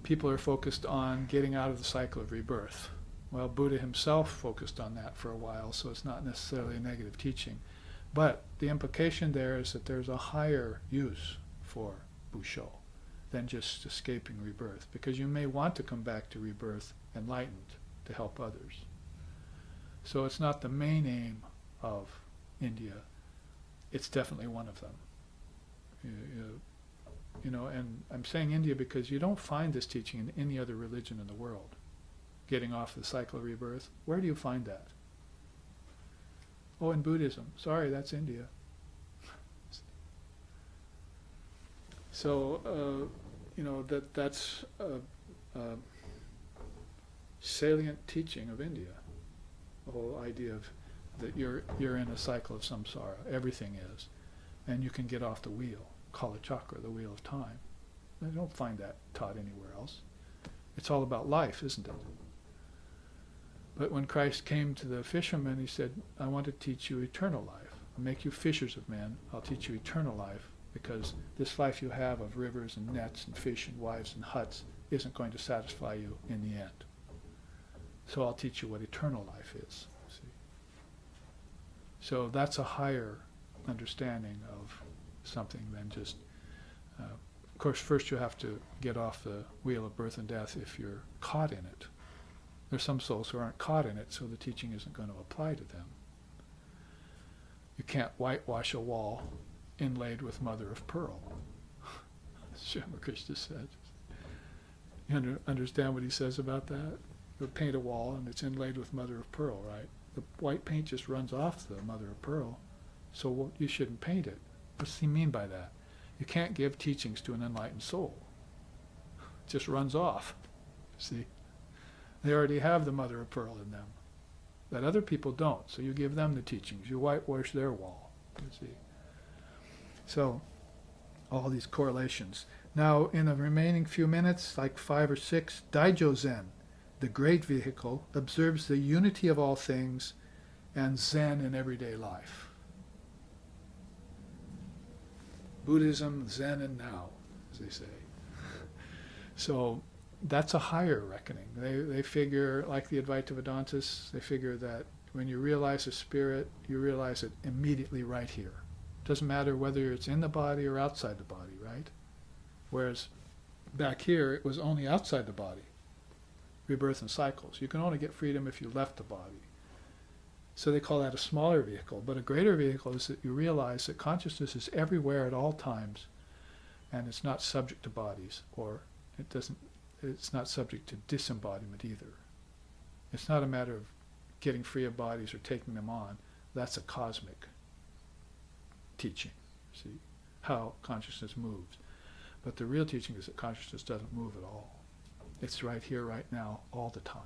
[SPEAKER 1] People are focused on getting out of the cycle of rebirth. Well, Buddha himself focused on that for a while, so it's not necessarily a negative teaching. But the implication there is that there's a higher use for Busho than just escaping rebirth, because you may want to come back to rebirth enlightened to help others. So it's not the main aim of India. It's definitely one of them. You know, and I'm saying India because you don't find this teaching in any other religion in the world. Getting off the cycle of rebirth. Where do you find that? Oh, in Buddhism. Sorry, that's India. So, you know, that's a salient teaching of India. The whole idea of that you're in a cycle of samsara. Everything is. And you can get off the wheel. Kala chakra, the wheel of time. I don't find that taught anywhere else. It's all about life, isn't it? But when Christ came to the fishermen, he said, I want to teach you eternal life. I'll make you fishers of men. I'll teach you eternal life, because this life you have of rivers and nets and fish and wives and huts isn't going to satisfy you in the end. So I'll teach you what eternal life is. See? So that's a higher understanding of something than just, of course, first you have to get off the wheel of birth and death if you're caught in it. There's some souls who aren't caught in it, so the teaching isn't going to apply to them. You can't whitewash a wall inlaid with mother of pearl, as Ramakrishna said. You understand what he says about that? You paint a wall and it's inlaid with mother of pearl, right? The white paint just runs off the mother of pearl, so you shouldn't paint it. What does he mean by that? You can't give teachings to an enlightened soul. It just runs off. See? They already have the mother of pearl in them. That other people don't. So you give them the teachings. You whitewash their wall. You see? So, all these correlations. Now, in the remaining few minutes, like 5 or 6, Daijo Zen, the great vehicle, observes the unity of all things and Zen in everyday life. Buddhism, Zen, and now, as they say. So that's a higher reckoning. They figure, like the Advaita Vedantists, they figure that when you realize a spirit, you realize it immediately right here. Doesn't matter whether it's in the body or outside the body, right? Whereas back here, it was only outside the body. Rebirth and cycles. You can only get freedom if you left the body. So they call that a smaller vehicle. But a greater vehicle is that you realize that consciousness is everywhere at all times, and it's not subject to bodies, or it's not subject to disembodiment either. It's not a matter of getting free of bodies or taking them on. That's a cosmic teaching, see, how consciousness moves. But the real teaching is that consciousness doesn't move at all. It's right here, right now, all the time.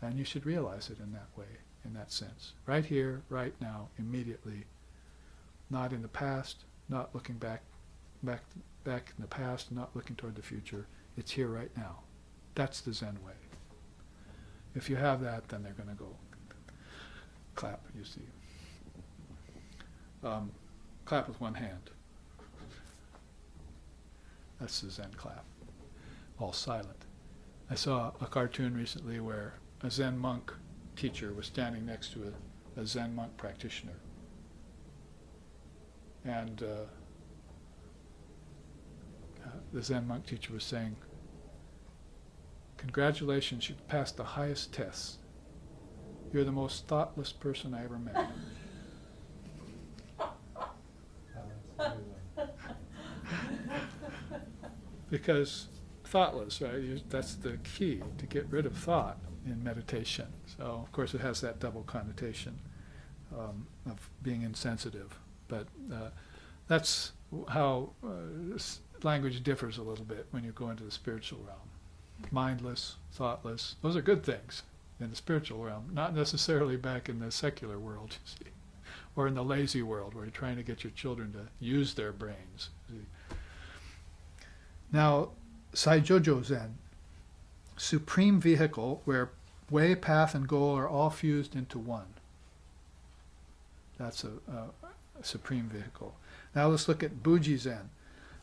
[SPEAKER 1] And you should realize it in that way, in that sense. Right here, right now, immediately. Not in the past, not looking back in the past, not looking toward the future. It's here right now. That's the Zen way. If you have that, then they're going to go clap, you see. Clap with one hand. That's the Zen clap. All silent. I saw a cartoon recently where a Zen monk teacher was standing next to a Zen monk practitioner. And the Zen monk teacher was saying, Congratulations, you've passed the highest tests. You're the most thoughtless person I ever met. Because thoughtless, right? That's the key, to get rid of thought in meditation. So, of course, it has that double connotation of being insensitive. But that's how language differs a little bit when you go into the spiritual realm. Mindless, thoughtless, those are good things in the spiritual realm, not necessarily back in the secular world, you see, or in the lazy world where you're trying to get your children to use their brains. See. Now, Saijojo Zen, supreme vehicle where way, path, and goal are all fused into one. That's a supreme vehicle. Now let's look at Buji Zen,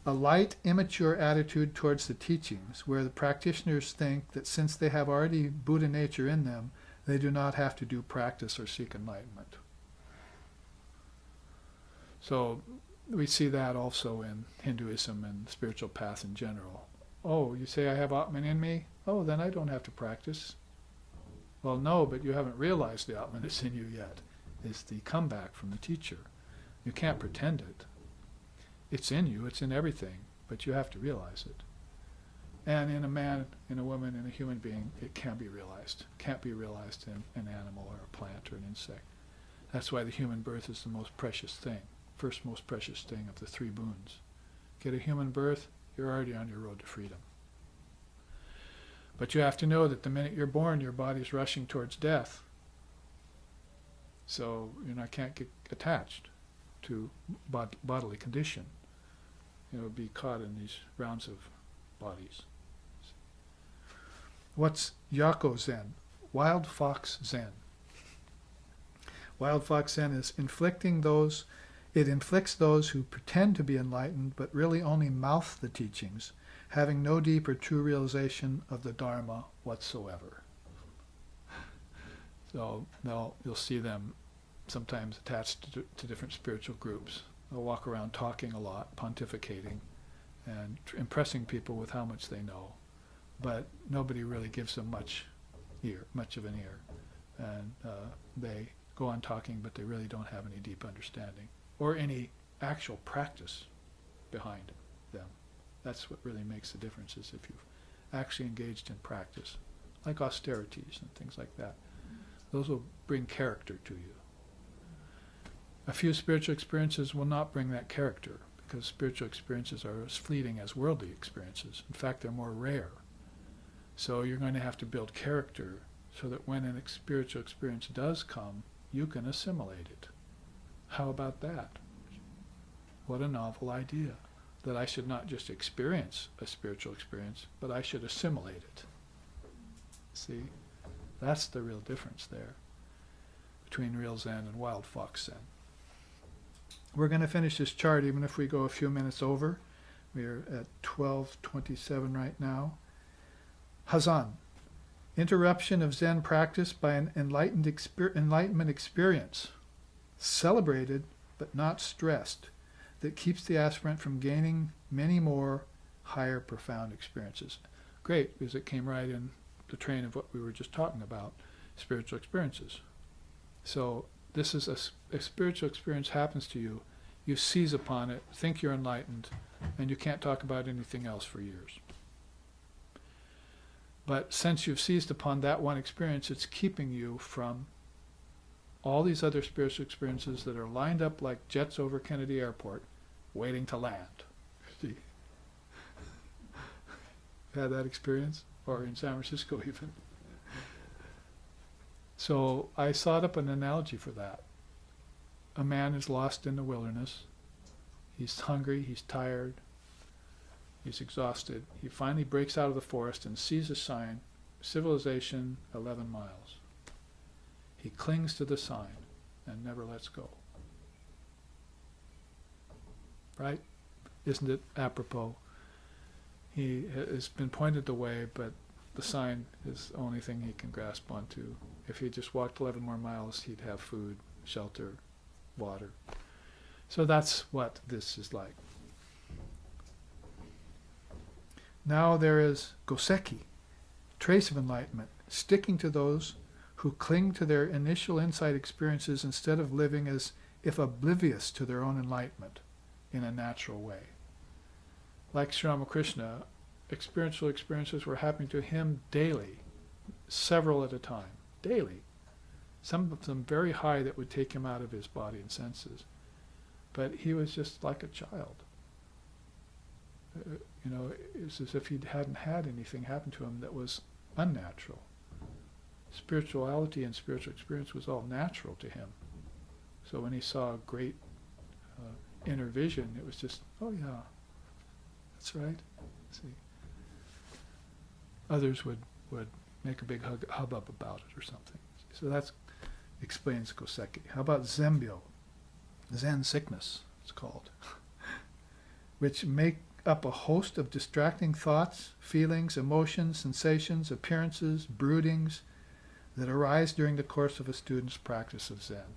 [SPEAKER 1] a light, immature attitude towards the teachings, where the practitioners think that since they have already Buddha nature in them, they do not have to do practice or seek enlightenment. So we see that also in Hinduism and spiritual path in general. Oh, you say I have Atman in me? Oh, then I don't have to practice. Well, no, but you haven't realized the Atman is in you yet. It's the comeback from the teacher. You can't pretend it. It's in you, it's in everything, but you have to realize it. And in a man, in a woman, in a human being, it can be realized. It can't be realized in an animal or a plant or an insect. That's why the human birth is the most precious thing, first most precious thing of the three boons. Get a human birth, you're already on your road to freedom. But you have to know that the minute you're born, your body's rushing towards death. So can't get attached to bodily condition. Be caught in these rounds of bodies. What's Yako Zen? Wild Fox Zen. Wild Fox Zen is it inflicts those who pretend to be enlightened but really only mouth the teachings, having no deep or true realization of the Dharma whatsoever. So you'll see them sometimes attached to different spiritual groups. They'll walk around talking a lot, pontificating, and impressing people with how much they know. But nobody really gives them much of an ear. And they go on talking, but they really don't have any deep understanding or any actual practice behind them. That's what really makes the difference, is if you've actually engaged in practice, like austerities and things like that. Those will bring character to you. A few spiritual experiences will not bring that character, because spiritual experiences are as fleeting as worldly experiences. In fact, they're more rare. So you're going to have to build character so that when a spiritual experience does come, you can assimilate it. How about that? What a novel idea, that I should not just experience a spiritual experience, but I should assimilate it. See, that's the real difference there between real Zen and wild fox Zen. We're going to finish this chart even if we go a few minutes over. We are at 12:27 right now. Hazan, interruption of Zen practice by an enlightenment experience, celebrated but not stressed, that keeps the aspirant from gaining many more higher profound experiences. Great, because it came right in the train of what we were just talking about, spiritual experiences. So this is a spiritual experience happens to you, you seize upon it, think you're enlightened, and you can't talk about anything else for years. But since you've seized upon that one experience, it's keeping you from all these other spiritual experiences that are lined up like jets over Kennedy Airport, waiting to land. See? Had that experience? Or in San Francisco even. So I thought up an analogy for that. A man is lost in the wilderness. He's hungry, he's tired, he's exhausted. He finally breaks out of the forest and sees a sign, civilization 11 miles. He clings to the sign and never lets go. Right? Isn't it apropos? He has been pointed the way, but the sign is the only thing he can grasp onto. If he just walked 11 more miles, he'd have food, shelter, water. So that's what this is like. Now there is Goseki, trace of enlightenment, sticking to those who cling to their initial insight experiences instead of living as if oblivious to their own enlightenment in a natural way. Like Sri Ramakrishna, experiential experiences were happening to him daily, several at a time, daily. Some of them very high that would take him out of his body and senses. But he was just like a child. It was as if he hadn't had anything happen to him that was unnatural. Spirituality and spiritual experience was all natural to him. So when he saw a great inner vision, it was just, oh yeah, that's right. See, others would make a big hubbub about it or something. So that explains Koseki. How about Zembyo? Zen sickness, it's called, which make up a host of distracting thoughts, feelings, emotions, sensations, appearances, broodings that arise during the course of a student's practice of Zen.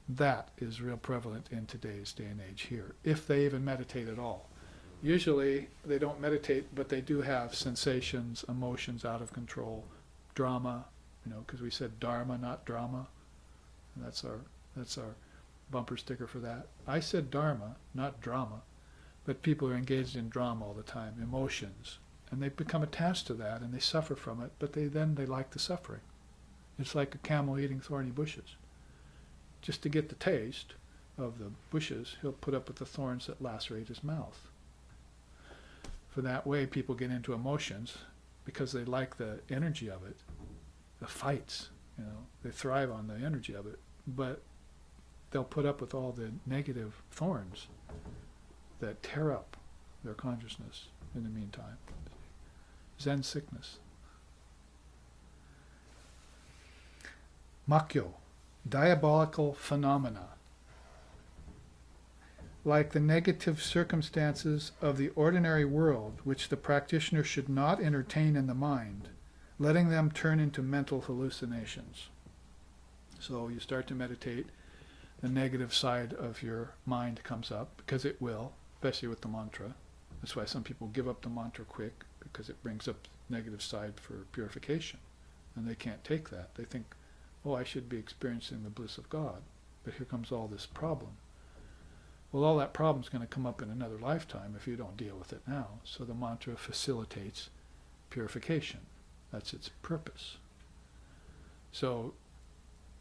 [SPEAKER 1] That is real prevalent in today's day and age here, if they even meditate at all. Usually they don't meditate, but they do have sensations, emotions out of control, drama, because we said dharma, not drama. And that's our bumper sticker for that. I said dharma, not drama, but people are engaged in drama all the time, emotions, and they become attached to that and they suffer from it, but they like the suffering. It's like a camel eating thorny bushes. Just to get the taste of the bushes, he'll put up with the thorns that lacerate his mouth. For that way, people get into emotions because they like the energy of it, the fights, they thrive on the energy of it, but they'll put up with all the negative thorns that tear up their consciousness in the meantime. Zen sickness. Makyo, diabolical phenomena. Like the negative circumstances of the ordinary world, which the practitioner should not entertain in the mind, letting them turn into mental hallucinations. So you start to meditate, the negative side of your mind comes up, because it will, especially with the mantra. That's why some people give up the mantra quick, because it brings up the negative side for purification. And they can't take that. They think, oh, I should be experiencing the bliss of God, but here comes all this problem. Well, all that problem's going to come up in another lifetime if you don't deal with it now. So the mantra facilitates purification. That's its purpose. So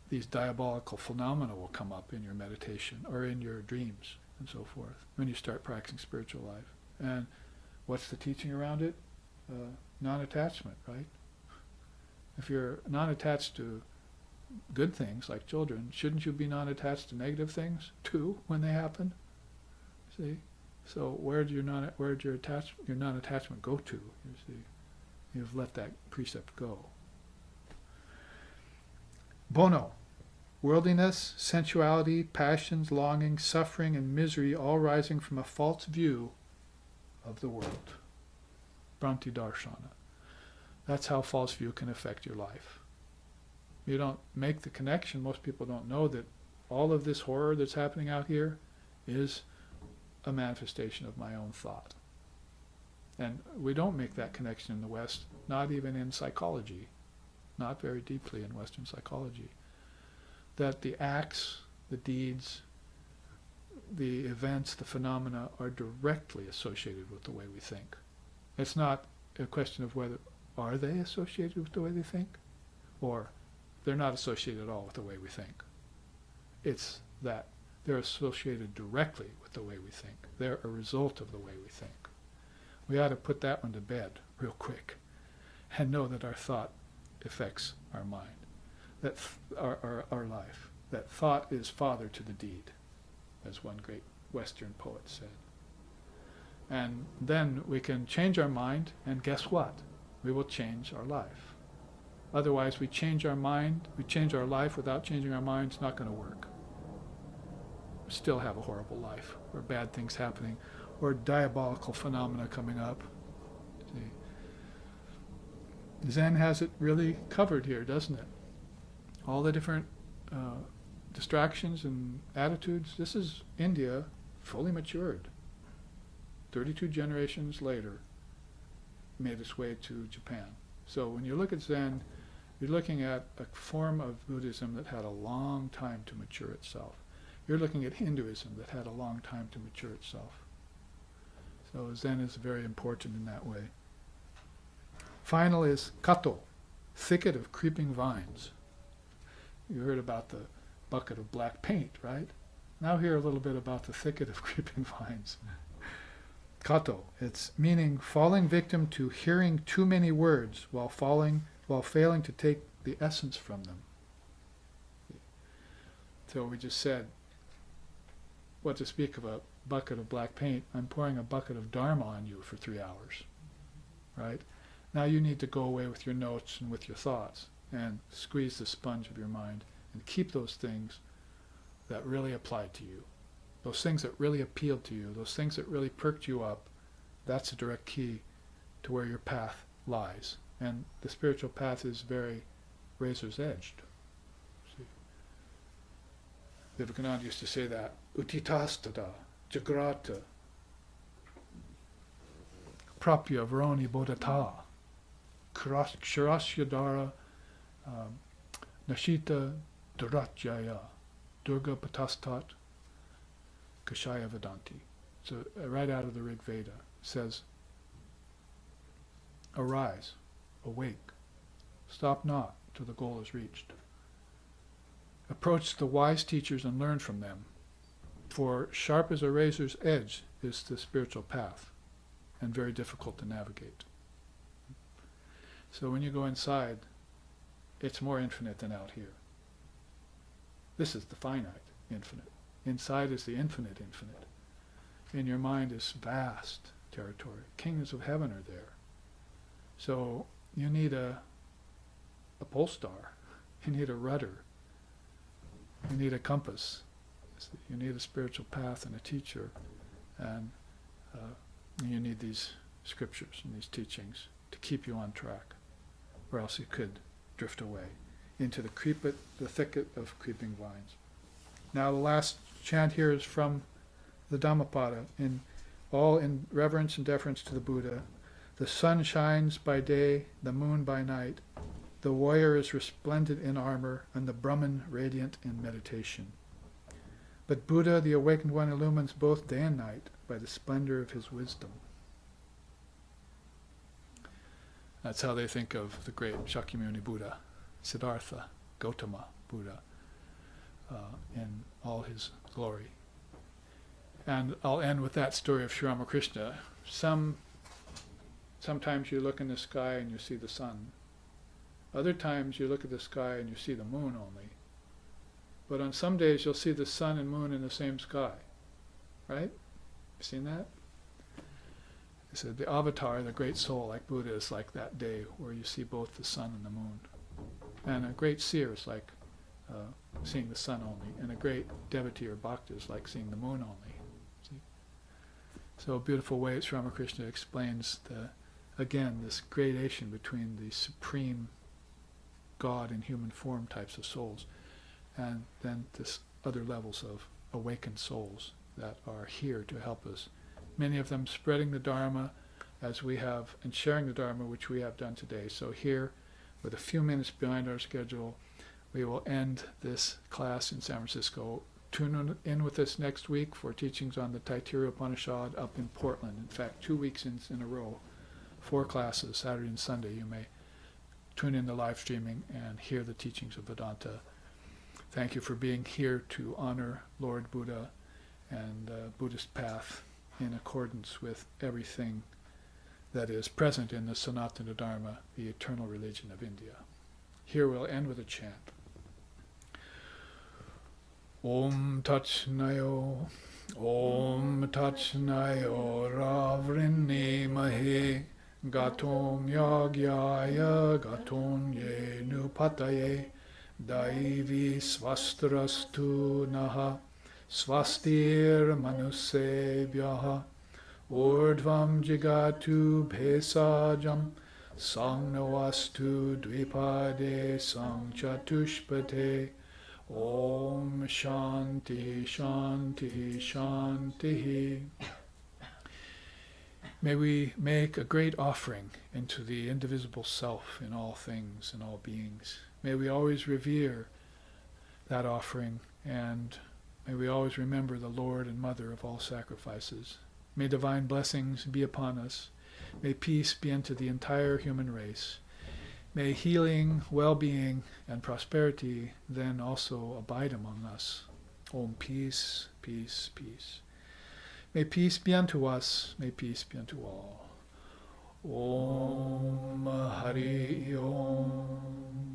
[SPEAKER 1] these diabolical phenomena will come up in your meditation or in your dreams and so forth when you start practicing spiritual life. And what's the teaching around it? Non-attachment, right? If you're non-attached to good things like children, shouldn't you be non-attached to negative things too when they happen? See? So where'd your non-attachment go to? You see, you've let that precept go. Bono, worldliness, sensuality, passions, longing, suffering, and misery, all rising from a false view of the world. Bhranti Darshana. That's how false view can affect your life. You don't make the connection. Most people don't know that all of this horror that's happening out here is a manifestation of my own thought. And we don't make that connection in the West, not even in psychology, not very deeply in Western psychology, that the acts, the deeds, the events, the phenomena are directly associated with the way we think. It's not a question of whether are they associated with the way they think, or they're not associated at all with the way we think. It's that they're associated directly with the way we think. They're a result of the way we think. We ought to put that one to bed real quick and know that our thought affects our mind, that our life, that thought is father to the deed, as one great Western poet said. And then we can change our mind, and guess what? We will change our life. Otherwise, we change our mind, we change our life without changing our mind, it's not going to work. We still have a horrible life, or bad things happening, or diabolical phenomena coming up. See? Zen has it really covered here, doesn't it? All the different distractions and attitudes. This is India fully matured. 32 generations later, made its way to Japan. So when you look at Zen, you're looking at a form of Buddhism that had a long time to mature itself. You're looking at Hinduism that had a long time to mature itself. So Zen is very important in that way. Final is kato, thicket of creeping vines. You heard about the bucket of black paint, right? Now hear a little bit about the thicket of creeping vines. Kato, it's meaning falling victim to hearing too many words while failing to take the essence from them. So we just said, what to speak of a bucket of black paint? I'm pouring a bucket of Dharma on you for 3 hours, right? Now you need to go away with your notes and with your thoughts and squeeze the sponge of your mind and keep those things that really applied to you. Those things that really appealed to you, those things that really perked you up, that's a direct key to where your path lies. And the spiritual path is very razor's edged. See? Vivekananda used to say that, utitastada, jagrata, prapya varoni bodhata, ksharasyadara, nashita duratjaya, durga patastat, kashaya vedanti. So right out of the Rig Veda says, arise, awake, stop not till the goal is reached. Approach the wise teachers and learn from them, for sharp as a razor's edge is the spiritual path, and very difficult to navigate. So when you go inside, it's more infinite than out here. This is the finite infinite. Inside is the infinite infinite. In your mind is vast territory. Kingdoms of heaven are there. So you need a pole star. You need a rudder. You need a compass. You need a spiritual path and a teacher. And you need these scriptures and these teachings to keep you on track, or else you could drift away into the thicket of creeping vines. Now the last chant here is from the Dhammapada, all in reverence and deference to the Buddha. The sun shines by day, the moon by night. The warrior is resplendent in armor, and the Brahman radiant in meditation. But Buddha, the awakened one, illumines both day and night by the splendor of his wisdom. That's how they think of the great Shakyamuni Buddha, Siddhartha Gautama Buddha, in all his glory. And I'll end with that story of Sri Ramakrishna. Sometimes you look in the sky and you see the sun. Other times you look at the sky and you see the moon only. But on some days you'll see the sun and moon in the same sky. Right? You seen that? He said the avatar, the great soul like Buddha, is like that day where you see both the sun and the moon. And a great seer is like seeing the sun only. And a great devotee or bhakta is like seeing the moon only. See? So a beautiful way Sri Ramakrishna explains again this gradation between the supreme God in human form types of souls and then this other levels of awakened souls that are here to help us. Many of them spreading the Dharma as we have, and sharing the Dharma, which we have done today. So here, with a few minutes behind our schedule, we will end this class in San Francisco. Tune in with us next week for teachings on the Taittiriya Upanishad up in Portland. In fact, 2 weeks in a row, 4 classes, Saturday and Sunday. You may tune in the live streaming and hear the teachings of Vedanta. Thank you for being here to honor Lord Buddha and Buddhist path in accordance with everything that is present in the Sanatana Dharma, the eternal religion of India. Here we'll end with a chant. Om Tat Nayo, Om Tat Nayo, Ravrinne Mahe, Gatom Yagyaya, Gatom Ye Nupataye, Daivi Svastrastu Naha, Svastir Manusebhyaha, Urdhvam Jigatu Bhesajam, Sangnawastu Dvipade Sangchatushpate, Om Shanti Shanti Shanti. May we make a great offering into the indivisible self in all things and all beings. May we always revere that offering, and may we always remember the Lord and Mother of all sacrifices. May divine blessings be upon us. May peace be unto the entire human race. May healing, well-being, and prosperity then also abide among us. Om, peace, peace, peace. May peace be unto us. May peace be unto all. Om Hari Om.